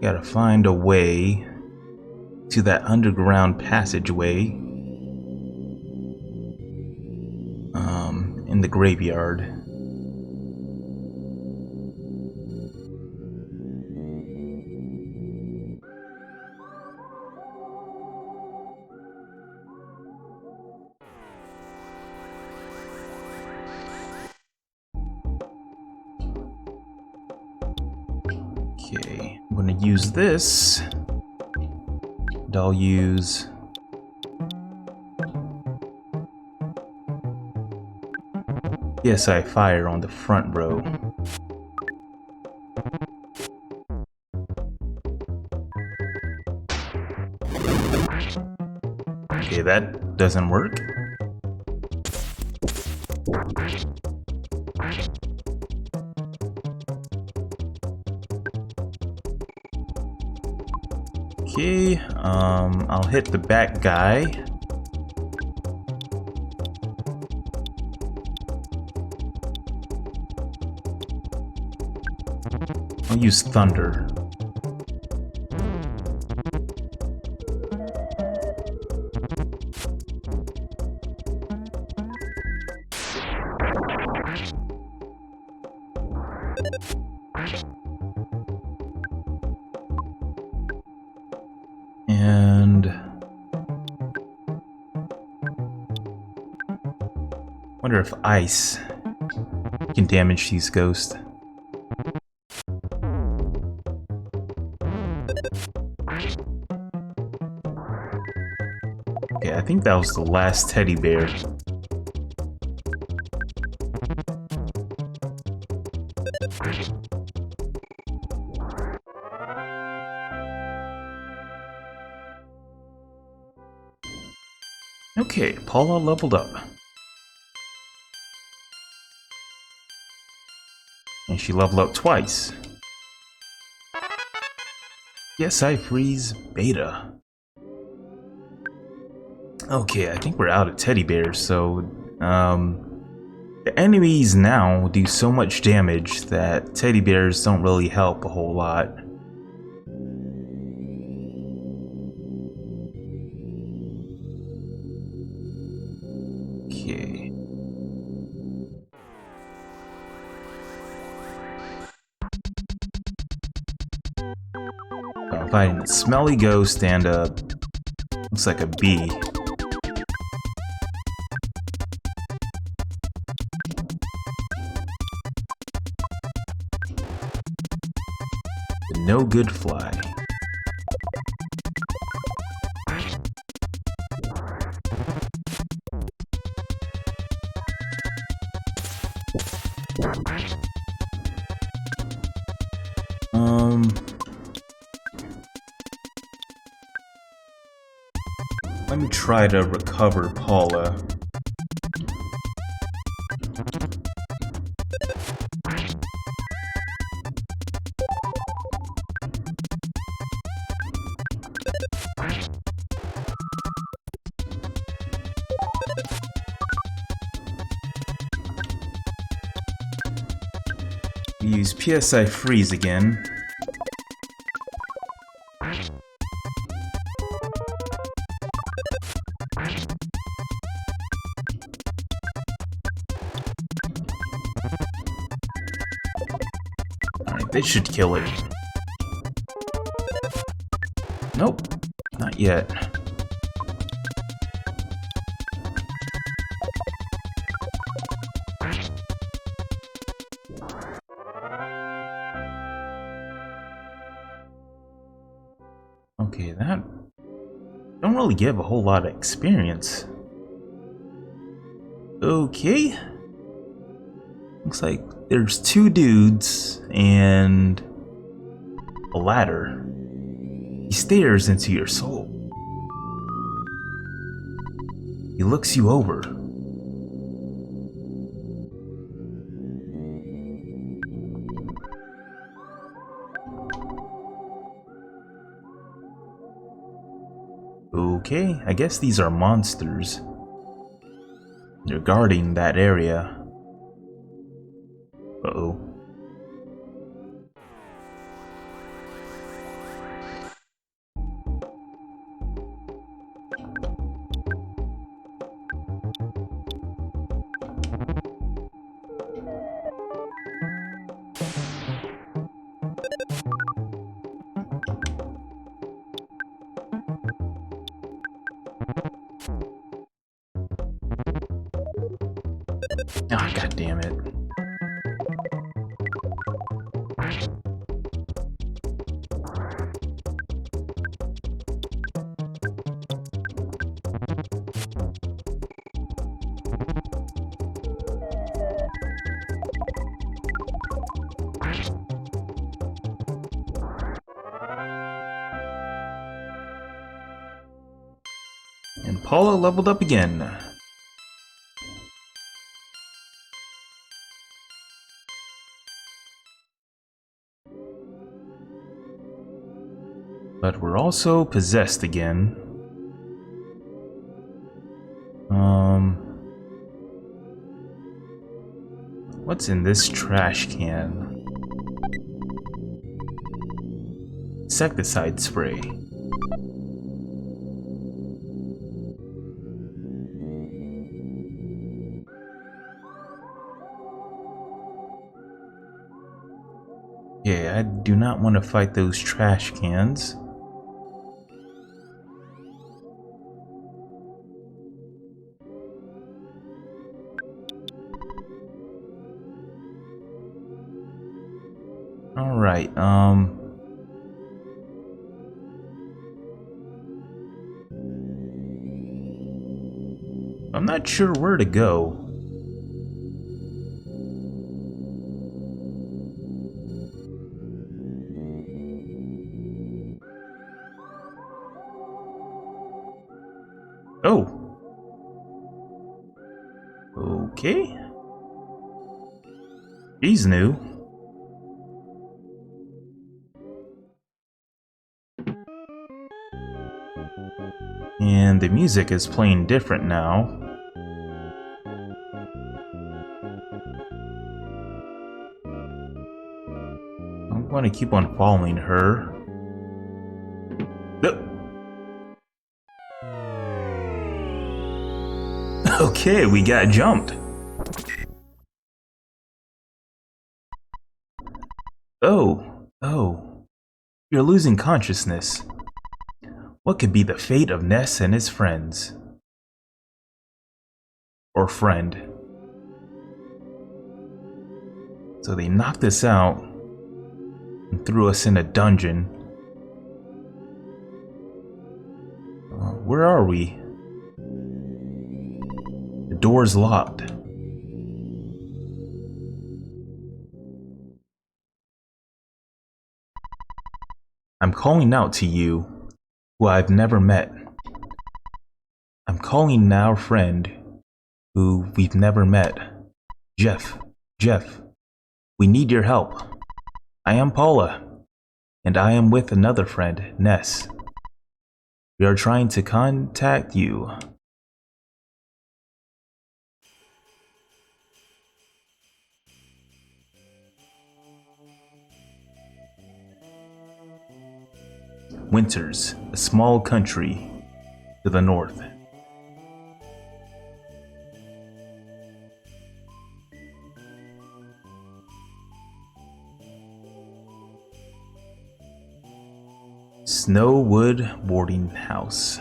Speaker 1: gotta find a way to that underground passageway in the graveyard. Okay, I'm gonna use this. And I'll use PSI fire on the front row. Okay, that doesn't work. Okay, I'll hit the back guy. I'll use thunder. And wonder if ice can damage these ghosts. Okay, I think that was the last teddy bear. Okay, Paula leveled up. And she leveled up twice. Yes, I freeze beta. Okay, I think we're out of teddy bears, so the enemies now do so much damage that teddy bears don't really help a whole lot. Okay. I'm fighting a smelly ghost and a looks like a bee. The no good fly. Let me try to recover Paula. Use PSI freeze again. Alright, they should kill it. Nope, not yet. Okay, that don't really give a whole lot of experience. Okay. Looks like there's two dudes and a ladder. He stares into your soul. He looks you over. Okay, I guess these are monsters. They're guarding that area. Uh-oh. Ah, God damn it. And Paula leveled up again. But we're also possessed again. What's in this trash can? Insecticide spray. Yeah, I do not want to fight those trash cans. Alright, I'm not sure where to go. Oh. Okay. She's new. And the music is playing different now. I'm going to keep on following her. Okay, we got jumped. Oh, you're losing consciousness. What could be the fate of Ness and his friends? Or friend. So they knocked us out and threw us in a dungeon. Where are we? The door's locked. I'm calling out to you, who I've never met. I'm calling our friend, who we've never met. Jeff, we need your help. I am Paula, and I am with another friend, Ness. We are trying to contact you. Winters, a small country to the north. Snowwood boarding house.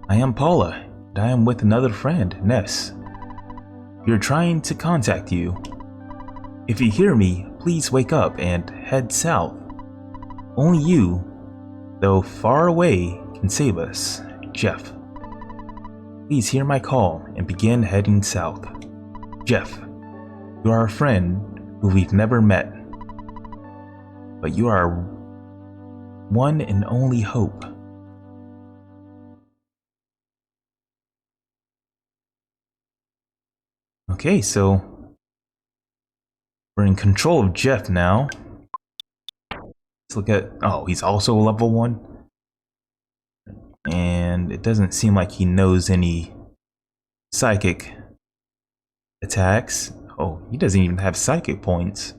Speaker 1: I am Paula, and I am with another friend, Ness. We are trying to contact you. If you hear me, please wake up and head south. Only you, though far away, can save us. Jeff. Please hear my call and begin heading south. Jeff, you are a friend who we've never met, but you are our one and only hope. Okay, so we're in control of Jeff now. Let's look at, oh, he's also level 1. And it doesn't seem like he knows any psychic attacks. Oh, he doesn't even have psychic points.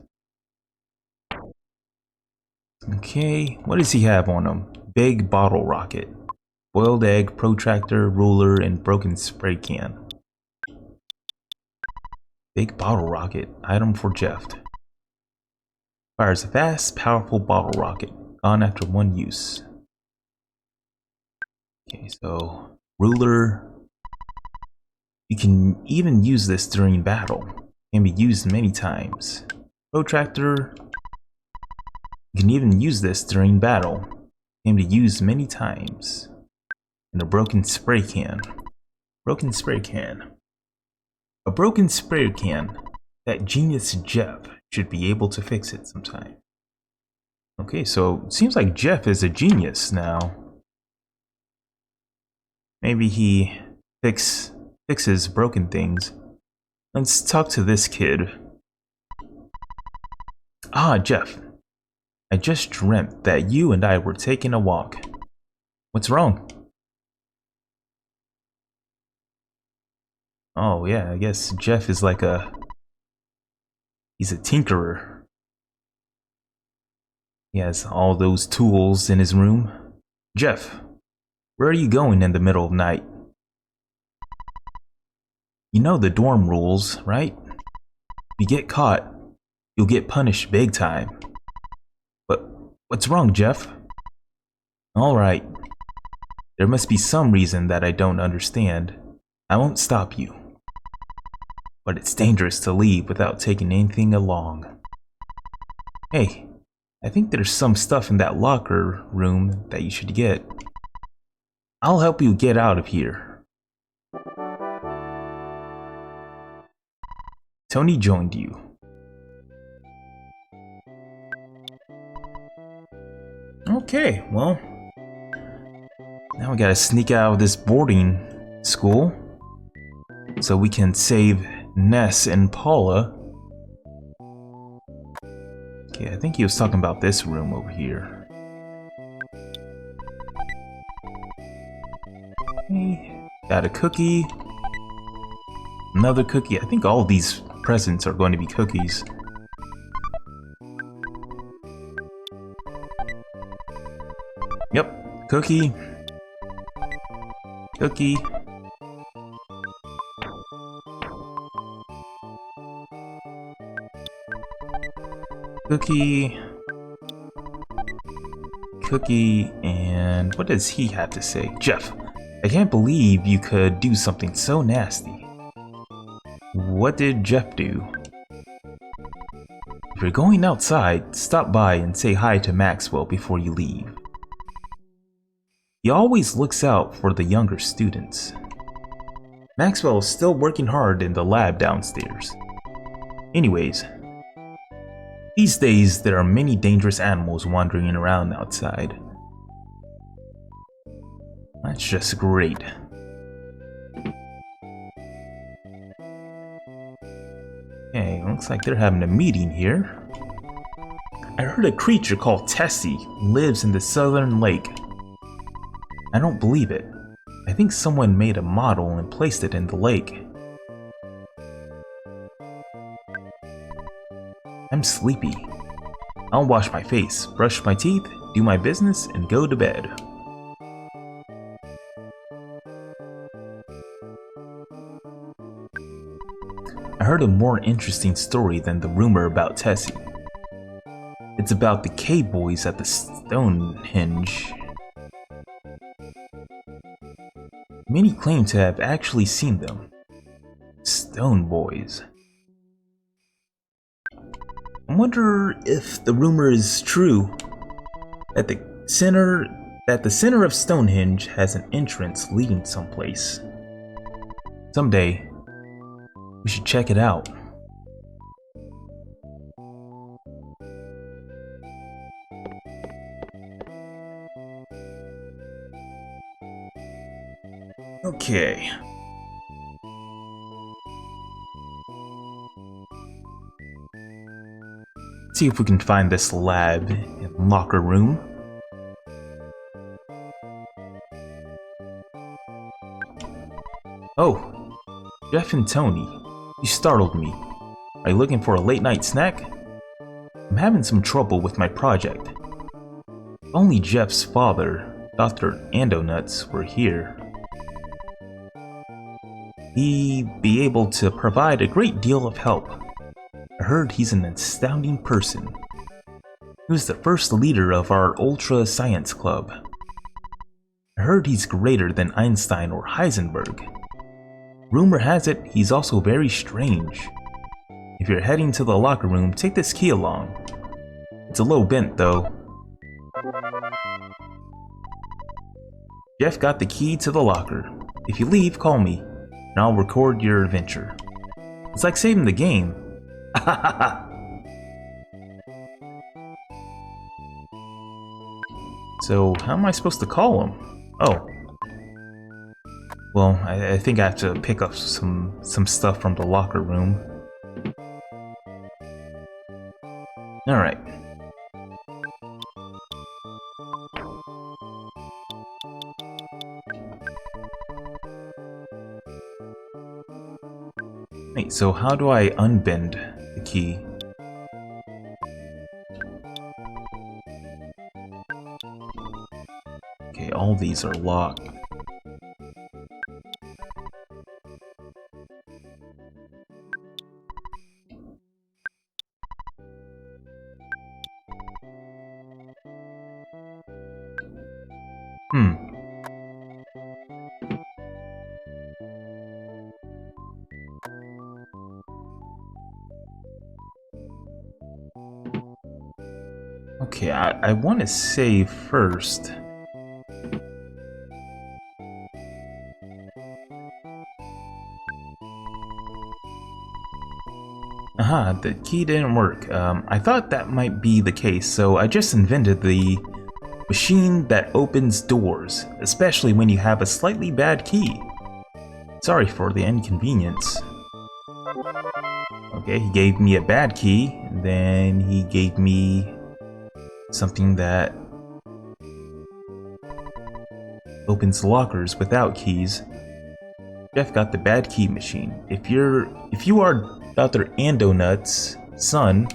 Speaker 1: Okay, what does he have on him? Big bottle rocket, boiled egg, protractor, ruler, and broken spray can. Big bottle rocket, item for Jeff. Fires a fast, powerful bottle rocket, gone after one use. Okay, so ruler. You can even use this during battle. Can be used many times. Protractor. You can even use this during battle. Can be used many times. And a broken spray can. Broken spray can. A broken spray can. That genius Jeff should be able to fix it sometime. Okay, so it seems like Jeff is a genius now. Maybe he fixes broken things. Let's talk to this kid. Ah, Jeff. I just dreamt that you and I were taking a walk. What's wrong? Oh yeah, I guess Jeff is like he's a tinkerer. He has all those tools in his room. Jeff, where are you going in the middle of night? You know the dorm rules, right? If you get caught, you'll get punished big time. But what's wrong, Jeff? Alright. There must be some reason that I don't understand. I won't stop you. But it's dangerous to leave without taking anything along. Hey, I think there's some stuff in that locker room that you should get. I'll help you get out of here. Tony joined you. Okay, well, now we gotta sneak out of this boarding school so we can save Ness and Paula. Okay, I think he was talking about this room over here. Okay, got a cookie. Another cookie. I think all of these presents are going to be cookies. Yep, cookie. Cookie. Cookie. Cookie, and what does he have to say? Jeff, I can't believe you could do something so nasty. What did Jeff do? If you're going outside, stop by and say hi to Maxwell before you leave. He always looks out for the younger students. Maxwell is still working hard in the lab downstairs. Anyways, these days there are many dangerous animals wandering around outside. That's just great. Okay, looks like they're having a meeting here. I heard a creature called Tessie lives in the southern lake. I don't believe it. I think someone made a model and placed it in the lake. I'm sleepy. I'll wash my face, brush my teeth, do my business, and go to bed. I heard a more interesting story than the rumor about Tessie. It's about the cave boys at the Stonehenge. Many claim to have actually seen them. Stone boys. I wonder if the rumor is true that the center that the center of Stonehenge has an entrance leading someplace. Someday, we should check it out. Okay. See if we can find this lab and locker room. Oh, Jeff and Tony, you startled me. Are you looking for a late night snack? I'm having some trouble with my project. If only Jeff's father, Dr. Andonuts, were here. He'd be able to provide a great deal of help. I heard he's an astounding person. He was the first leader of our Ultra Science Club. I heard he's greater than Einstein or Heisenberg. Rumor has it he's also very strange. If you're heading to the locker room, take this key along. It's a little bent though. Jeff got the key to the locker. If you leave, call me, and I'll record your adventure. It's like saving the game. So, how am I supposed to call him? Oh. Well, I think I have to pick up some stuff from the locker room. Alright. Wait, so how do I unbend the key? Okay, all these are locked. Okay, I want to save first. Aha, the key didn't work. I thought that might be the case, so I just invented the machine that opens doors, especially when you have a slightly bad key. Sorry for the inconvenience. Okay, he gave me a bad key, and then he gave me something that opens lockers without keys. Jeff got the bad key machine. If you are Dr. Andonut's son,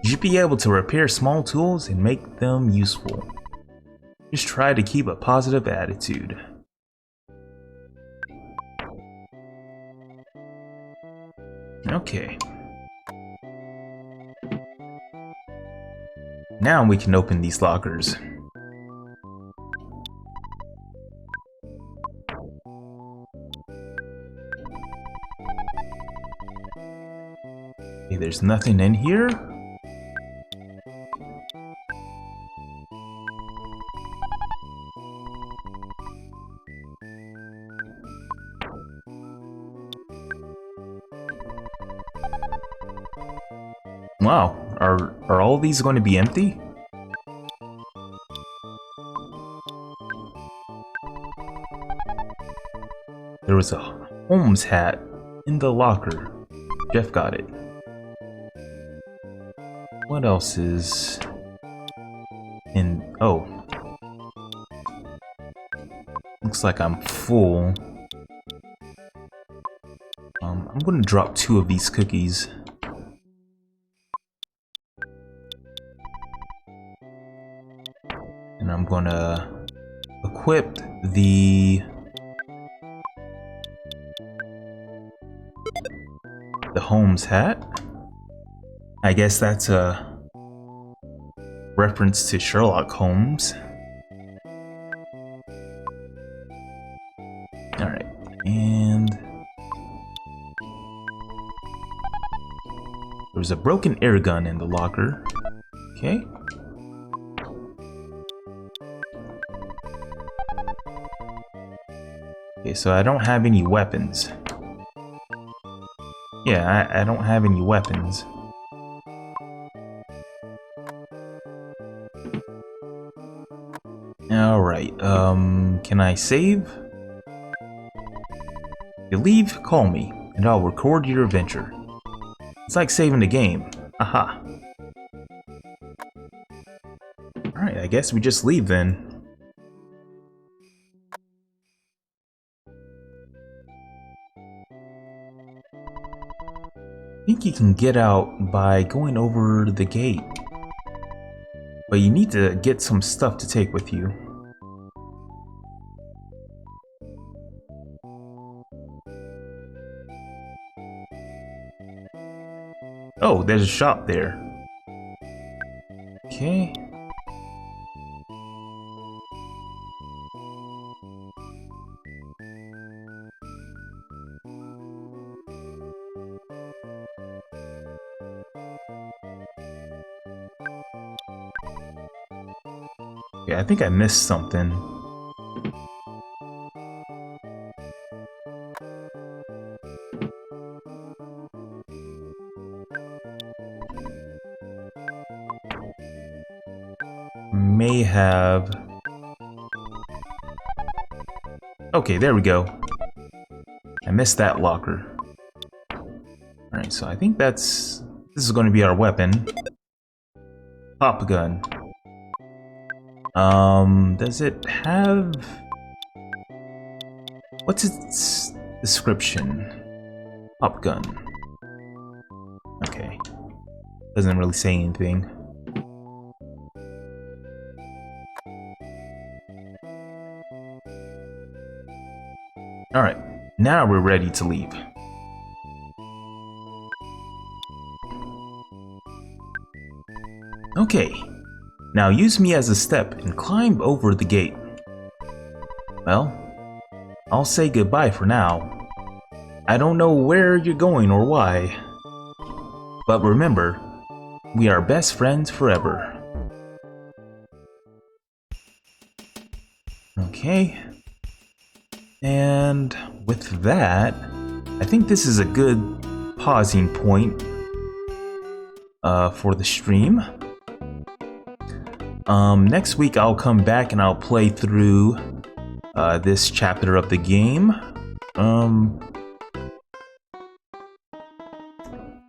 Speaker 1: you should be able to repair small tools and make them useful. Just try to keep a positive attitude. Okay. Now we can open these lockers. Okay, there's nothing in here. Wow, are all these going to be empty? There was a Holmes hat in the locker. Jeff got it. What else is in... Oh. Looks like I'm full. I'm gonna drop 2 of these cookies. And I'm gonna equip the Holmes hat. I guess that's a reference to Sherlock Holmes. Alright, and there's a broken air gun in the locker. Okay. Okay, so I don't have any weapons. Yeah, I don't have any weapons. Alright, can I save? If you leave, call me, and I'll record your adventure. It's like saving the game. Aha. Alright, I guess we just leave then. I think you can get out by going over the gate. But you need to get some stuff to take with you. Oh, there's a shop there. Okay. Yeah, I think I missed something. May have... Okay, there we go. I missed that locker. Alright, so I think this is going to be our weapon. Pop gun. Does it have... What's its description? Pop gun. Okay. Doesn't really say anything. Alright, now we're ready to leave. Okay, now use me as a step and climb over the gate. Well, I'll say goodbye for now. I don't know where you're going or why. But remember, we are best friends forever. Okay. And with that, I think this is a good pausing point for the stream. Next week I'll come back and I'll play through this chapter of the game.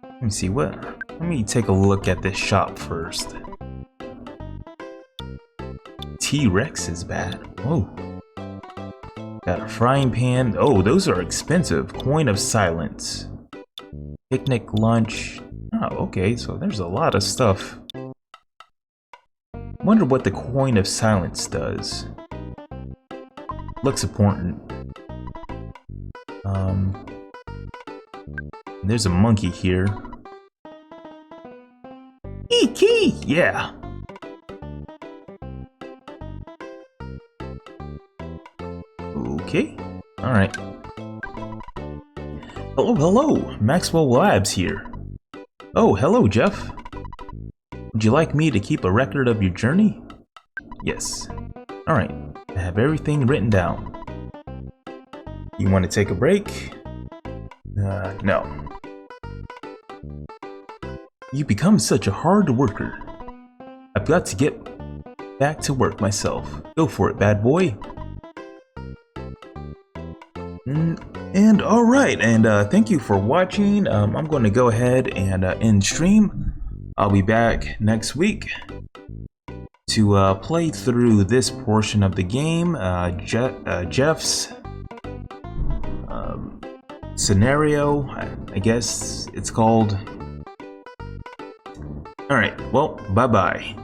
Speaker 1: Let me see let me take a look at this shop first. T-Rex is bad. Oh. Got a frying pan. Oh, those are expensive. Coin of silence. Picnic lunch. Oh, okay, so there's a lot of stuff. Wonder what the coin of silence does. Looks important. There's a monkey here. Key! Yeah! Okay, alright. Oh, hello! Maxwell Labs here. Oh, hello, Jeff. Would you like me to keep a record of your journey? Yes. Alright, I have everything written down. You want to take a break? No. You become such a hard worker. I've got to get back to work myself. Go for it, bad boy. And alright, and thank you for watching. I'm going to go ahead and end stream. I'll be back next week to play through this portion of the game, Jeff's scenario, I guess it's called. Alright, well, bye-bye.